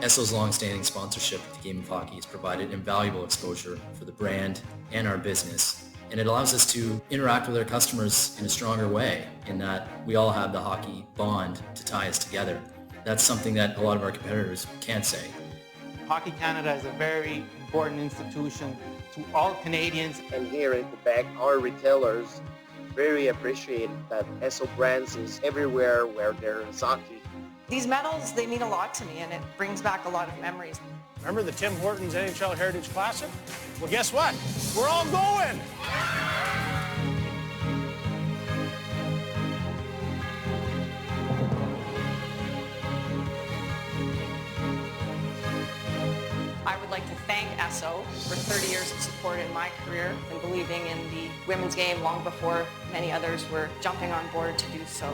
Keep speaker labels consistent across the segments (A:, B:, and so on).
A: Esso's long-standing sponsorship of the game of hockey has provided invaluable exposure for the brand and our business, and it allows us to interact with our customers in a stronger way in that we all have the hockey bond to tie us together. That's something that a lot of our competitors can't say.
B: Hockey Canada is a very important institution to all Canadians.
C: And here in Quebec, our retailers very appreciate that Esso Brands is everywhere where there is hockey.
D: These medals, they mean a lot to me, and it brings back a lot of memories.
E: Remember the Tim Hortons NHL Heritage Classic? Well, guess what? We're all going!
D: I would like to thank Esso for 30 years of support in my career and believing in the women's game long before many others were jumping on board to do so.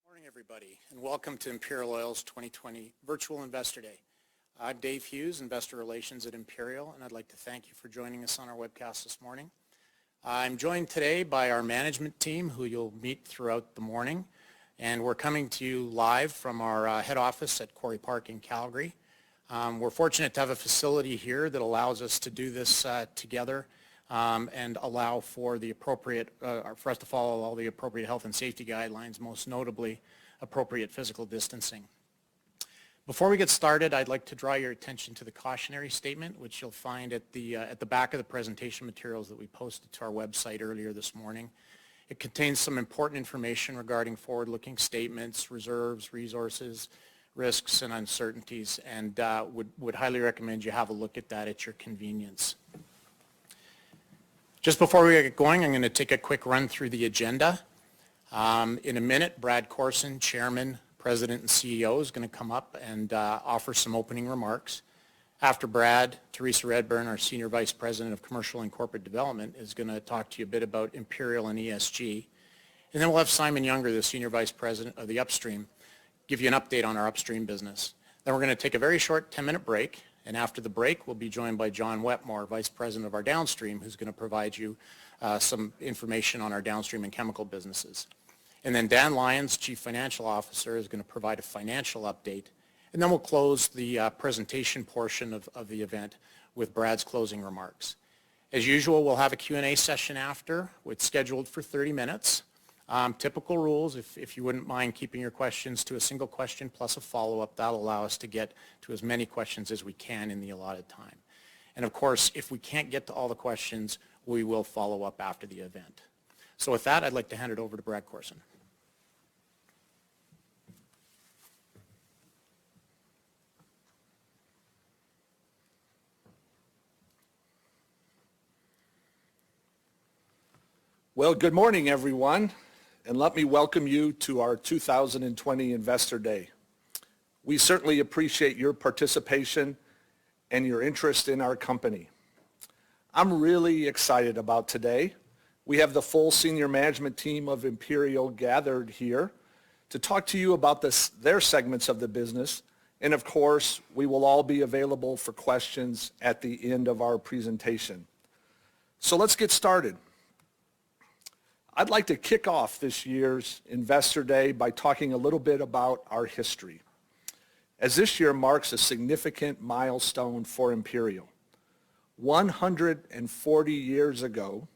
E: Morning, everybody, and welcome to Imperial Oil's 2020 Virtual Investor Day. I'm Dave Hughes, Investor Relations at Imperial, and I'd like to thank you for joining us on our webcast this morning. I'm joined today by our management team, who you'll meet throughout the morning, and we're coming to you live from our head office at Quarry Park in Calgary. We're fortunate to have a facility here that allows us to do this together and allow for the appropriate, for us to follow all the appropriate health and safety guidelines, most notably appropriate physical distancing. Before we get started, I'd like to draw your attention to the cautionary statement, which you'll find at the back of the presentation materials that we posted to our website earlier this morning. It contains some important information regarding forward-looking statements, reserves, resources, risks, and uncertainties, and would highly recommend you have a look at that at your convenience. Just before we get going, I'm going to take a quick run through the agenda. In a minute, Brad Corson, Chairman, President and CEO, is going to come up and offer some opening remarks. After Brad, Teresa Redburn, our Senior Vice President of Commercial and Corporate Development, is going to talk to you a bit about Imperial and ESG. And then we'll have Simon Younger, the Senior Vice President of the Upstream, give you an update on our upstream business. Then we're going to take a very short 10-minute break, and after the break, we'll be joined by John Wetmore, Vice President of our Downstream, who's going to provide you some information on our downstream and chemical businesses. And then Dan Lyons, Chief Financial Officer, is going to provide a financial update. And then we'll close the presentation portion of the event with Brad's closing remarks. As usual, we'll have a Q&A session after. It's scheduled for 30 minutes. Typical rules, if you wouldn't mind keeping your questions to a single question plus a follow-up, that'll allow us to get to as many questions as we can in the allotted time. And of course, if we can't get to all the questions, we will follow up after the event. So with that, I'd like to hand it over to Brad Corson.
F: Well, good morning, everyone, and let me welcome you to our 2020 Investor Day. We certainly appreciate your participation and your interest in our company. I'm really excited about today. We have the full senior management team of Imperial gathered here to talk to you about their segments of the business, and of course, we will all be available for questions at the end of our presentation. So let's get started. I'd like to kick off this year's Investor Day by talking a little bit about our history, as this year marks a significant milestone for Imperial. 140 years ago,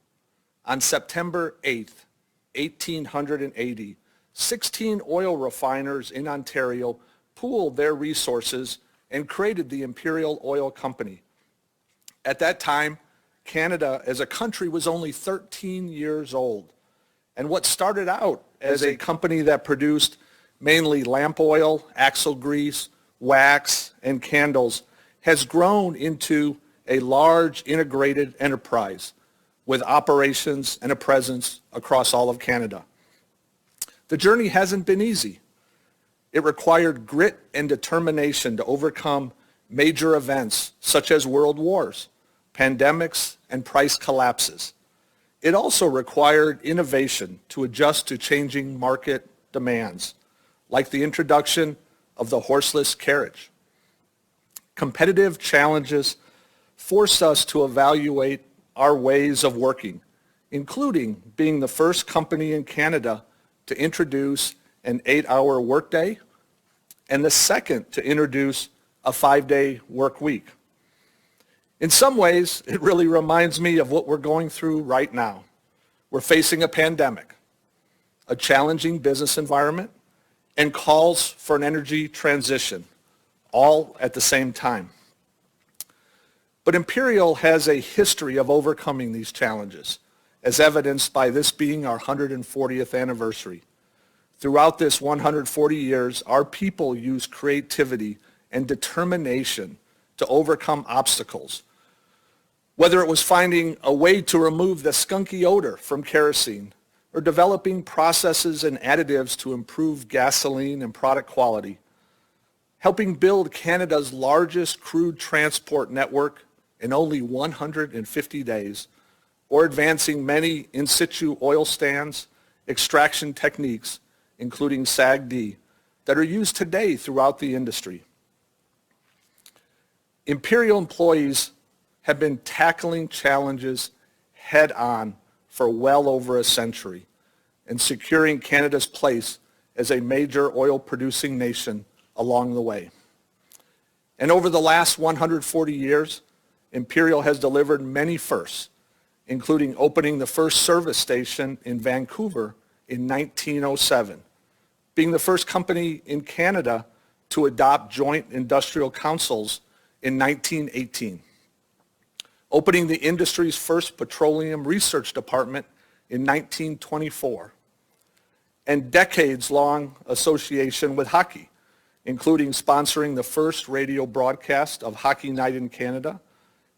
F: on September 8th, 1880, 16 oil refiners in Ontario pooled their resources and created the Imperial Oil Company. At that time, Canada as a country was only 13 years old. And what started out as a company that produced mainly lamp oil, axle grease, wax, and candles has grown into a large integrated enterprise with operations and a presence across all of Canada. The journey hasn't been easy. It required grit and determination to overcome major events such as world wars, pandemics, and price collapses. It also required innovation to adjust to changing market demands, like the introduction of the horseless carriage. Competitive challenges forced us to evaluate our ways of working, including being the first company in Canada to introduce an 8-hour workday and the second to introduce a 5-day work week. In some ways, it really reminds me of what we're going through right now. We're facing a pandemic, a challenging business environment, and calls for an energy transition, all at the same time. But Imperial has a history of overcoming these challenges, as evidenced by this being our 140th anniversary. Throughout this 140 years, our people used creativity and determination to overcome obstacles. Whether it was finding a way to remove the skunky odor from kerosene, or developing processes and additives to improve gasoline and product quality, helping build Canada's largest crude transport network in only 150 days, or advancing many in situ oil sands extraction techniques, including SAGD, that are used today throughout the industry. Imperial employees have been tackling challenges head-on for well over a century and securing Canada's place as a major oil-producing nation along the way. And over the last 140 years, Imperial has delivered many firsts, including opening the first service station in Vancouver in 1907, being the first company in Canada to adopt joint industrial councils in 1918, opening the industry's first petroleum research department in 1924, and decades-long association with hockey, including sponsoring the first radio broadcast of Hockey Night in Canada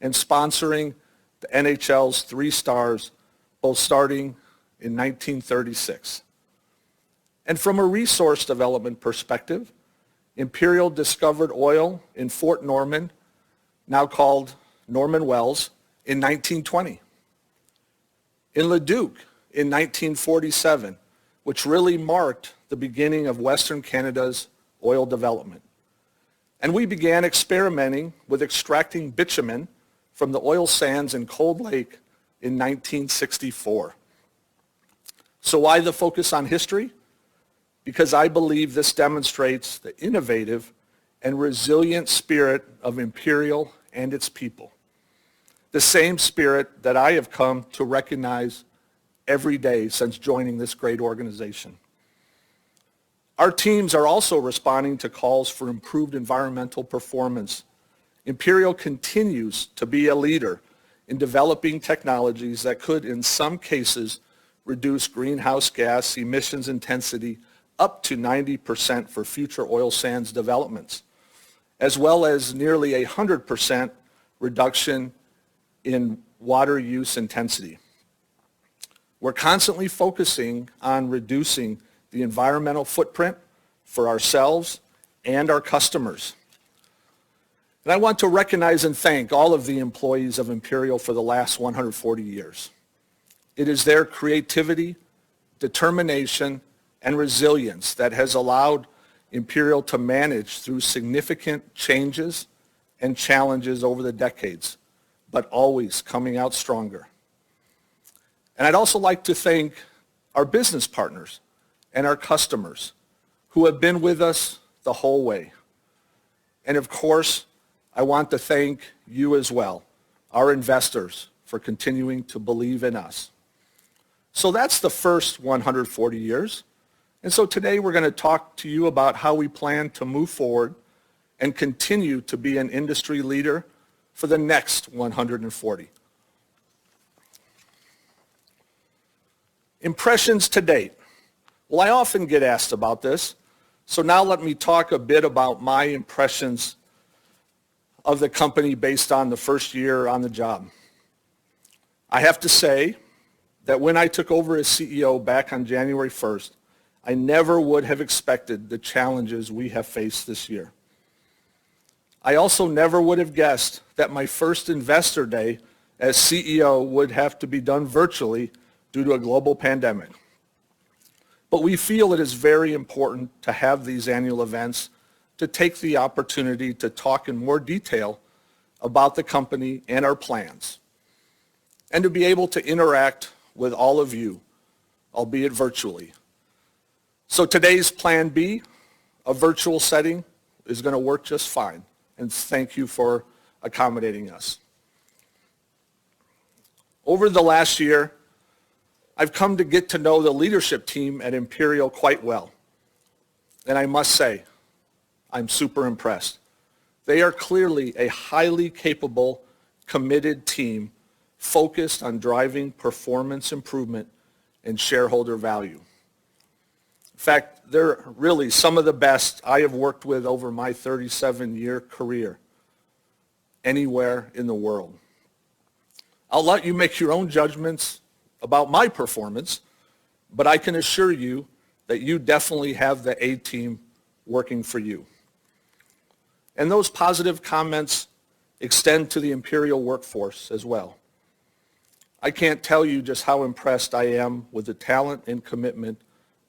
F: and sponsoring the NHL's 3 Stars, both starting in 1936. And from a resource development perspective, Imperial discovered oil in Fort Norman, now called Norman Wells, in 1920. In Leduc in 1947, which really marked the beginning of Western Canada's oil development. And we began experimenting with extracting bitumen from the oil sands in Cold Lake in 1964. So why the focus on history? Because I believe this demonstrates the innovative and resilient spirit of Imperial and its people. The same spirit that I have come to recognize every day since joining this great organization. Our teams are also responding to calls for improved environmental performance. Imperial continues to be a leader in developing technologies that could, in some cases, reduce greenhouse gas emissions intensity up to 90% for future oil sands developments, as well as nearly 100% reduction in water use intensity. We're constantly focusing on reducing the environmental footprint for ourselves and our customers. And I want to recognize and thank all of the employees of Imperial for the last 140 years. It is their creativity, determination, and resilience that has allowed Imperial to manage through significant changes and challenges over the decades, but always coming out stronger. And I'd also like to thank our business partners and our customers who have been with us the whole way. And of course, I want to thank you as well, our investors, for continuing to believe in us. So that's the first 140 years. And so today we're going to talk to you about how we plan to move forward and continue to be an industry leader for the next 140. Impressions to date. Well, I often get asked about this, so now let me talk a bit about my impressions of the company based on the first year on the job. I have to say that when I took over as CEO back on January 1st, I never would have expected the challenges we have faced this year. I also never would have guessed that my first investor day as CEO would have to be done virtually due to a global pandemic. But we feel it is very important to have these annual events to take the opportunity to talk in more detail about the company and our plans, and to be able to interact with all of you, albeit virtually. So today's Plan B, a virtual setting, is going to work just fine, and thank you for accommodating us. Over the last year, I've come to get to know the leadership team at Imperial quite well, and I must say, I'm super impressed. They are clearly a highly capable, committed team focused on driving performance improvement and shareholder value. In fact, they're really some of the best I have worked with over my 37-year career anywhere in the world. I'll let you make your own judgments about my performance, but I can assure you that you definitely have the A-team working for you. And those positive comments extend to the Imperial workforce as well. I can't tell you just how impressed I am with the talent and commitment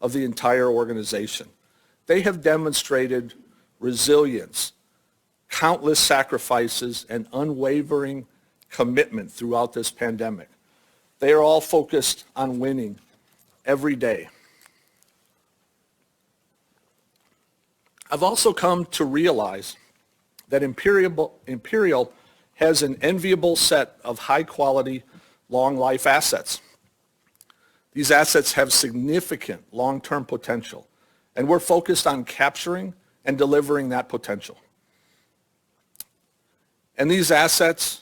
F: of the entire organization. They have demonstrated resilience, countless sacrifices, and unwavering commitment throughout this pandemic. They are all focused on winning every day. I've also come to realize that Imperial has an enviable set of high-quality, long-life assets. These assets have significant long-term potential, and we're focused on capturing and delivering that potential. And these assets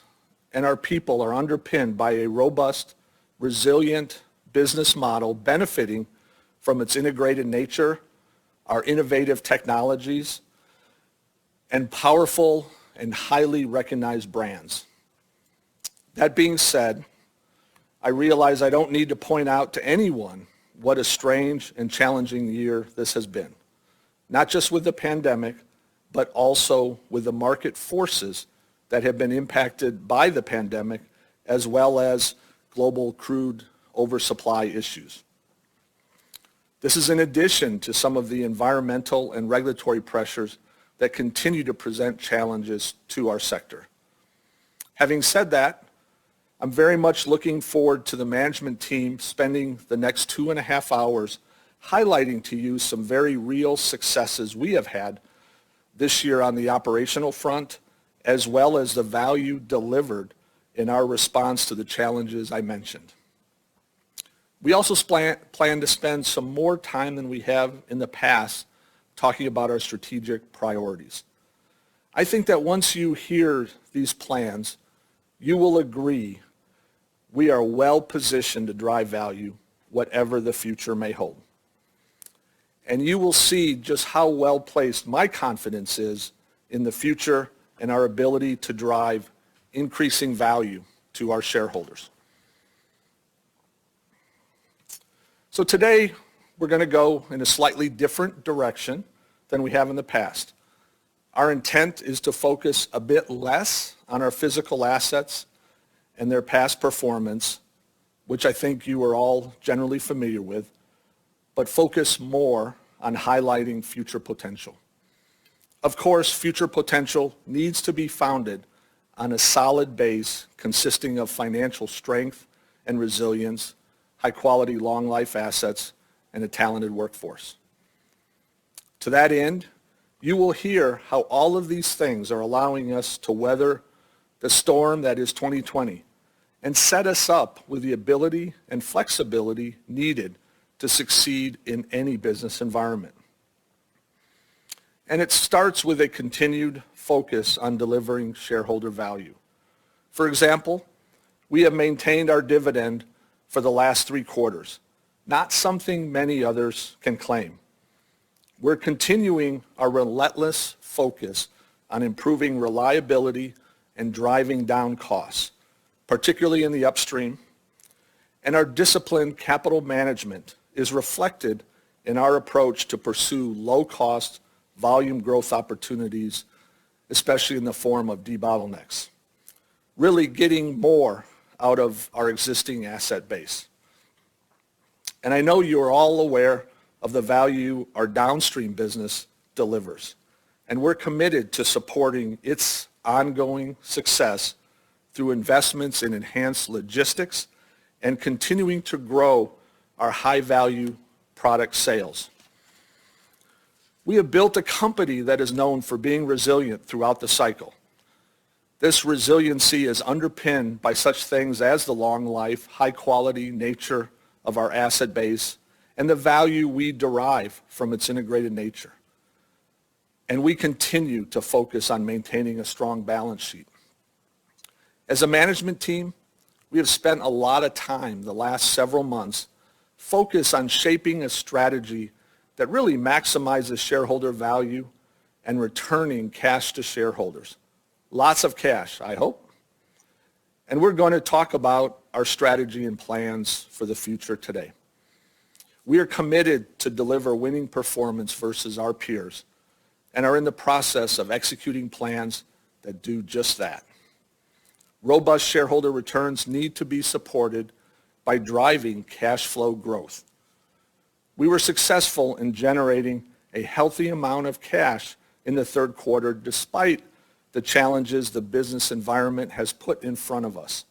F: and our people are underpinned by a robust, resilient business model benefiting from its integrated nature, our innovative technologies, and powerful and highly recognized brands. That being said, I realize I don't need to point out to anyone what a strange and challenging year this has been, not just with the pandemic, but also with the market forces that have been impacted by the pandemic, as well as global crude oversupply issues. This is in addition to some of the environmental and regulatory pressures that continue to present challenges to our sector. Having said that, I'm very much looking forward to the management team spending the next 2.5 hours highlighting to you some very real successes we have had this year on the operational front, as well as the value delivered in our response to the challenges I mentioned. We also plan to spend some more time than we have in the past talking about our strategic priorities. I think that once you hear these plans, you will agree we are well positioned to drive value, whatever the future may hold. And you will see just how well placed my confidence is in the future and our ability to drive increasing value to our shareholders. So today, we're going to go in a slightly different direction than we have in the past. Our intent is to focus a bit less on our physical assets and their past performance, which I think you are all generally familiar with, but focus more on highlighting future potential. Of course, future potential needs to be founded on a solid base consisting of financial strength and resilience, high-quality, long-life assets, and a talented workforce. To that end, you will hear how all of these things are allowing us to weather the storm that is 2020 and set us up with the ability and flexibility needed to succeed in any business environment. And it starts with a continued focus on delivering shareholder value. For example, we have maintained our dividend for the last 3 quarters, not something many others can claim. We're continuing our relentless focus on improving reliability and driving down costs, particularly in the upstream, and our disciplined capital management is reflected in our approach to pursue low-cost volume growth opportunities, especially in the form of debottlenecks, really getting more out of our existing asset base. And I know you are all aware of the value our downstream business delivers, and we're committed to supporting its ongoing success through investments in enhanced logistics and continuing to grow our high-value product sales. We have built a company that is known for being resilient throughout the cycle. This resiliency is underpinned by such things as the long life, high-quality nature of our asset base and the value we derive from its integrated nature. And we continue to focus on maintaining a strong balance sheet. As a management team, we have spent a lot of time the last several months focused on shaping a strategy that really maximizes shareholder value and returning cash to shareholders. Lots of cash, I hope. And we're going to talk about our strategy and plans for the future today. We are committed to deliver winning performance versus our peers and are in the process of executing plans that do just that. Robust shareholder returns need to be supported by driving cash flow growth. We were successful in generating a healthy amount of cash in the third quarter despite the challenges the business environment has put in front of us.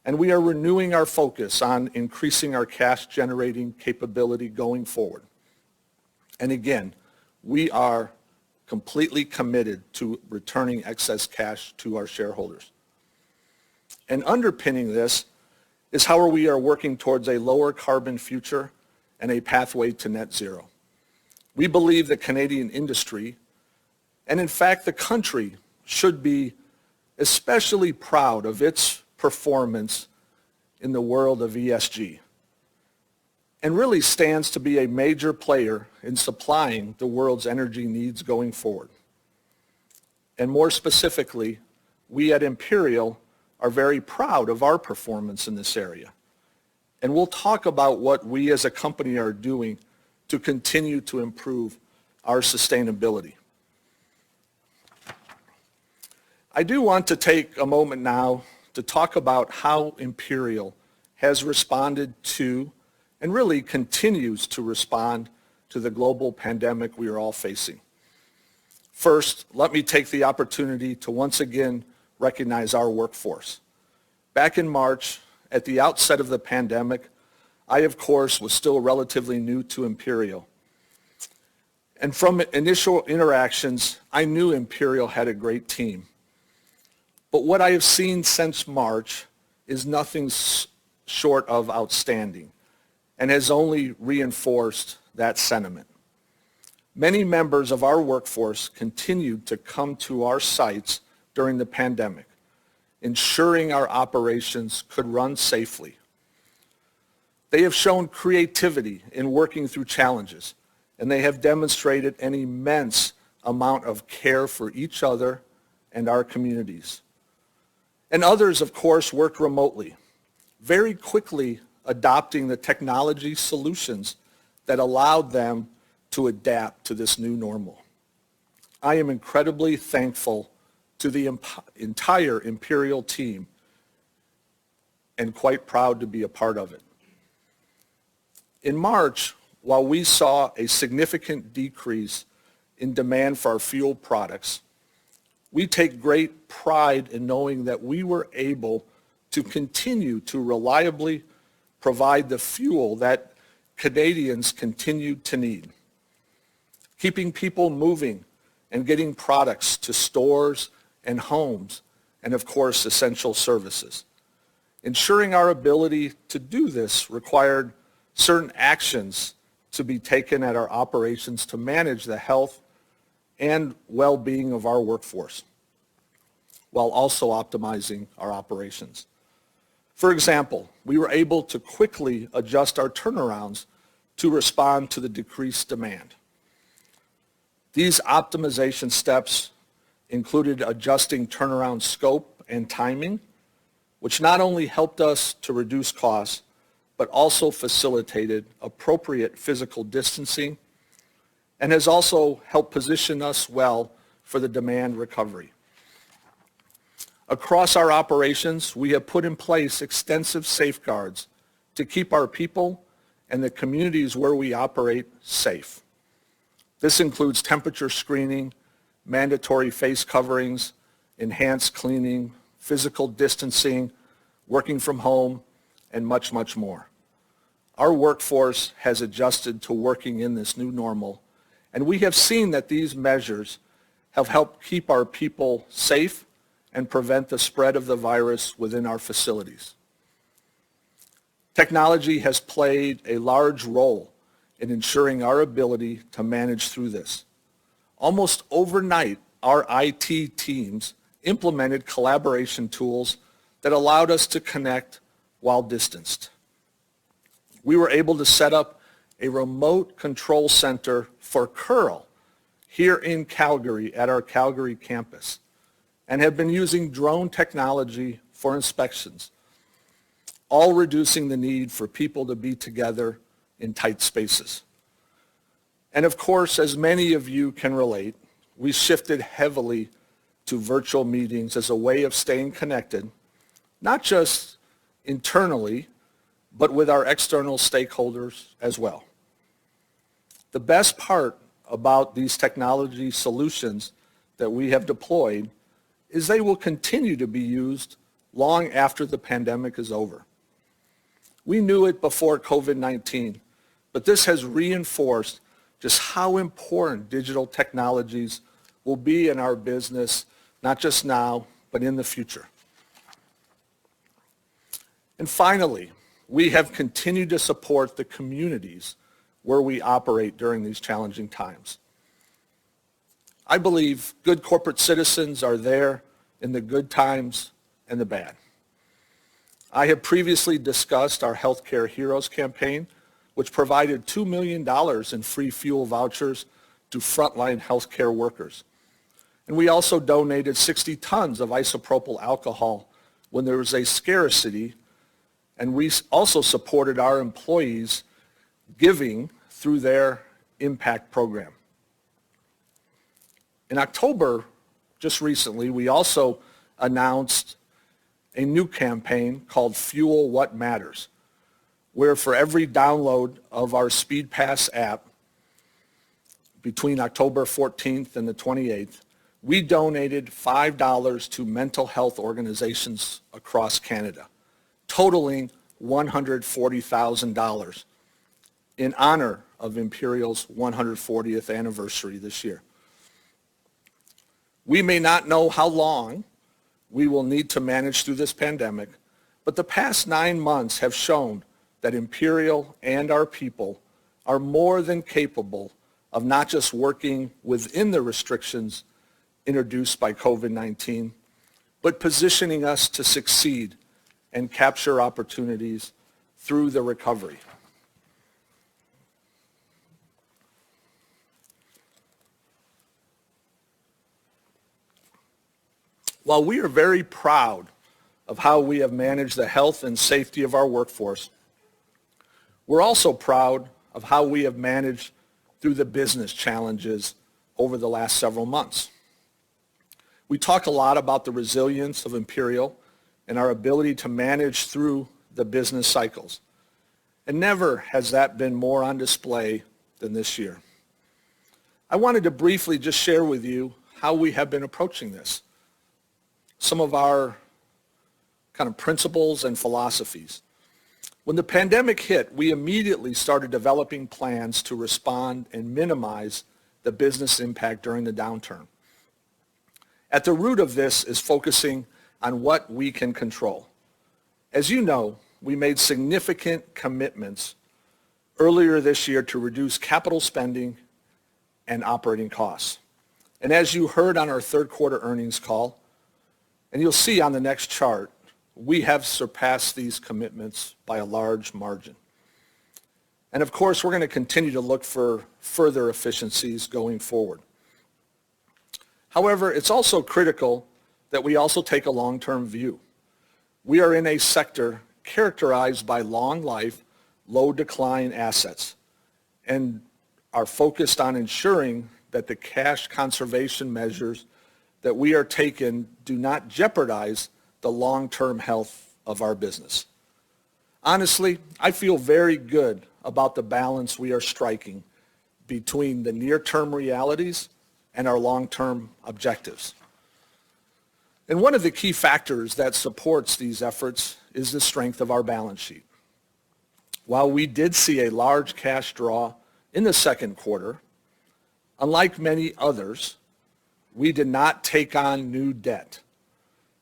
F: And we are renewing our focus on increasing our cash generating capability going forward. And again, we are completely committed to returning excess cash to our shareholders. And underpinning this is how we are working towards a lower carbon future and a pathway to net zero. We believe the Canadian industry, and in fact the country, should be especially proud of its performance in the world of ESG and really stands to be a major player in supplying the world's energy needs going forward. And more specifically, we at Imperial are very proud of our performance in this area. And we'll talk about what we as a company are doing to continue to improve our sustainability. I do want to take a moment now to talk about how Imperial has responded to and really continues to respond to the global pandemic we are all facing. First, let me take the opportunity to once again recognize our workforce. Back in March, at the outset of the pandemic, I, of course, was still relatively new to Imperial. And from initial interactions, I knew Imperial had a great team. But what I have seen since March is nothing short of outstanding and has only reinforced that sentiment. Many members of our workforce continued to come to our sites during the pandemic, ensuring our operations could run safely. They have shown creativity in working through challenges, and they have demonstrated an immense amount of care for each other and our communities. And others, of course, worked remotely, very quickly adopting the technology solutions that allowed them to adapt to this new normal. I am incredibly thankful to the entire Imperial team and quite proud to be a part of it. In March, while we saw a significant decrease in demand for our fuel products, we take great pride in knowing that we were able to continue to reliably provide the fuel that Canadians continued to need, keeping people moving and getting products to stores and homes, and of course, essential services. Ensuring our ability to do this required certain actions to be taken at our operations to manage the health and well-being of our workforce, while also optimizing our operations. For example, we were able to quickly adjust our turnarounds to respond to the decreased demand. These optimization steps included adjusting turnaround scope and timing, which not only helped us to reduce costs, but also facilitated appropriate physical distancing and has also helped position us well for the demand recovery. Across our operations, we have put in place extensive safeguards to keep our people and the communities where we operate safe. This includes temperature screening, mandatory face coverings, enhanced cleaning, physical distancing, working from home, and much, much more. Our workforce has adjusted to working in this new normal, and we have seen that these measures have helped keep our people safe and prevent the spread of the virus within our facilities. Technology has played a large role in ensuring our ability to manage through this. Almost overnight, our IT teams implemented collaboration tools that allowed us to connect while distanced. We were able to set up a remote control center for Curl here in Calgary at our Calgary campus and have been using drone technology for inspections, all reducing the need for people to be together in tight spaces. And of course, as many of you can relate, we shifted heavily to virtual meetings as a way of staying connected, not just internally, but with our external stakeholders as well. The best part about these technology solutions that we have deployed is they will continue to be used long after the pandemic is over. We knew it before COVID-19, but this has reinforced just how important digital technologies will be in our business, not just now, but in the future. And finally, we have continued to support the communities where we operate during these challenging times. I believe good corporate citizens are there in the good times and the bad. I have previously discussed our Healthcare Heroes campaign, which provided $2 million in free fuel vouchers to frontline healthcare workers. And we also donated 60 tons of isopropyl alcohol when there was a scarcity, and we also supported our employees giving through their impact program. In October, just recently, we also announced a new campaign called Fuel What Matters, where for every download of our Speed Pass app between October 14th and the 28th, we donated $5 to mental health organizations across Canada, totaling $140,000 in honor of Imperial's 140th anniversary this year. We may not know how long we will need to manage through this pandemic, but the past 9 months have shown that Imperial and our people are more than capable of not just working within the restrictions introduced by COVID-19, but positioning us to succeed and capture opportunities through the recovery. While we are very proud of how we have managed the health and safety of our workforce, we're also proud of how we have managed through the business challenges over the last several months. We talk a lot about the resilience of Imperial and our ability to manage through the business cycles. And never has that been more on display than this year. I wanted to briefly just share with you how we have been approaching this, some of our kind of principles and philosophies. When the pandemic hit, we immediately started developing plans to respond and minimize the business impact during the downturn. At the root of this is focusing on what we can control. As you know, we made significant commitments earlier this year to reduce capital spending and operating costs. And as you heard on our third quarter earnings call, and you'll see on the next chart, we have surpassed these commitments by a large margin. And of course, we're going to continue to look for further efficiencies going forward. However, it's also critical that we also take a long-term view. We are in a sector characterized by long life, low decline assets, and are focused on ensuring that the cash conservation measures that we are taking do not jeopardize the long-term health of our business. Honestly, I feel very good about the balance we are striking between the near-term realities and our long-term objectives. And one of the key factors that supports these efforts is the strength of our balance sheet. While we did see a large cash draw in the second quarter, unlike many others, we did not take on new debt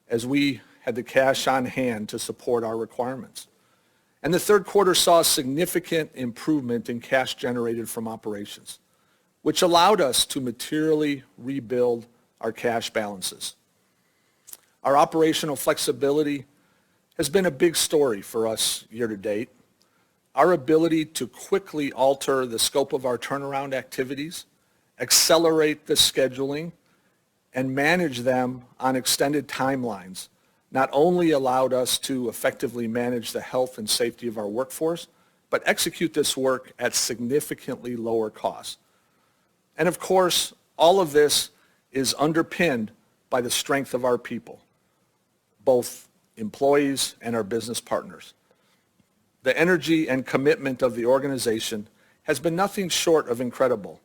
F: as we had the cash on hand to support our requirements. And the third quarter saw a significant improvement in cash generated from operations, which allowed us to materially rebuild our cash balances. Our operational flexibility has been a big story for us year to date. Our ability to quickly alter the scope of our turnaround activities, accelerate the scheduling, and manage them on extended timelines not only allowed us to effectively manage the health and safety of our workforce, but execute this work at significantly lower costs. And of course, all of this is underpinned by the strength of our people, both employees and our business partners. The energy and commitment of the organization has been nothing short of incredible.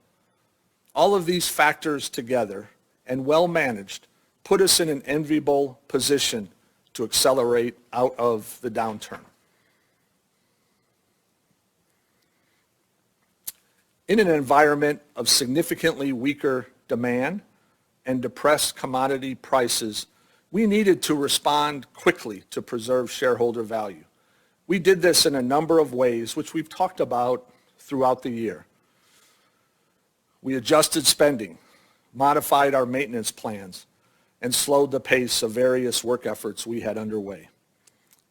F: All of these factors together and well managed put us in an enviable position to accelerate out of the downturn. In an environment of significantly weaker demand and depressed commodity prices, we needed to respond quickly to preserve shareholder value. We did this in a number of ways, which we've talked about throughout the year. We adjusted spending, modified our maintenance plans, and slowed the pace of various work efforts we had underway.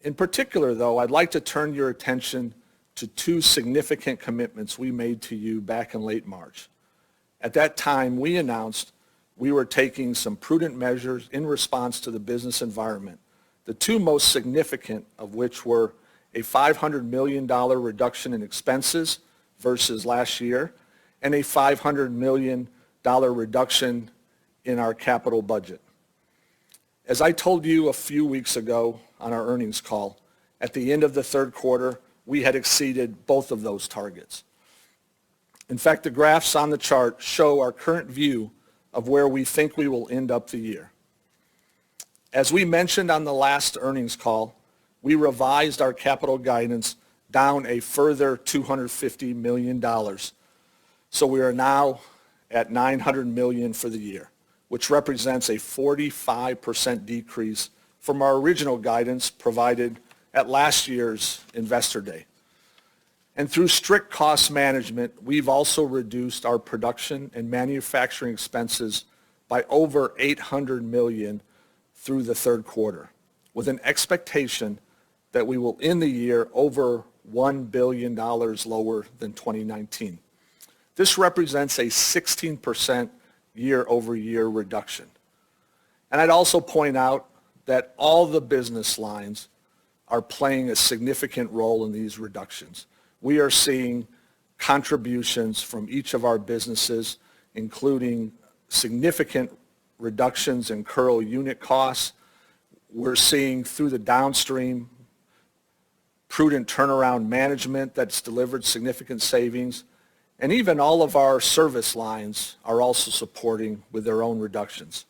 F: In particular, though, I'd like to turn your attention to two significant commitments we made to you back in late March. At that time, we announced we were taking some prudent measures in response to the business environment, the two most significant of which were a $500 million reduction in expenses versus last year and a $500 million reduction in our capital budget. As I told you a few weeks ago on our earnings call, at the end of the third quarter, we had exceeded both of those targets. In fact, the graphs on the chart show our current view of where we think we will end up the year. As we mentioned on the last earnings call, we revised our capital guidance down a further $250 million. So we are now at $900 million for the year, which represents a 45% decrease from our original guidance provided at last year's Investor Day. And through strict cost management, we've also reduced our production and manufacturing expenses by over $800 million through the third quarter, with an expectation that we will end the year over $1 billion lower than 2019. This represents a 16% year-over-year reduction. And I'd also point out that all the business lines are playing a significant role in these reductions. We are seeing contributions from each of our businesses, including significant reductions in curl unit costs. We're seeing through the downstream prudent turnaround management that's delivered significant savings. And even all of our service lines are also supporting with their own reductions.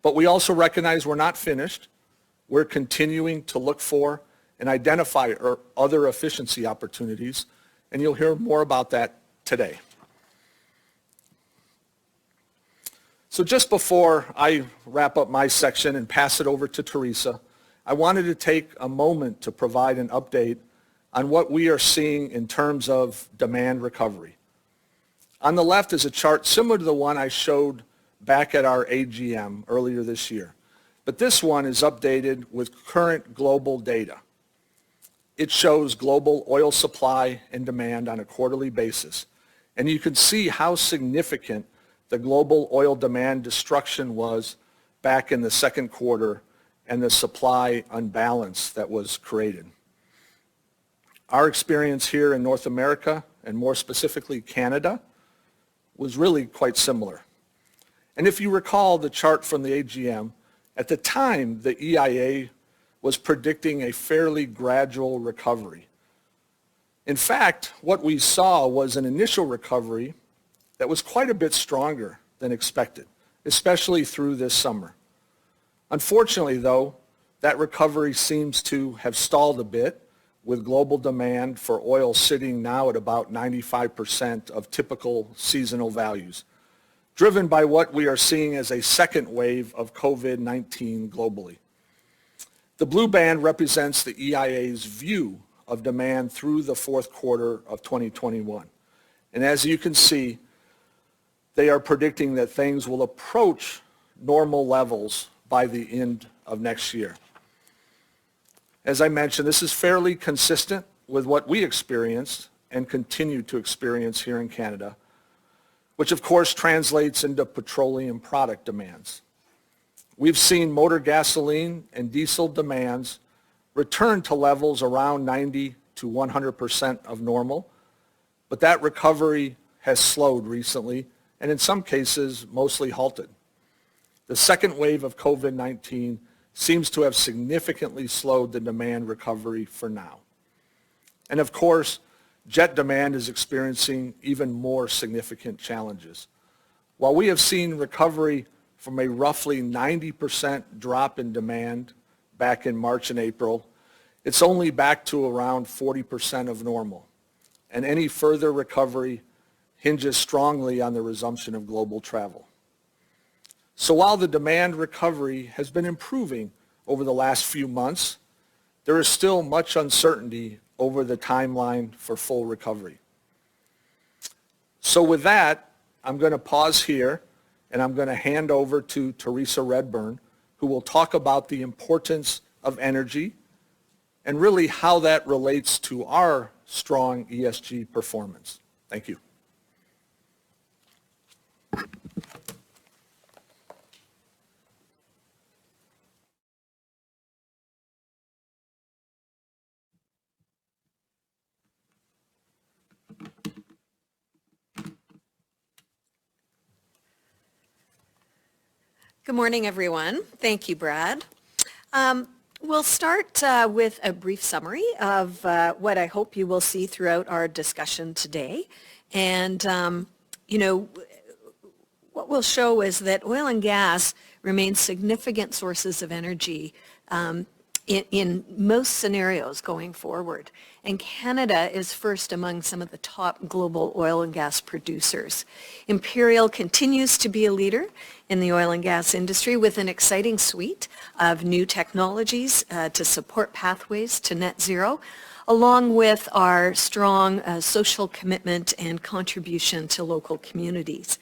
F: But we also recognize we're not finished. We're continuing to look for and identify other efficiency opportunities, and you'll hear more about that today. So just before I wrap up my section and pass it over to Teresa, I wanted to take a moment to provide an update on what we are seeing in terms of demand recovery. On the left is a chart similar to the one I showed back at our AGM earlier this year. But this one is updated with current global data. It shows global oil supply and demand on a quarterly basis. And you can see how significant the global oil demand destruction was back in the second quarter and the supply unbalance that was created. Our experience here in North America, and more specifically Canada, was really quite similar. And if you recall the chart from the AGM, at the time the EIA was predicting a fairly gradual recovery. In fact, what we saw was an initial recovery that was quite a bit stronger than expected, especially through this summer. Unfortunately, though, that recovery seems to have stalled a bit, with global demand for oil sitting now at about 95% of typical seasonal values, driven by what we are seeing as a second wave of COVID-19 globally. The blue band represents the EIA's view of demand through the fourth quarter of 2021. And as you can see, they are predicting that things will approach normal levels by the end of next year. As I mentioned, this is fairly consistent with what we experienced and continue to experience here in Canada, which of course translates into petroleum product demands. We've seen motor gasoline and diesel demands return to levels around 90 to 100% of normal, but that recovery has slowed recently and in some cases mostly halted. The second wave of COVID-19 seems to have significantly slowed the demand recovery for now. And of course, jet demand is experiencing even more significant challenges. While we have seen recovery from a roughly 90% drop in demand back in March and April, it's only back to around 40% of normal. And any further recovery hinges strongly on the resumption of global travel. So while the demand recovery has been improving over the last few months, there is still much uncertainty over the timeline for full recovery. So with that, I'm going to pause here and I'm going to hand over to Teresa Redburn, who will talk about the importance of energy and really how that relates to our strong ESG performance. Thank you.
G: Good morning, everyone. Thank you, Brad. We'll start with a brief summary of what I hope you will see throughout our discussion today. And, what we'll show is that oil and gas remain significant sources of energy in most scenarios going forward. And Canada is first among some of the top global oil and gas producers. Imperial continues to be a leader in the oil and gas industry with an exciting suite of new technologies to support pathways to net zero, along with our strong social commitment and contribution to local communities.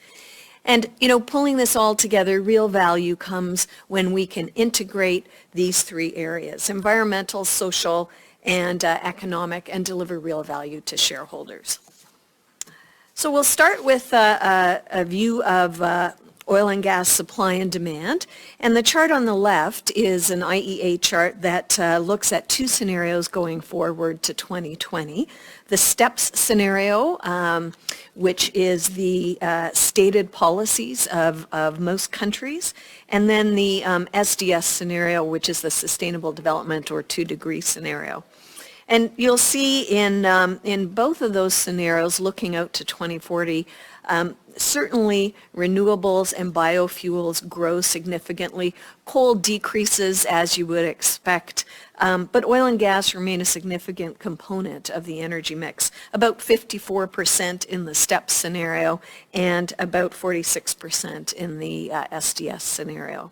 G: And, pulling this all together, real value comes when we can integrate these three areas: environmental, social, and economic, and deliver real value to shareholders. So we'll start with a view of oil and gas supply and demand. And the chart on the left is an IEA chart that looks at two scenarios going forward to 2020. The STEPS scenario, which is the stated policies of most countries, and then the SDS scenario, which is the Sustainable Development or 2-degree scenario. And you'll see in both of those scenarios, looking out to 2040, certainly renewables and biofuels grow significantly. Coal decreases, as you would expect, but oil and gas remain a significant component of the energy mix, about 54% in the STEPS scenario and about 46% in the SDS scenario.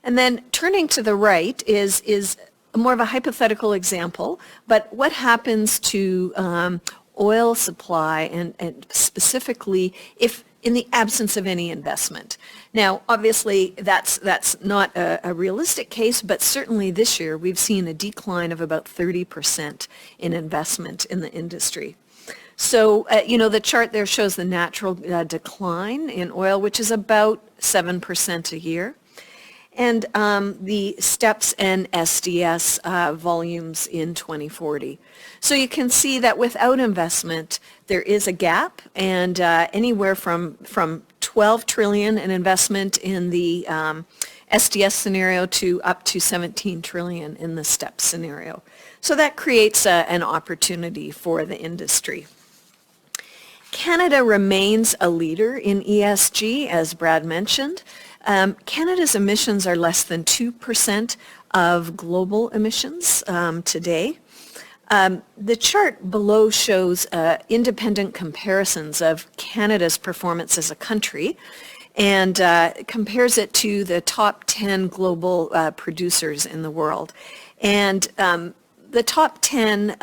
G: And then turning to the right is more of a hypothetical example, but what happens to oil supply and specifically if in the absence of any investment. Now, obviously, that's not a realistic case, but certainly this year we've seen a decline of about 30% in investment in the industry. So, the chart there shows the natural decline in oil, which is about 7% a year. And the STEPS and SDS volumes in 2040. So you can see that without investment, there is a gap, and anywhere from 12 trillion in investment in the SDS scenario to up to 17 trillion in the STEPS scenario. So that creates an opportunity for the industry. Canada remains a leader in ESG, as Brad mentioned. Canada's emissions are less than 2% of global emissions today. The chart below shows independent comparisons of Canada's performance as a country and compares it to the top 10 global producers in the world. And the top 10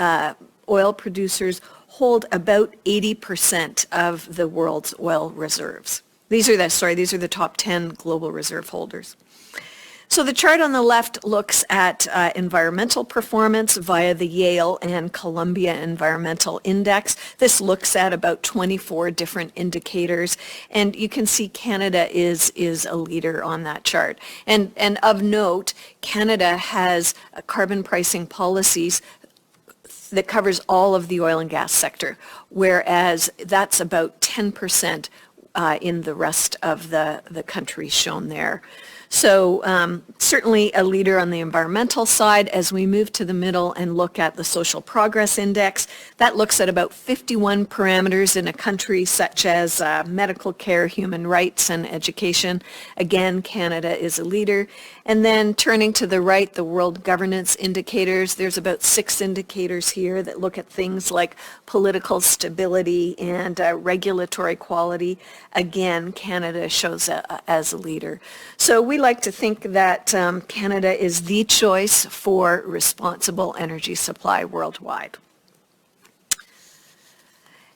G: oil producers hold about 80% of the world's oil reserves. These are the top 10 global reserve holders. So the chart on the left looks at environmental performance via the Yale and Columbia Environmental Index. This looks at about 24 different indicators, and you can see Canada is a leader on that chart. And of note, Canada has carbon pricing policies that covers all of the oil and gas sector, whereas that's about 10% in the rest of the country shown there. So certainly a leader on the environmental side. As we move to the middle and look at the social progress index, that looks at about 51 parameters in a country such as medical care, human rights, and education. Again, Canada is a leader. And then turning to the right, the world governance indicators, there's about 6 indicators here that look at things like political stability and regulatory quality. Again, Canada shows as a leader. So we like to think that Canada is the choice for responsible energy supply worldwide.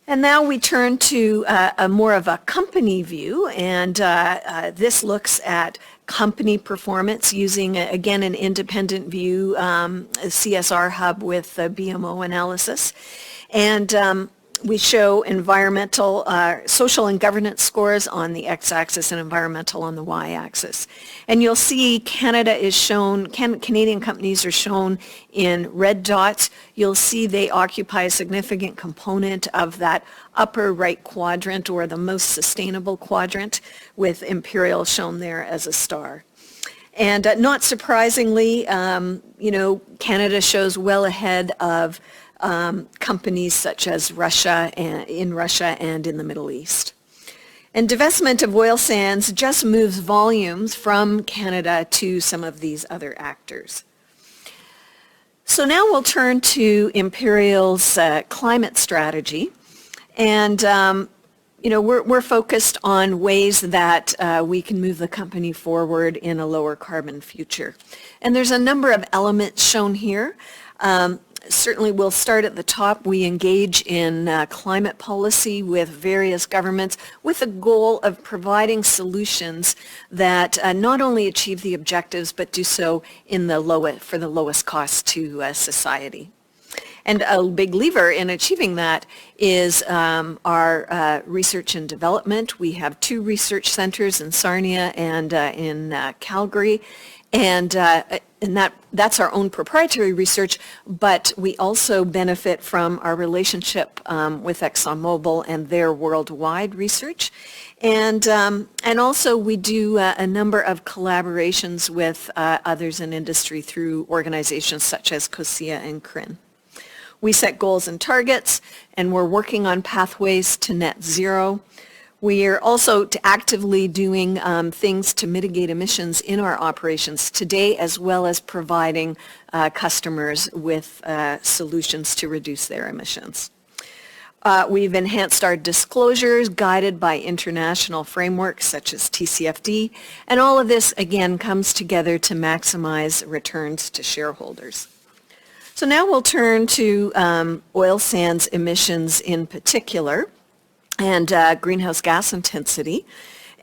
G: And now we turn to a more of a company view, and this looks at company performance using, again, an independent view, a CSR hub with BMO analysis. And we show environmental, social and governance scores on the x-axis and environmental on the y-axis. And you'll see Canada is shown, Canadian companies are shown in red dots. You'll see they occupy a significant component of that upper right quadrant, or the most sustainable quadrant, with Imperial shown there as a star. And not surprisingly, Canada shows well ahead of companies such as Russia and in the Middle East. And divestment of oil sands just moves volumes from Canada to some of these other actors. So now we'll turn to Imperial's climate strategy. And we're focused on ways that we can move the company forward in a lower carbon future. And there's a number of elements shown here. Certainly we'll start at the top. We engage in climate policy with various governments with the goal of providing solutions that not only achieve the objectives but do so for the lowest cost to society. And a big lever in achieving that is our research and development. We have 2 research centers in Sarnia and in Calgary. And that's our own proprietary research, but we also benefit from our relationship with ExxonMobil and their worldwide research. And also we do a number of collaborations with others in industry through organizations such as COSIA and CRIN. We set goals and targets, and we're working on pathways to net zero. We are also actively doing things to mitigate emissions in our operations today, as well as providing customers with solutions to reduce their emissions. We've enhanced our disclosures guided by international frameworks such as TCFD, and all of this again comes together to maximize returns to shareholders. So now we'll turn to oil sands emissions in particular and greenhouse gas intensity.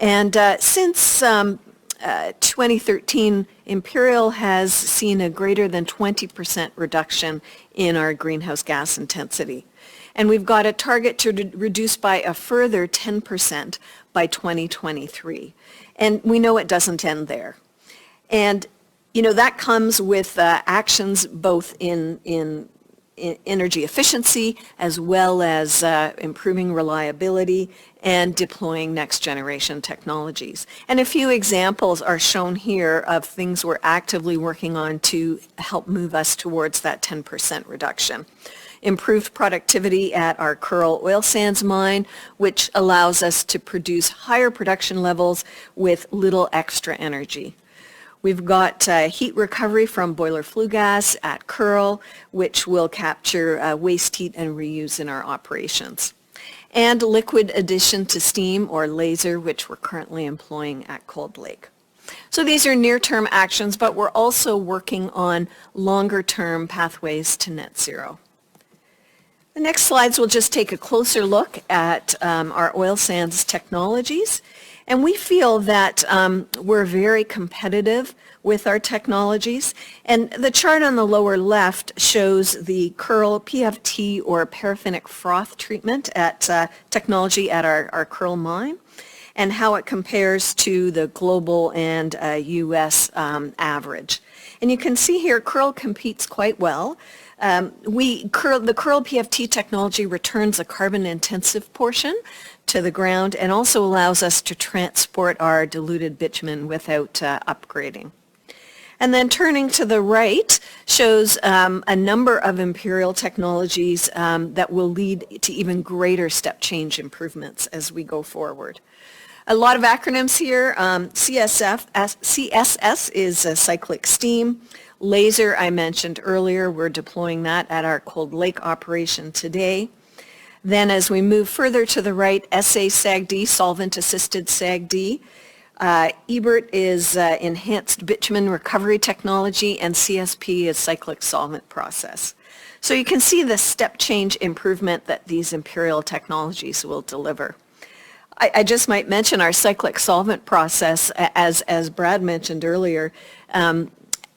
G: And since 2013, Imperial has seen a greater than 20% reduction in our greenhouse gas intensity. And we've got a target to reduce by a further 10% by 2023. And we know it doesn't end there. And that comes with actions both in energy efficiency as well as improving reliability and deploying next generation technologies. And a few examples are shown here of things we're actively working on to help move us towards that 10% reduction. improved productivity at our Curl oil sands mine, which allows us to produce higher production levels with little extra energy. We've got heat recovery from boiler flue gas at Curl, which will capture waste heat and reuse in our operations. And liquid addition to steam or laser, which we're currently employing at Cold Lake. So these are near-term actions, but we're also working on longer-term pathways to net zero. The next slides will just take a closer look at our oil sands technologies. And we feel that we're very competitive with our technologies. And the chart on the lower left shows the Curl PFT or paraffinic froth treatment at technology at our Curl mine, and how it compares to the global and U.S. average. And you can see here Curl competes quite well. The Curl PFT technology returns a carbon-intensive portion to the ground and also allows us to transport our diluted bitumen without upgrading. And then turning to the right shows a number of Imperial technologies that will lead to even greater step change improvements as we go forward. A lot of acronyms here. CSS is cyclic steam. Laser, I mentioned earlier, we're deploying that at our Cold Lake operation today. Then as we move further to the right, SA-SAGD, solvent-assisted SAGD. EBERT is enhanced bitumen recovery technology, and CSP is cyclic solvent process. So you can see the step change improvement that these Imperial technologies will deliver. I just might mention our cyclic solvent process, as Brad mentioned earlier,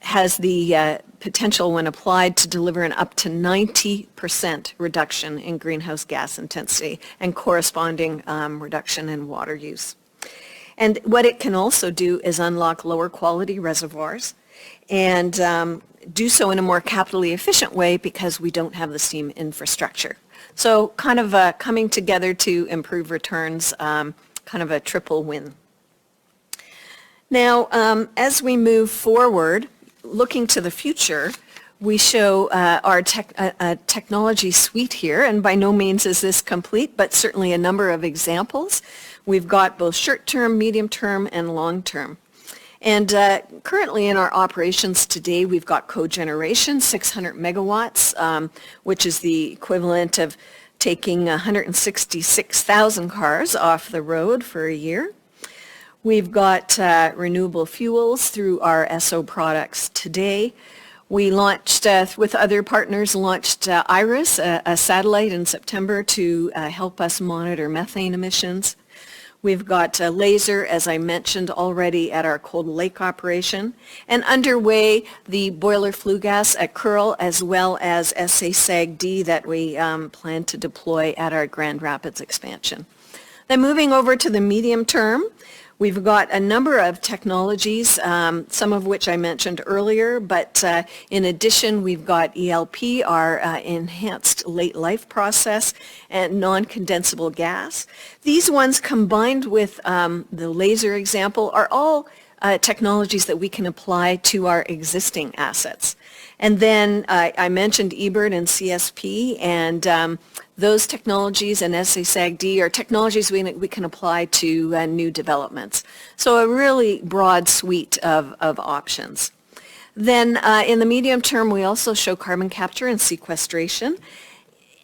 G: has the potential when applied to deliver an up to 90% reduction in greenhouse gas intensity and corresponding reduction in water use. And what it can also do is unlock lower quality reservoirs and do so in a more capitally efficient way because we don't have the steam infrastructure. So kind of coming together to improve returns, kind of a triple win. Now, as we move forward, looking to the future, we show our technology suite here, and by no means is this complete, but certainly a number of examples. We've got both short-term, medium-term, and long-term. And currently in our operations today, we've got cogeneration, 600 megawatts, which is the equivalent of taking 166,000 cars off the road for a year. We've got renewable fuels through our SO products today. We launched, with other partners, IRIS, a satellite in September to help us monitor methane emissions. We've got laser, as I mentioned already, at our Cold Lake operation, and underway the boiler flue gas at Curl, as well as SA-SAGD that we plan to deploy at our Grand Rapids expansion. Then moving over to the medium term, we've got a number of technologies, some of which I mentioned earlier, but in addition, we've got ELP, our enhanced late life process, and non-condensable gas. These ones combined with the laser example are all technologies that we can apply to our existing assets. And then I mentioned EBERT and CSP, and those technologies and SA-SAGD are technologies we can apply to new developments. So a really broad suite of options. Then in the medium term, we also show carbon capture and sequestration.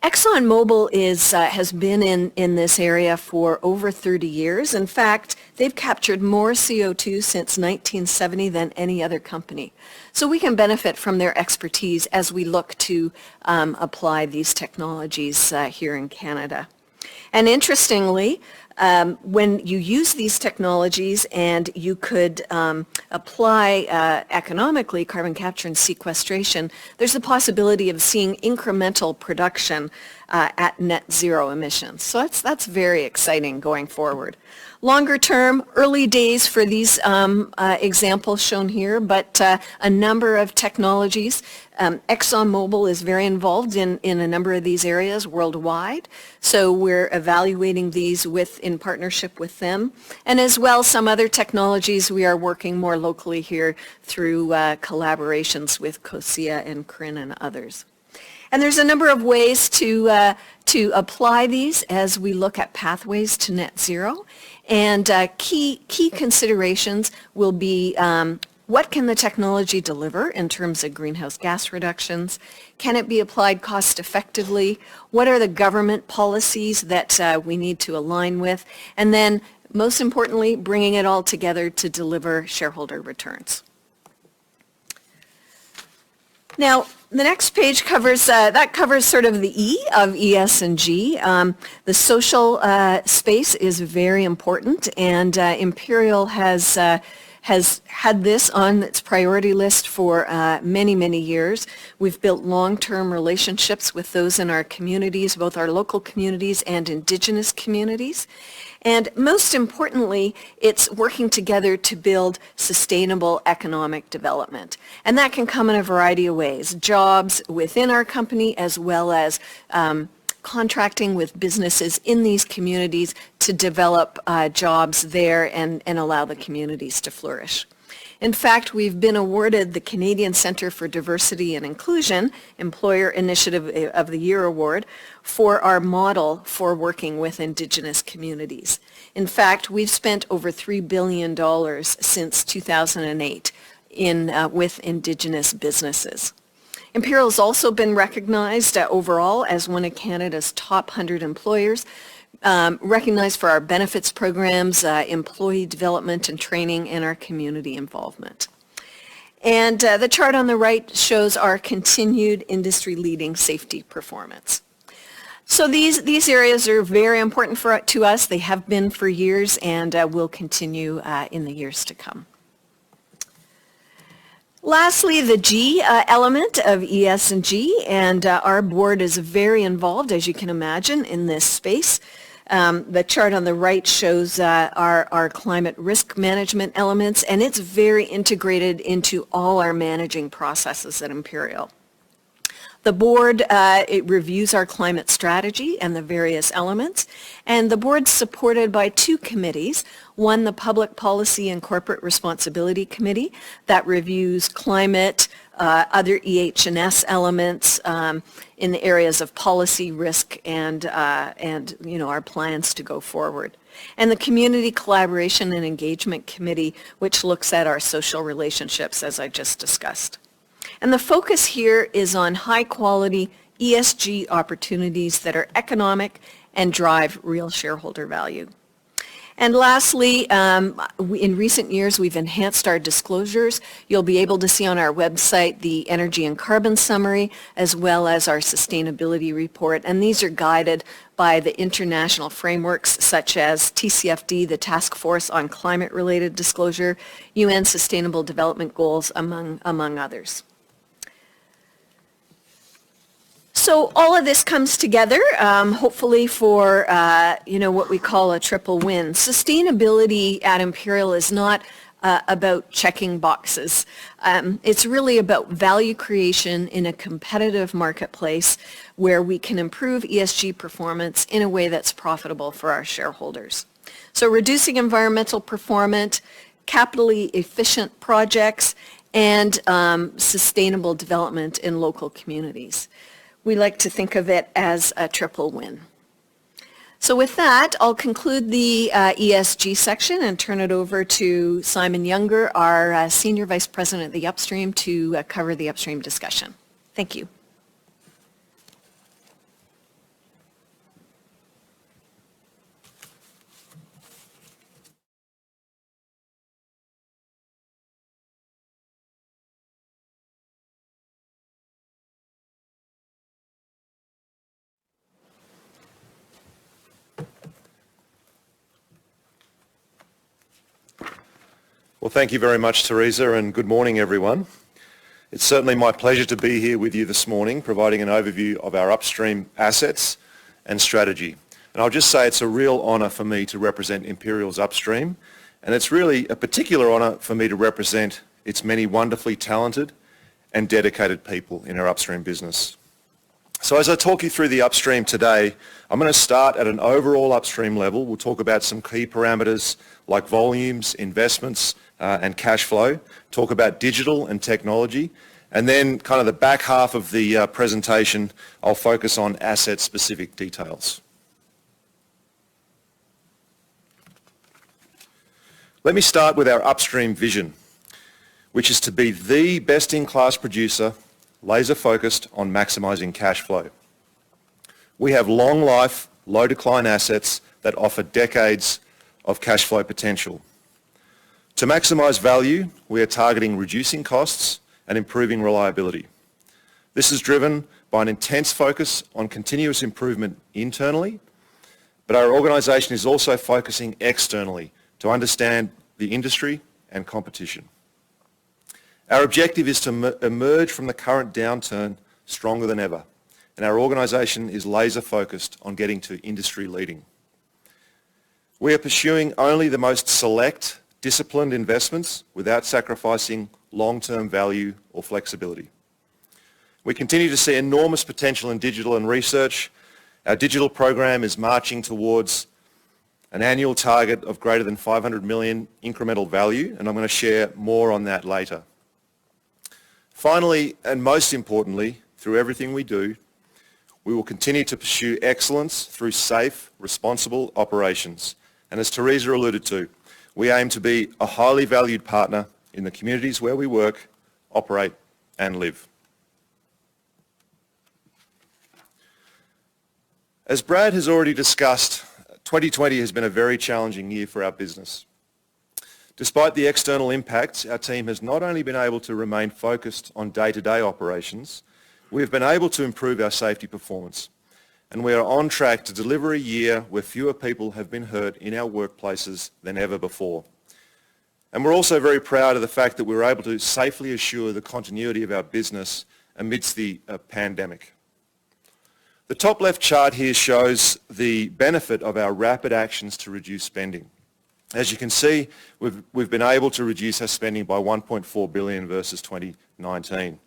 G: ExxonMobil has been in this area for over 30 years. In fact, they've captured more CO2 since 1970 than any other company. So we can benefit from their expertise as we look to apply these technologies here in Canada. And interestingly, when you use these technologies and you could apply economically carbon capture and sequestration, there's the possibility of seeing incremental production at net zero emissions. So that's very exciting going forward. Longer term, early days for these examples shown here, but a number of technologies. ExxonMobil is very involved in a number of these areas worldwide, so we're evaluating these in partnership with them, and as well some other technologies we are working more locally here through collaborations with COSIA and CRIN and others. And there's a number of ways to apply these as we look at pathways to net zero. And key considerations will be what can the technology deliver in terms of greenhouse gas reductions? Can it be applied cost effectively? What are the government policies that we need to align with? And then, most importantly, bringing it all together to deliver shareholder returns. Now, the next page covers sort of the E of ES&G. The social space is very important, and Imperial has had this on its priority list for many, many years. We've built long-term relationships with those in our communities, both our local communities and Indigenous communities. And most importantly, it's working together to build sustainable economic development. And that can come in a variety of ways. Jobs within our company, as well as contracting with businesses in these communities to develop jobs there and allow the communities to flourish. In fact, we've been awarded the Canadian Centre for Diversity and Inclusion Employer Initiative of the Year Award for our model for working with Indigenous communities. In fact, we've spent over $3 billion since 2008 with Indigenous businesses. Imperial has also been recognized overall as one of Canada's top 100 employers, recognized for our benefits programs, employee development and training, and our community involvement. And the chart on the right shows our continued industry-leading safety performance. So these areas are very important to us. They have been for years and will continue in the years to come. Lastly, the G element of ES&G, and our board is very involved, as you can imagine, in this space. The chart on the right shows our climate risk management elements, and it's very integrated into all our managing processes at Imperial. The board, it reviews our climate strategy and the various elements, and the board's supported by two committees. One, the Public Policy and Corporate Responsibility Committee, that reviews climate, other EH&S elements in the areas of policy, risk, and our plans to go forward. And the Community Collaboration and Engagement Committee, which looks at our social relationships, as I just discussed. And the focus here is on high-quality ESG opportunities that are economic and drive real shareholder value. And lastly, in recent years, we've enhanced our disclosures. You'll be able to see on our website the energy and carbon summary, as well as our sustainability report. And these are guided by the international frameworks such as TCFD, the Task Force on Climate-Related Disclosure, UN Sustainable Development Goals, among others. So all of this comes together, hopefully for, what we call a triple win. Sustainability at Imperial is not about checking boxes. It's really about value creation in a competitive marketplace where we can improve ESG performance in a way that's profitable for our shareholders. So reducing environmental performance, capitally efficient projects, and sustainable development in local communities. We like to think of it as a triple win. So with that, I'll conclude the ESG section and turn it over to Simon Younger, our Senior Vice President of the Upstream, to cover the upstream discussion. Thank you.
H: Well, thank you very much, Teresa, and good morning, everyone. It's certainly my pleasure to be here with you this morning, providing an overview of our upstream assets and strategy. And I'll just say it's a real honour for me to represent Imperial's upstream, and it's really a particular honour for me to represent its many wonderfully talented and dedicated people in our upstream business. So as I talk you through the upstream today, I'm going to start at an overall upstream level. We'll talk about some key parameters like volumes, investments, and cash flow, talk about digital and technology, And then kind of the back half of the presentation, I'll focus on asset-specific details. Let me start with our upstream vision, which is to be the best-in-class producer, laser-focused on maximising cash flow. We have long-life, low-decline assets that offer decades of cash flow potential. To maximise value, we are targeting reducing costs and improving reliability. This is driven by an intense focus on continuous improvement internally, but our organisation is also focusing externally to understand the industry and competition. Our objective is to emerge from the current downturn stronger than ever, and our organisation is laser focused on getting to industry leading. We are pursuing only the most select, disciplined investments without sacrificing long-term value or flexibility. We continue to see enormous potential in digital and research. Our digital program is marching towards an annual target of greater than 500 million incremental value, and I'm going to share more on that later. Finally, and most importantly, through everything we do, we will continue to pursue excellence through safe, responsible operations. And as Teresa alluded to, we aim to be a highly valued partner in the communities where we work, operate, and live. As Brad has already discussed, 2020 has been a very challenging year for our business. Despite the external impacts, our team has not only been able to remain focused on day-to-day operations, we have been able to improve our safety performance, and we are on track to deliver a year where fewer people have been hurt in our workplaces than ever before. And we're also very proud of the fact that we were able to safely assure the continuity of our business amidst the pandemic. The top left chart here shows the benefit of our rapid actions to reduce spending. As you can see, we've been able to reduce our spending by $1.4 billion versus 2019.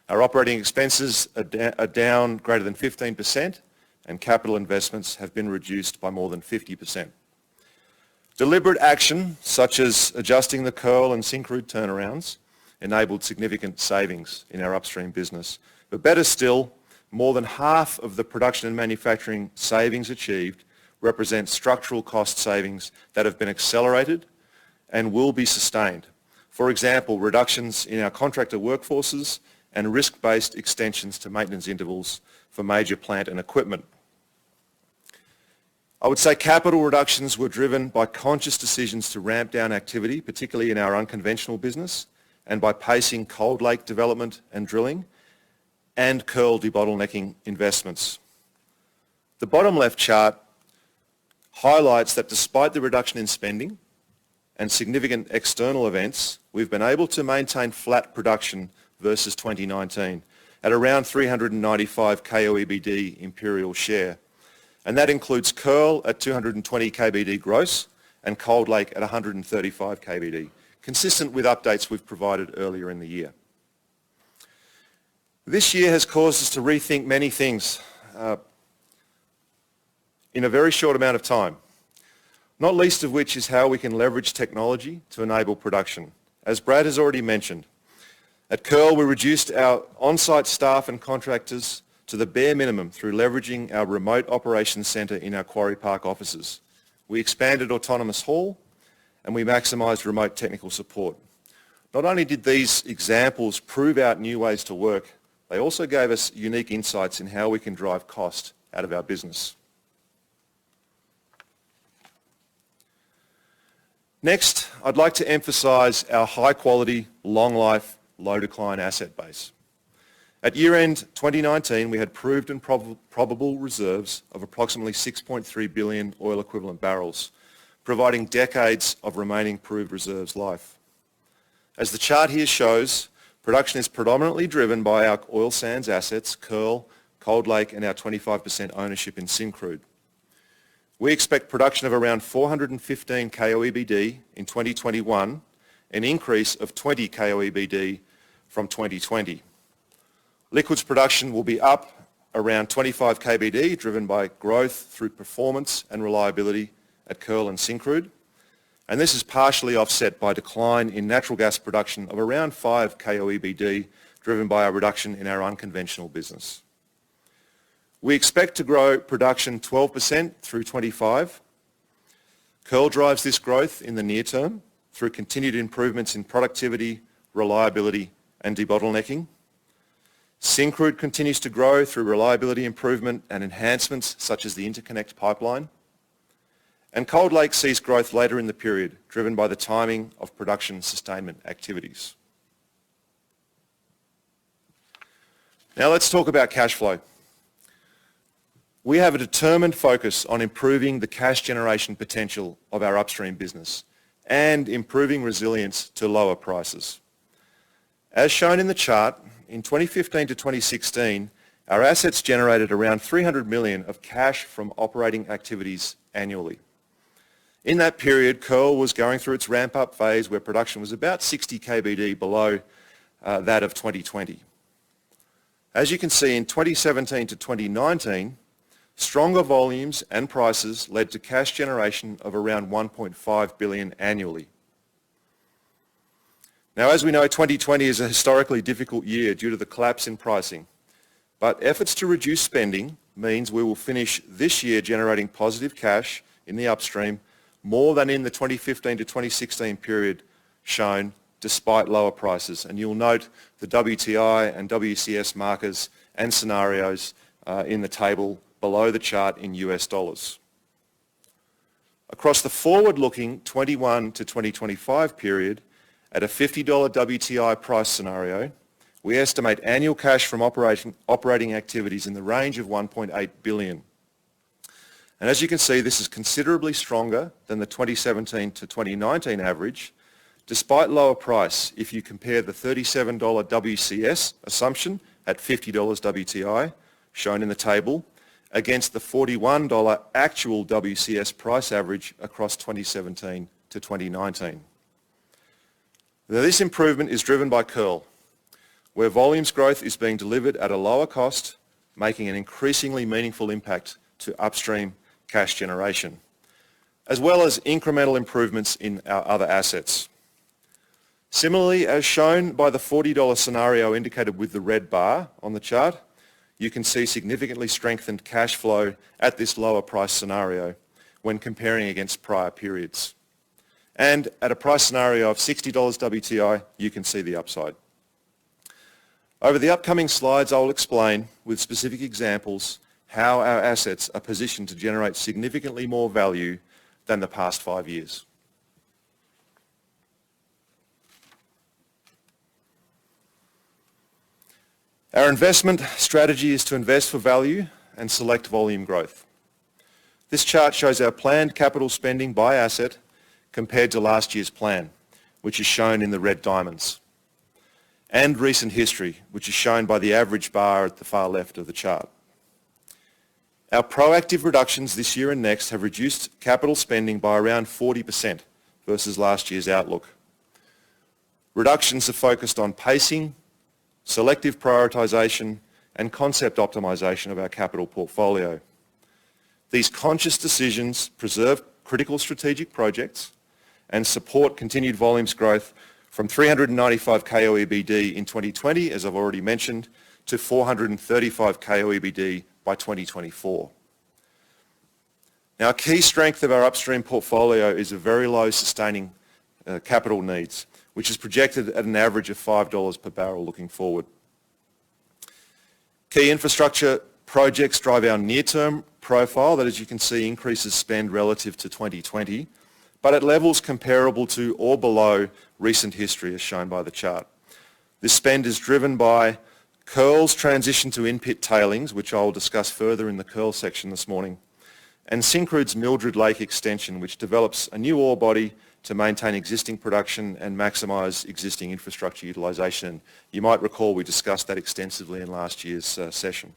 H: Our operating expenses are down greater than 15%, and capital investments have been reduced by more than 50%. Deliberate action, such as adjusting the Curl and Syncrude turnarounds, enabled significant savings in our upstream business. But better still, more than half of the production and manufacturing savings achieved represent structural cost savings that have been accelerated and will be sustained. For example, reductions in our contractor workforces and risk-based extensions to maintenance intervals for major plant and equipment. I would say capital reductions were driven by conscious decisions to ramp down activity, particularly in our unconventional business, and by pacing Cold Lake development and drilling, and Curl debottlenecking investments. The bottom left chart highlights that despite the reduction in spending and significant external events, we've been able to maintain flat production versus 2019 at around 395 KOEBD imperial share. And that includes Curl at 220 KBD gross and Cold Lake at 135 KBD, consistent with updates we've provided earlier in the year. This year has caused us to rethink many things in a very short amount of time, not least of which is how we can leverage technology to enable production. As Brad has already mentioned, at Curl we reduced our on-site staff and contractors to the bare minimum through leveraging our remote operations centre in our Quarry Park offices. We expanded autonomous haul and we maximised remote technical support. Not only did these examples prove out new ways to work, they also gave us unique insights in how we can drive cost out of our business. Next, I'd like to emphasise our high-quality, long-life, low-decline asset base. At year-end 2019, we had proved and probable reserves of approximately 6.3 billion oil equivalent barrels, providing decades of remaining proved reserves life. As the chart here shows, production is predominantly driven by our oil sands assets, Curl, Cold Lake, and our 25% ownership in Syncrude. We expect production of around 415 KOEBD in 2021, an increase of 20 KOEBD from 2020. Liquids production will be up around 25 KBD, driven by growth through performance and reliability at Curl and Syncrude. And this is partially offset by decline in natural gas production of around 5 KOEBD driven by a reduction in our unconventional business. We expect to grow production 12% through 25. Kearl drives this growth in the near term through continued improvements in productivity, reliability and debottlenecking. Syncrude continues to grow through reliability improvement and enhancements such as the interconnect pipeline. And Cold Lake sees growth later in the period, driven by the timing of production sustainment activities. Now let's talk about cash flow. We have a determined focus on improving the cash generation potential of our upstream business and improving resilience to lower prices. As shown in the chart, in 2015 to 2016, our assets generated around $300 million of cash from operating activities annually. In that period, Kearl was going through its ramp-up phase where production was about 60 kbd below that of 2020. As you can see, in 2017 to 2019, stronger volumes and prices led to cash generation of around $1.5 billion annually. Now, as we know, 2020 is a historically difficult year due to the collapse in pricing, but efforts to reduce spending means we will finish this year generating positive cash in the upstream more than in the 2015 to 2016 period shown despite lower prices. And you'll note the WTI and WCS markers and scenarios in the table below the chart in US dollars. Across the forward-looking 21 to 2025 period, at a $50 WTI price scenario, we estimate annual cash from operating activities in the range of $1.8 billion. And as you can see, this is considerably stronger than the 2017 to 2019 average, despite lower price if you compare the $37 WCS assumption at $50 WTI, shown in the table, against the $41 actual WCS price average across 2017 to 2019. Now, this improvement is driven by Kearl, where volumes growth is being delivered at a lower cost, making an increasingly meaningful impact to upstream cash generation, as well as incremental improvements in our other assets. Similarly, as shown by the $40 scenario indicated with the red bar on the chart, you can see significantly strengthened cash flow at this lower price scenario when comparing against prior periods. And at a price scenario of $60 WTI, you can see the upside. Over the upcoming slides, I will explain with specific examples how our assets are positioned to generate significantly more value than the past 5 years. Our investment strategy is to invest for value and select volume growth. This chart shows our planned capital spending by asset compared to last year's plan, which is shown in the red diamonds, and recent history, which is shown by the average bar at the far left of the chart. Our proactive reductions this year and next have reduced capital spending by around 40% versus last year's outlook. Reductions are focused on pacing, selective prioritisation and concept optimisation of our capital portfolio. These conscious decisions preserve critical strategic projects and support continued volumes growth from 395 KOEBD in 2020, as I've already mentioned, to 435 KOEBD by 2024. Now, a key strength of our upstream portfolio is a very low sustaining capital needs, which is projected at an average of $5 per barrel looking forward. Key infrastructure projects drive our near-term profile that, as you can see, increases spend relative to 2020, but at levels comparable to or below recent history, as shown by the chart. This spend is driven by Kearl's transition to in-pit tailings, which I will discuss further in the Kearl section this morning, and Syncrude's Mildred Lake extension, which develops a new ore body to maintain existing production and maximise existing infrastructure utilisation. You might recall we discussed that extensively in last year's session.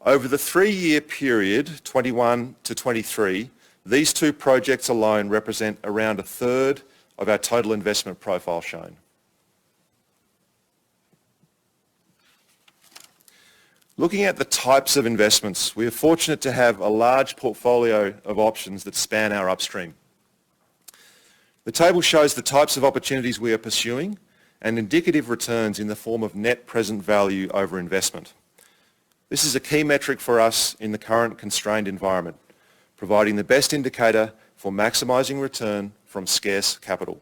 H: Over the 3-year period, 21 to 23, these two projects alone represent around a third of our total investment profile shown. Looking at the types of investments, we are fortunate to have a large portfolio of options that span our upstream. The table shows the types of opportunities we are pursuing and indicative returns in the form of net present value over investment. This is a key metric for us in the current constrained environment, providing the best indicator for maximising return from scarce capital.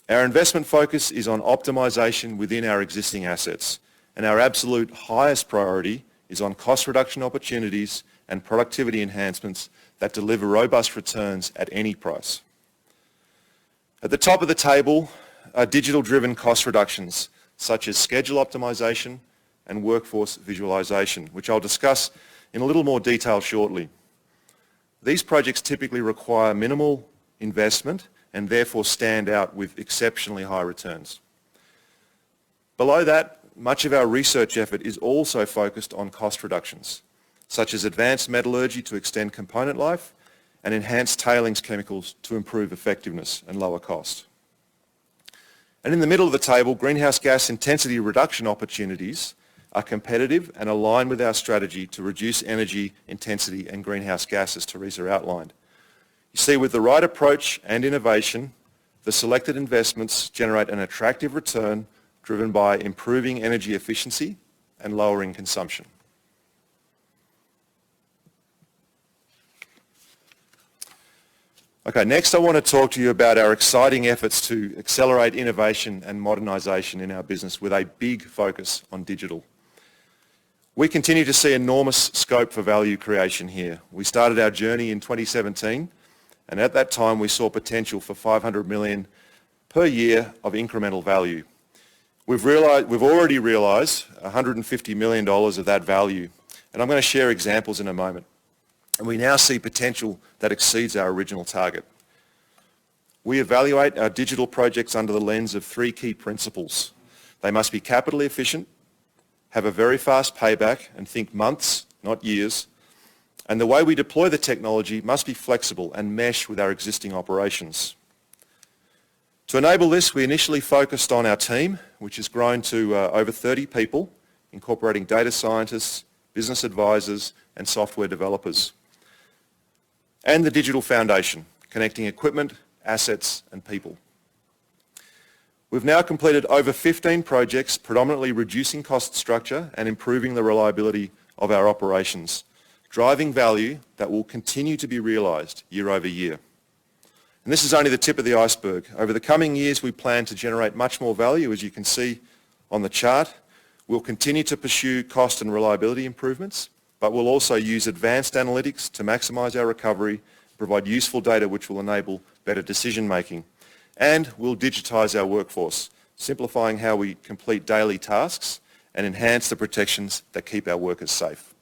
H: Our investment focus is on optimisation within our existing assets, and our absolute highest priority is on cost reduction opportunities and productivity enhancements that deliver robust returns at any price. At the top of the table are digital-driven cost reductions, such as schedule optimisation and workforce visualisation, which I'll discuss in a little more detail shortly. These projects typically require minimal investment and therefore stand out with exceptionally high returns. Below that, much of our research effort is also focused on cost reductions, such as advanced metallurgy to extend component life and enhanced tailings chemicals to improve effectiveness and lower cost. And in the middle of the table, greenhouse gas intensity reduction opportunities are competitive and align with our strategy to reduce energy intensity and greenhouse gas, as Teresa outlined. You see, with the right approach and innovation, the selected investments generate an attractive return driven by improving energy efficiency and lowering consumption. Okay, next I want to talk to you about our exciting efforts to accelerate innovation and modernisation in our business with a big focus on digital. We continue to see enormous scope for value creation here. We started our journey in 2017, and at that time we saw potential for $500 million per year of incremental value. We've already realised $150 million of that value, and I'm going to share examples in a moment. And we now see potential that exceeds our original target. We evaluate our digital projects under the lens of three key principles. They must be capitally efficient, have a very fast payback, and think months, not years. And the way we deploy the technology must be flexible and mesh with our existing operations. To enable this, we initially focused on our team, which has grown to over 30 people, incorporating data scientists, business advisors, and software developers. And the digital foundation, connecting equipment, assets, and people. We've now completed over 15 projects, predominantly reducing cost structure and improving the reliability of our operations, driving value that will continue to be realised year over year. And this is only the tip of the iceberg. Over the coming years, we plan to generate much more value, as you can see on the chart. We'll continue to pursue cost and reliability improvements, but we'll also use advanced analytics to maximise our recovery, provide useful data which will enable better decision making. And we'll digitise our workforce, simplifying how we complete daily tasks and enhance the protections that keep our workers safe.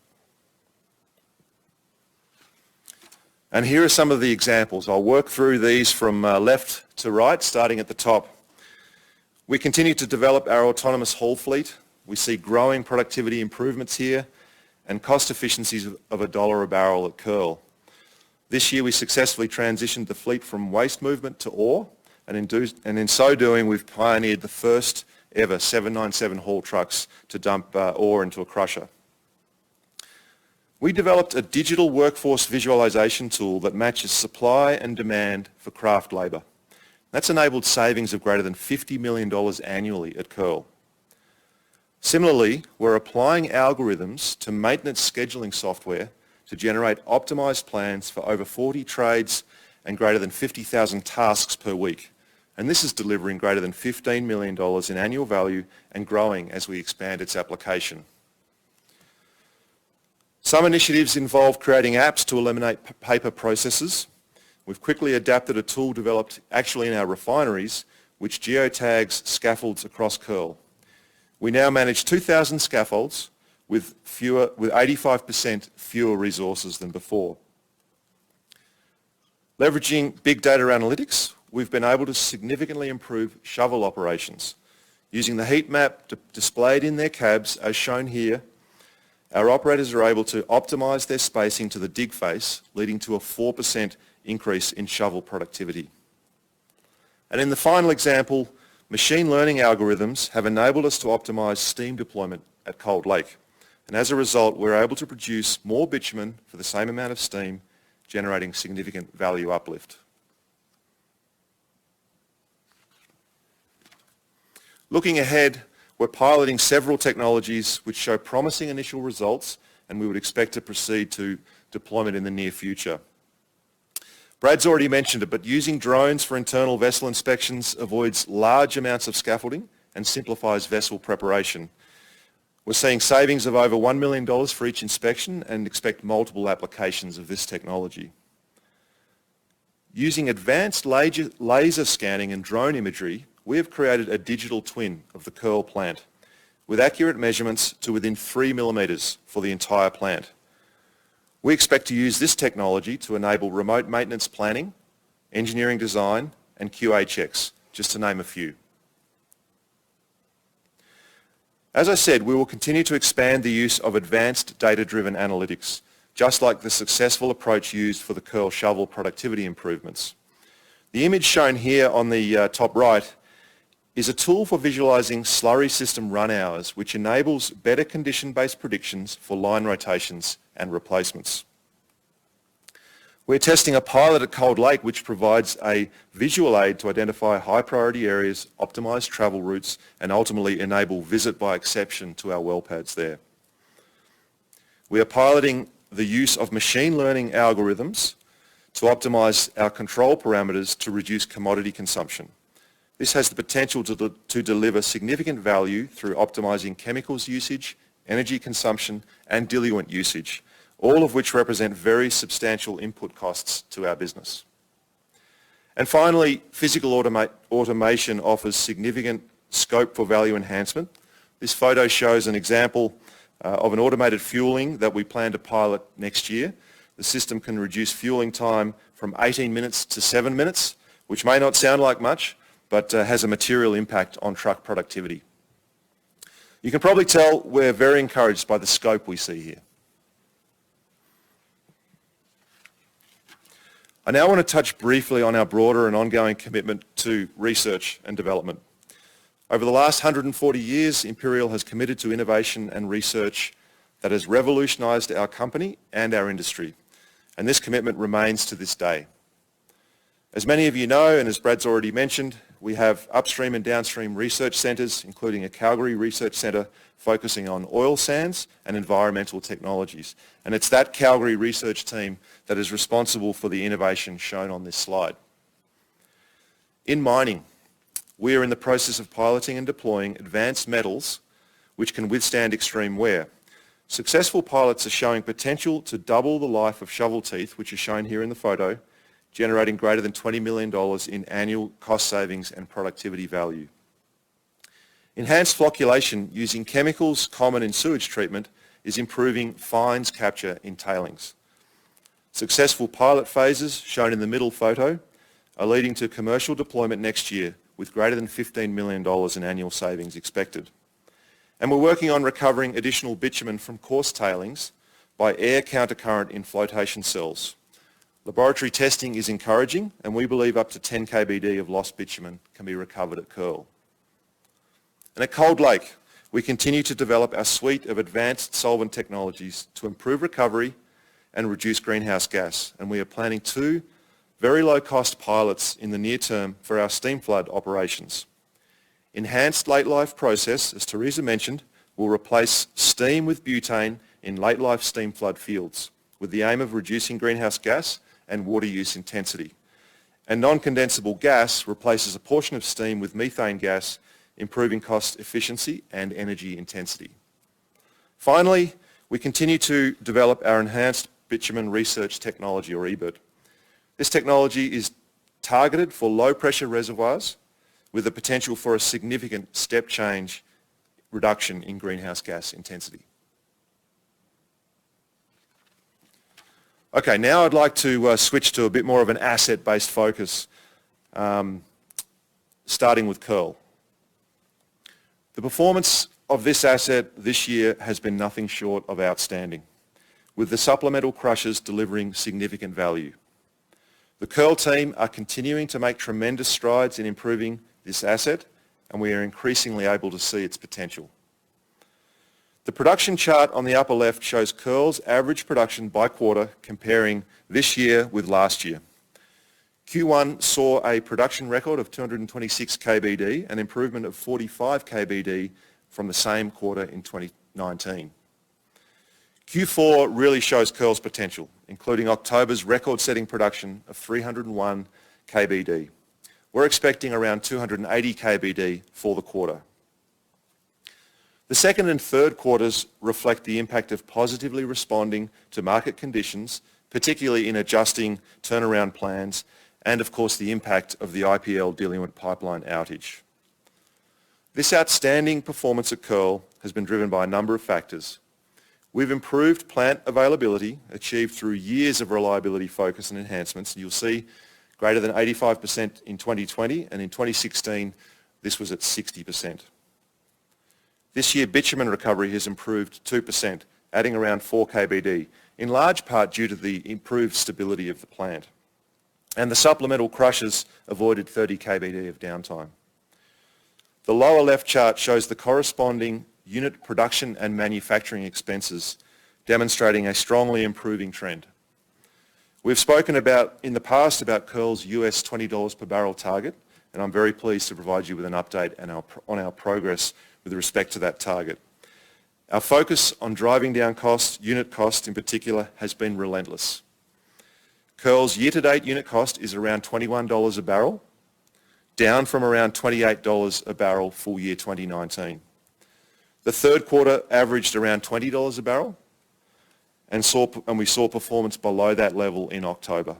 H: And here are some of the examples. I'll work through these from left to right, starting at the top. We continue to develop our autonomous haul fleet. We see growing productivity improvements here and cost efficiencies of $1 a barrel at Curl. This year we successfully transitioned the fleet from waste movement to ore, and in so doing we've pioneered the first ever 797 haul trucks to dump ore into a crusher. We developed a digital workforce visualisation tool that matches supply and demand for craft labour. That's enabled savings of greater than $50 million annually at Curl. Similarly, we're applying algorithms to maintenance scheduling software to generate optimised plans for over 40 trades and greater than 50,000 tasks per week. And this is delivering greater than $15 million in annual value and growing as we expand its application. Some initiatives involve creating apps to eliminate paper processes. We've quickly adapted a tool developed actually in our refineries which geotags scaffolds across Curl. We now manage 2,000 scaffolds with 85% fewer resources than before. Leveraging big data analytics, we've been able to significantly improve shovel operations. Using the heat map displayed in their cabs, as shown here, our operators are able to optimise their spacing to the dig face, leading to a 4% increase in shovel productivity. And in the final example, machine learning algorithms have enabled us to optimise steam deployment at Cold Lake. And as a result, we're able to produce more bitumen for the same amount of steam, generating significant value uplift. Looking ahead, we're piloting several technologies which show promising initial results, and we would expect to proceed to deployment in the near future. Brad's already mentioned it, but using drones for internal vessel inspections avoids large amounts of scaffolding and simplifies vessel preparation. We're seeing savings of over $1 million for each inspection and expect multiple applications of this technology. Using advanced laser scanning and drone imagery, we have created a digital twin of the Curl plant with accurate measurements to within 3 millimetres for the entire plant. We expect to use this technology to enable remote maintenance planning, engineering design, and QA checks, just to name a few. As I said, we will continue to expand the use of advanced data-driven analytics, just like the successful approach used for the Curl shovel productivity improvements. The image shown here on the top right is a tool for visualizing slurry system run hours, which enables better condition-based predictions for line rotations and replacements. We're testing a pilot at Cold Lake which provides a visual aid to identify high priority areas, optimise travel routes, and ultimately enable visit by exception to our well pads there. We are piloting the use of machine learning algorithms to optimise our control parameters to reduce commodity consumption. This has the potential to deliver significant value through optimising chemicals usage, energy consumption, and diluent usage, all of which represent very substantial input costs to our business. And finally, physical automation offers significant scope for value enhancement. This photo shows an example of an automated fueling that we plan to pilot next year. The system can reduce fueling time from 18 minutes to 7 minutes, which may not sound like much, but has a material impact on truck productivity. You can probably tell we're very encouraged by the scope we see here. I now want to touch briefly on our broader and ongoing commitment to research and development. Over the last 140 years, Imperial has committed to innovation and research that has revolutionised our company and our industry, and this commitment remains to this day. As many of you know, and as Brad's already mentioned, we have upstream and downstream research centres, including a Calgary research centre focusing on oil sands and environmental technologies. And it's that Calgary research team that is responsible for the innovation shown on this slide. In mining, we are in the process of piloting and deploying advanced metals which can withstand extreme wear. Successful pilots are showing potential to double the life of shovel teeth, which is shown here in the photo, generating greater than $20 million in annual cost savings and productivity value. Enhanced flocculation using chemicals common in sewage treatment is improving fines capture in tailings. Successful pilot phases, shown in the middle photo, are leading to commercial deployment next year with greater than $15 million in annual savings expected. And we're working on recovering additional bitumen from coarse tailings by air countercurrent in flotation cells. Laboratory testing is encouraging, and we believe up to 10 kbd of lost bitumen can be recovered at Curl. And at Cold Lake, we continue to develop our suite of advanced solvent technologies to improve recovery and reduce greenhouse gas, and we are planning 2 very low-cost pilots in the near term for our steam flood operations. Enhanced late-life process, as Teresa mentioned, will replace steam with butane in late-life steam flood fields, with the aim of reducing greenhouse gas and water use intensity. And non-condensable gas replaces a portion of steam with methane gas, improving cost efficiency and energy intensity. Finally, we continue to develop our enhanced bitumen research technology, or EBIT. This technology is targeted for low-pressure reservoirs with the potential for a significant step change reduction in greenhouse gas intensity. Okay, now I'd like to switch to a bit more of an asset-based focus, starting with Curl. The performance of this asset this year has been nothing short of outstanding, with the supplemental crushers delivering significant value. The Curl team are continuing to make tremendous strides in improving this asset, and we are increasingly able to see its potential. The production chart on the upper left shows Curl's average production by quarter comparing this year with last year. Q1 saw a production record of 226 KBD, an improvement of 45 KBD from the same quarter in 2019. Q4 really shows Curl's potential, including October's record-setting production of 301 KBD. We're expecting around 280 KBD for the quarter. The second and third quarters reflect the impact of positively responding to market conditions, particularly in adjusting turnaround plans, and of course the impact of the IPL diluent pipeline outage. This outstanding performance at Curl has been driven by a number of factors. We've improved plant availability, achieved through years of reliability focus and enhancements. You'll see greater than 85% in 2020, and in 2016 this was at 60%. This year bitumen recovery has improved 2%, adding around 4 KBD, in large part due to the improved stability of the plant. And the supplemental crushers avoided 30 KBD of downtime. The lower left chart shows the corresponding unit production and manufacturing expenses, demonstrating a strongly improving trend. We've spoken in the past about Curl's US $20 per barrel target, and I'm very pleased to provide you with an update on our progress with respect to that target. Our focus on driving down costs, unit cost in particular, has been relentless. Curl's year-to-date unit cost is around $21 a barrel, down from around $28 a barrel full year 2019. The third quarter averaged around $20 a barrel, and we saw performance below that level in October.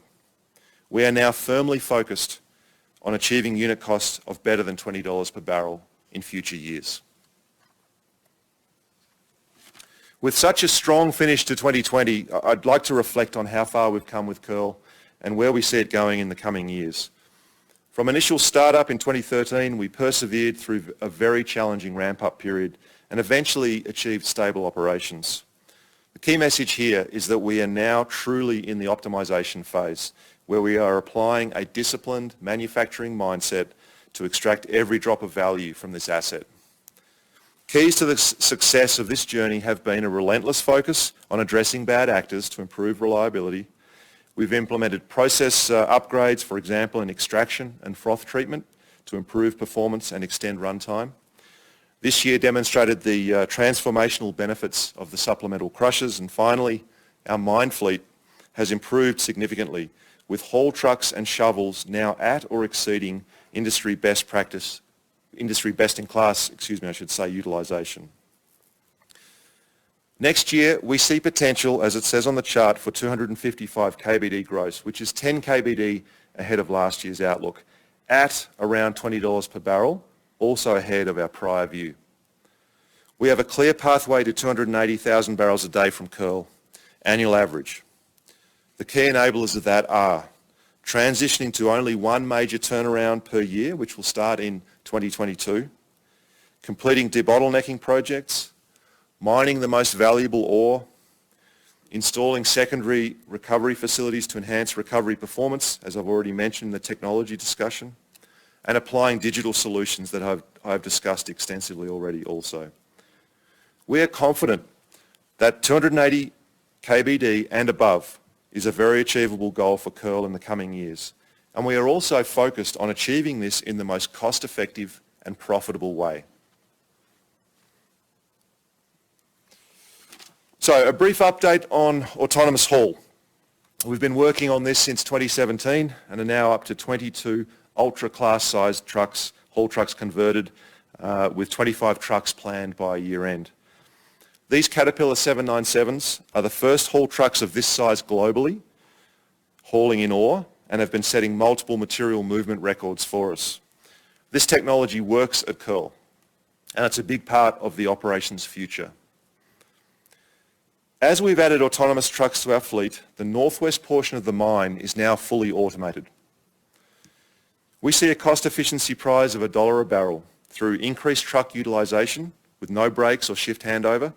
H: We are now firmly focused on achieving unit costs of better than $20 per barrel in future years. With such a strong finish to 2020, I'd like to reflect on how far we've come with Curl and where we see it going in the coming years. From initial startup in 2013, we persevered through a very challenging ramp-up period and eventually achieved stable operations. The key message here is that we are now truly in the optimization phase, where we are applying a disciplined manufacturing mindset to extract every drop of value from this asset. Keys to the success of this journey have been a relentless focus on addressing bad actors to improve reliability. We've implemented process upgrades, for example, in extraction and froth treatment to improve performance and extend runtime. This year demonstrated the transformational benefits of the supplemental crushers, and finally, our mine fleet has improved significantly, with haul trucks and shovels now at or exceeding industry best in class, utilization. Next year, we see potential, as it says on the chart, for 255 KBD gross, which is 10 KBD ahead of last year's outlook, at around $20 per barrel, also ahead of our prior view. We have a clear pathway to 280,000 barrels a day from Curl, annual average. The key enablers of that are transitioning to only one major turnaround per year, which will start in 2022, completing debottlenecking projects, mining the most valuable ore, installing secondary recovery facilities to enhance recovery performance, as I've already mentioned in the technology discussion, and applying digital solutions that I've discussed extensively already also. We are confident that 280 KBD and above is a very achievable goal for Curl in the coming years, and we are also focused on achieving this in the most cost-effective and profitable way. So a brief update on autonomous haul. We've been working on this since 2017 and are now up to 22 ultra-class sized trucks, haul trucks converted, with 25 trucks planned by year end. These Caterpillar 797s are the first haul trucks of this size globally, hauling in ore, and have been setting multiple material movement records for us. This technology works at Curl, and it's a big part of the operations future. As we've added autonomous trucks to our fleet, the northwest portion of the mine is now fully automated. We see a cost efficiency prize of $1 a barrel through increased truck utilization with no breaks or shift handover,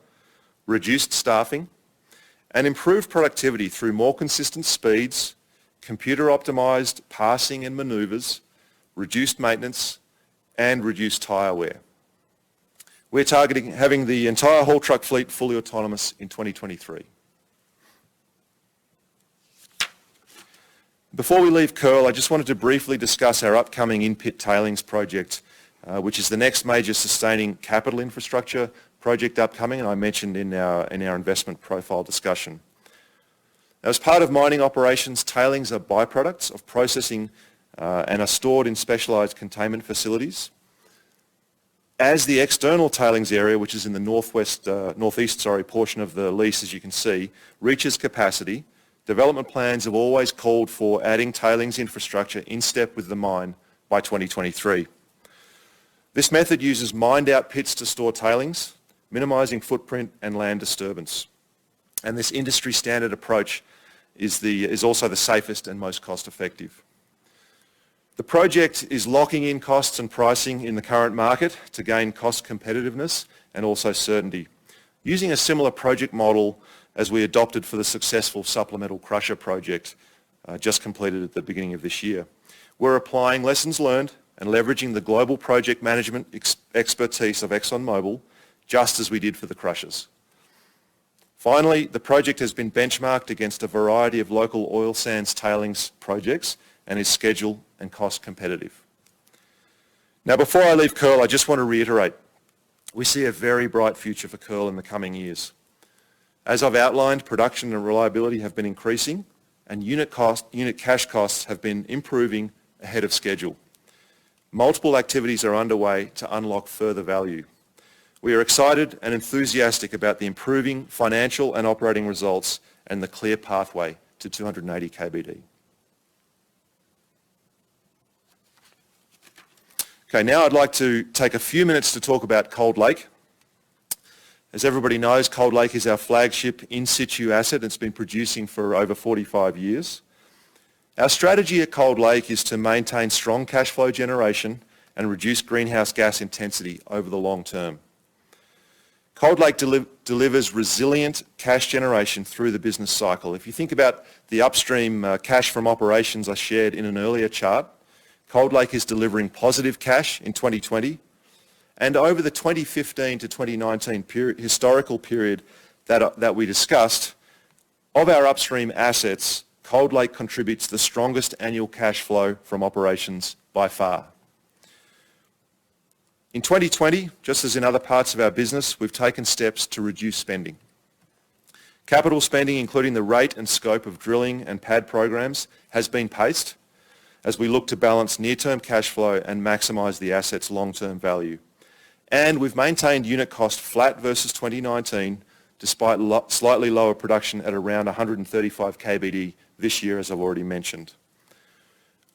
H: reduced staffing, and improved productivity through more consistent speeds, computer-optimized passing and maneuvers, reduced maintenance, and reduced tyre wear. We're targeting having the entire haul truck fleet fully autonomous in 2023. Before we leave Curl, I just wanted to briefly discuss our upcoming in-pit tailings project, which is the next major sustaining capital infrastructure project upcoming, and I mentioned in our investment profile discussion. Now, as part of mining operations, tailings are byproducts of processing and are stored in specialised containment facilities. As the external tailings area, which is in the northeast portion of the lease, as you can see, reaches capacity, development plans have always called for adding tailings infrastructure in step with the mine by 2023. This method uses mined-out pits to store tailings, minimising footprint and land disturbance. And this industry-standard approach is also the safest and most cost-effective. The project is locking in costs and pricing in the current market to gain cost competitiveness and also certainty, using a similar project model as we adopted for the successful supplemental crusher project just completed at the beginning of this year. We're applying lessons learned and leveraging the global project management expertise of ExxonMobil, just as we did for the crushers. Finally, the project has been benchmarked against a variety of local oil sands tailings projects and is schedule and cost competitive. Now, before I leave Curl, I just want to reiterate, we see a very bright future for Curl in the coming years. As I've outlined, production and reliability have been increasing and unit cash costs have been improving ahead of schedule. Multiple activities are underway to unlock further value. We are excited and enthusiastic about the improving financial and operating results and the clear pathway to 280 KBD. Okay, now I'd like to take a few minutes to talk about Cold Lake. As everybody knows, Cold Lake is our flagship in-situ asset. It's been producing for over 45 years. Our strategy at Cold Lake is to maintain strong cash flow generation and reduce greenhouse gas intensity over the long term. Cold Lake delivers resilient cash generation through the business cycle. If you think about the upstream cash from operations I shared in an earlier chart, Cold Lake is delivering positive cash in 2020, and over the 2015 to 2019 historical period that we discussed, of our upstream assets, Cold Lake contributes the strongest annual cash flow from operations by far. In 2020, just as in other parts of our business, we've taken steps to reduce spending. Capital spending, including the rate and scope of drilling and pad programs, has been paced as we look to balance near-term cash flow and maximise the asset's long-term value. And we've maintained unit cost flat versus 2019, despite slightly lower production at around 135 KBD this year, as I've already mentioned.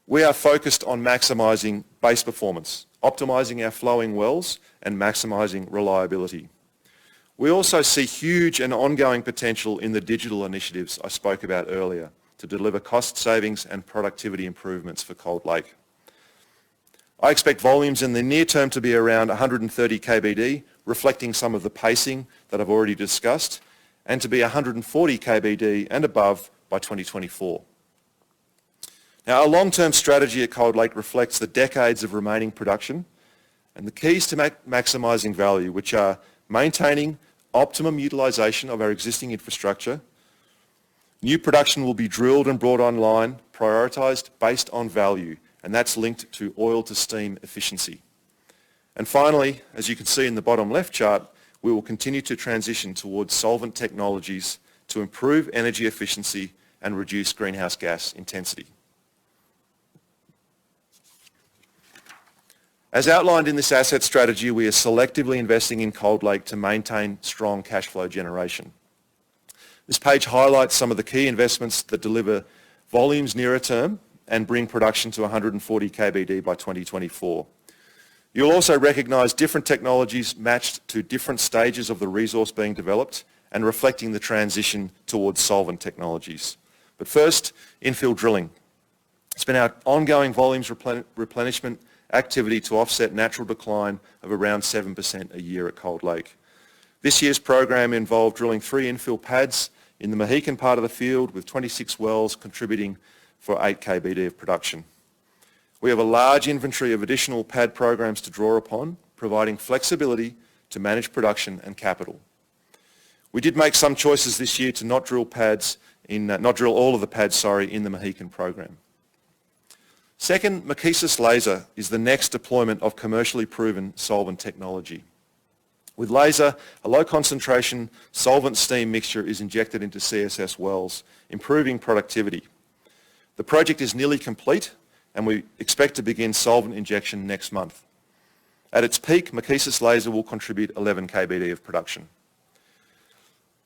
H: We are focused on maximising base performance, optimising our flowing wells, and maximising reliability. We also see huge and ongoing potential in the digital initiatives I spoke about earlier to deliver cost savings and productivity improvements for Cold Lake. I expect volumes in the near term to be around 130 KBD, reflecting some of the pacing that I've already discussed, and to be 140 KBD and above by 2024. Now, our long-term strategy at Cold Lake reflects the decades of remaining production and the keys to maximising value, which are maintaining optimum utilisation of our existing infrastructure. New production will be drilled and brought online, prioritised based on value, and that's linked to oil to steam efficiency. And finally, as you can see in the bottom left chart, we will continue to transition towards solvent technologies to improve energy efficiency and reduce greenhouse gas intensity. As outlined in this asset strategy, we are selectively investing in Cold Lake to maintain strong cash flow generation. This page highlights some of the key investments that deliver volumes nearer term and bring production to 140 KBD by 2024. You'll also recognise different technologies matched to different stages of the resource being developed and reflecting the transition towards solvent technologies. But first, infill drilling. It's been our ongoing volumes replenishment activity to offset natural decline of around 7% a year at Cold Lake. This year's program involved drilling 3 infill pads in the Mohican part of the field with 26 wells contributing for 8 KBD of production. We have a large inventory of additional pad programs to draw upon, providing flexibility to manage production and capital. We did make some choices this year to not drill all of the pads in the Mohican program. Second, Makesis Laser is the next deployment of commercially proven solvent technology. With laser, a low concentration solvent steam mixture is injected into CSS wells, improving productivity. The project is nearly complete and we expect to begin solvent injection next month. At its peak, Makesis Laser will contribute 11 KBD of production.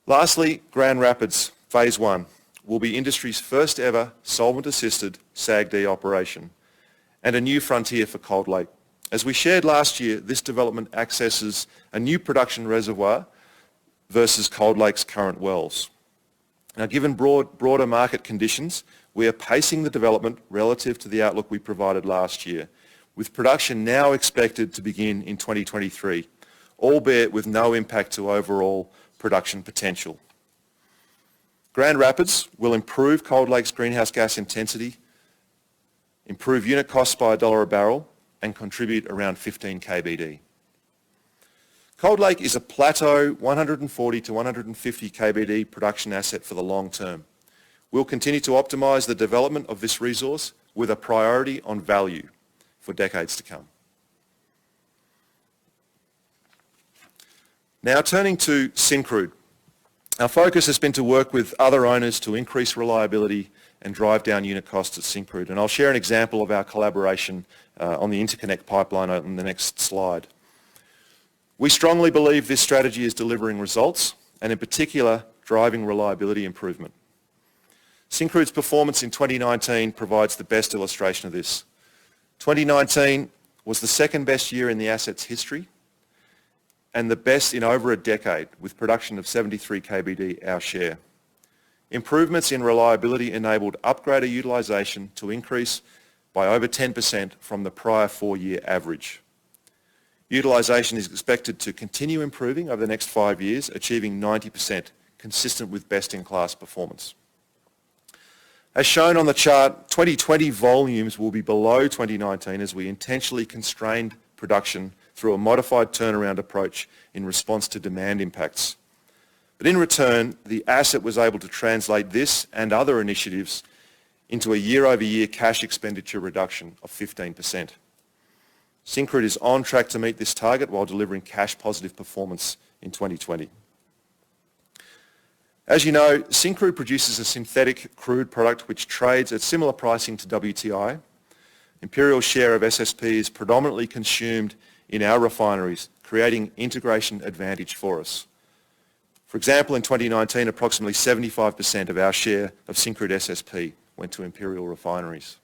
H: Lastly, Grand Rapids Phase 1 will be industry's first ever solvent-assisted SAGD operation and a new frontier for Cold Lake. As we shared last year, this development accesses a new production reservoir versus Cold Lake's current wells. Now, given broader market conditions, we are pacing the development relative to the outlook we provided last year, with production now expected to begin in 2023, albeit with no impact to overall production potential. Grand Rapids will improve Cold Lake's greenhouse gas intensity, improve unit costs by $1 a barrel, and contribute around 15 KBD. Cold Lake is a plateau 140 to 150 KBD production asset for the long term. We'll continue to optimise the development of this resource with a priority on value for decades to come. Now turning to Syncrude. Our focus has been to work with other owners to increase reliability and drive down unit costs at Syncrude. And I'll share an example of our collaboration on the interconnect pipeline on the next slide. We strongly believe this strategy is delivering results and in particular driving reliability improvement. Syncrude's performance in 2019 provides the best illustration of this. 2019 was the second best year in the asset's history and the best in over a decade, with production of 73 KBD our share. Improvements in reliability enabled upgrader utilisation to increase by over 10% from the prior 4-year average. Utilisation is expected to continue improving over the next 5 years, achieving 90%, consistent with best-in-class performance. As shown on the chart, 2020 volumes will be below 2019 as we intentionally constrained production through a modified turnaround approach in response to demand impacts. But in return, the asset was able to translate this and other initiatives into a year-over-year cash expenditure reduction of 15%. Syncrude is on track to meet this target while delivering cash-positive performance in 2020. As you know, Syncrude produces a synthetic crude product which trades at similar pricing to WTI. Imperial's share of SSP is predominantly consumed in our refineries, creating integration advantage for us. For example, in 2019, approximately 75% of our share of Syncrude SSP went to Imperial refineries.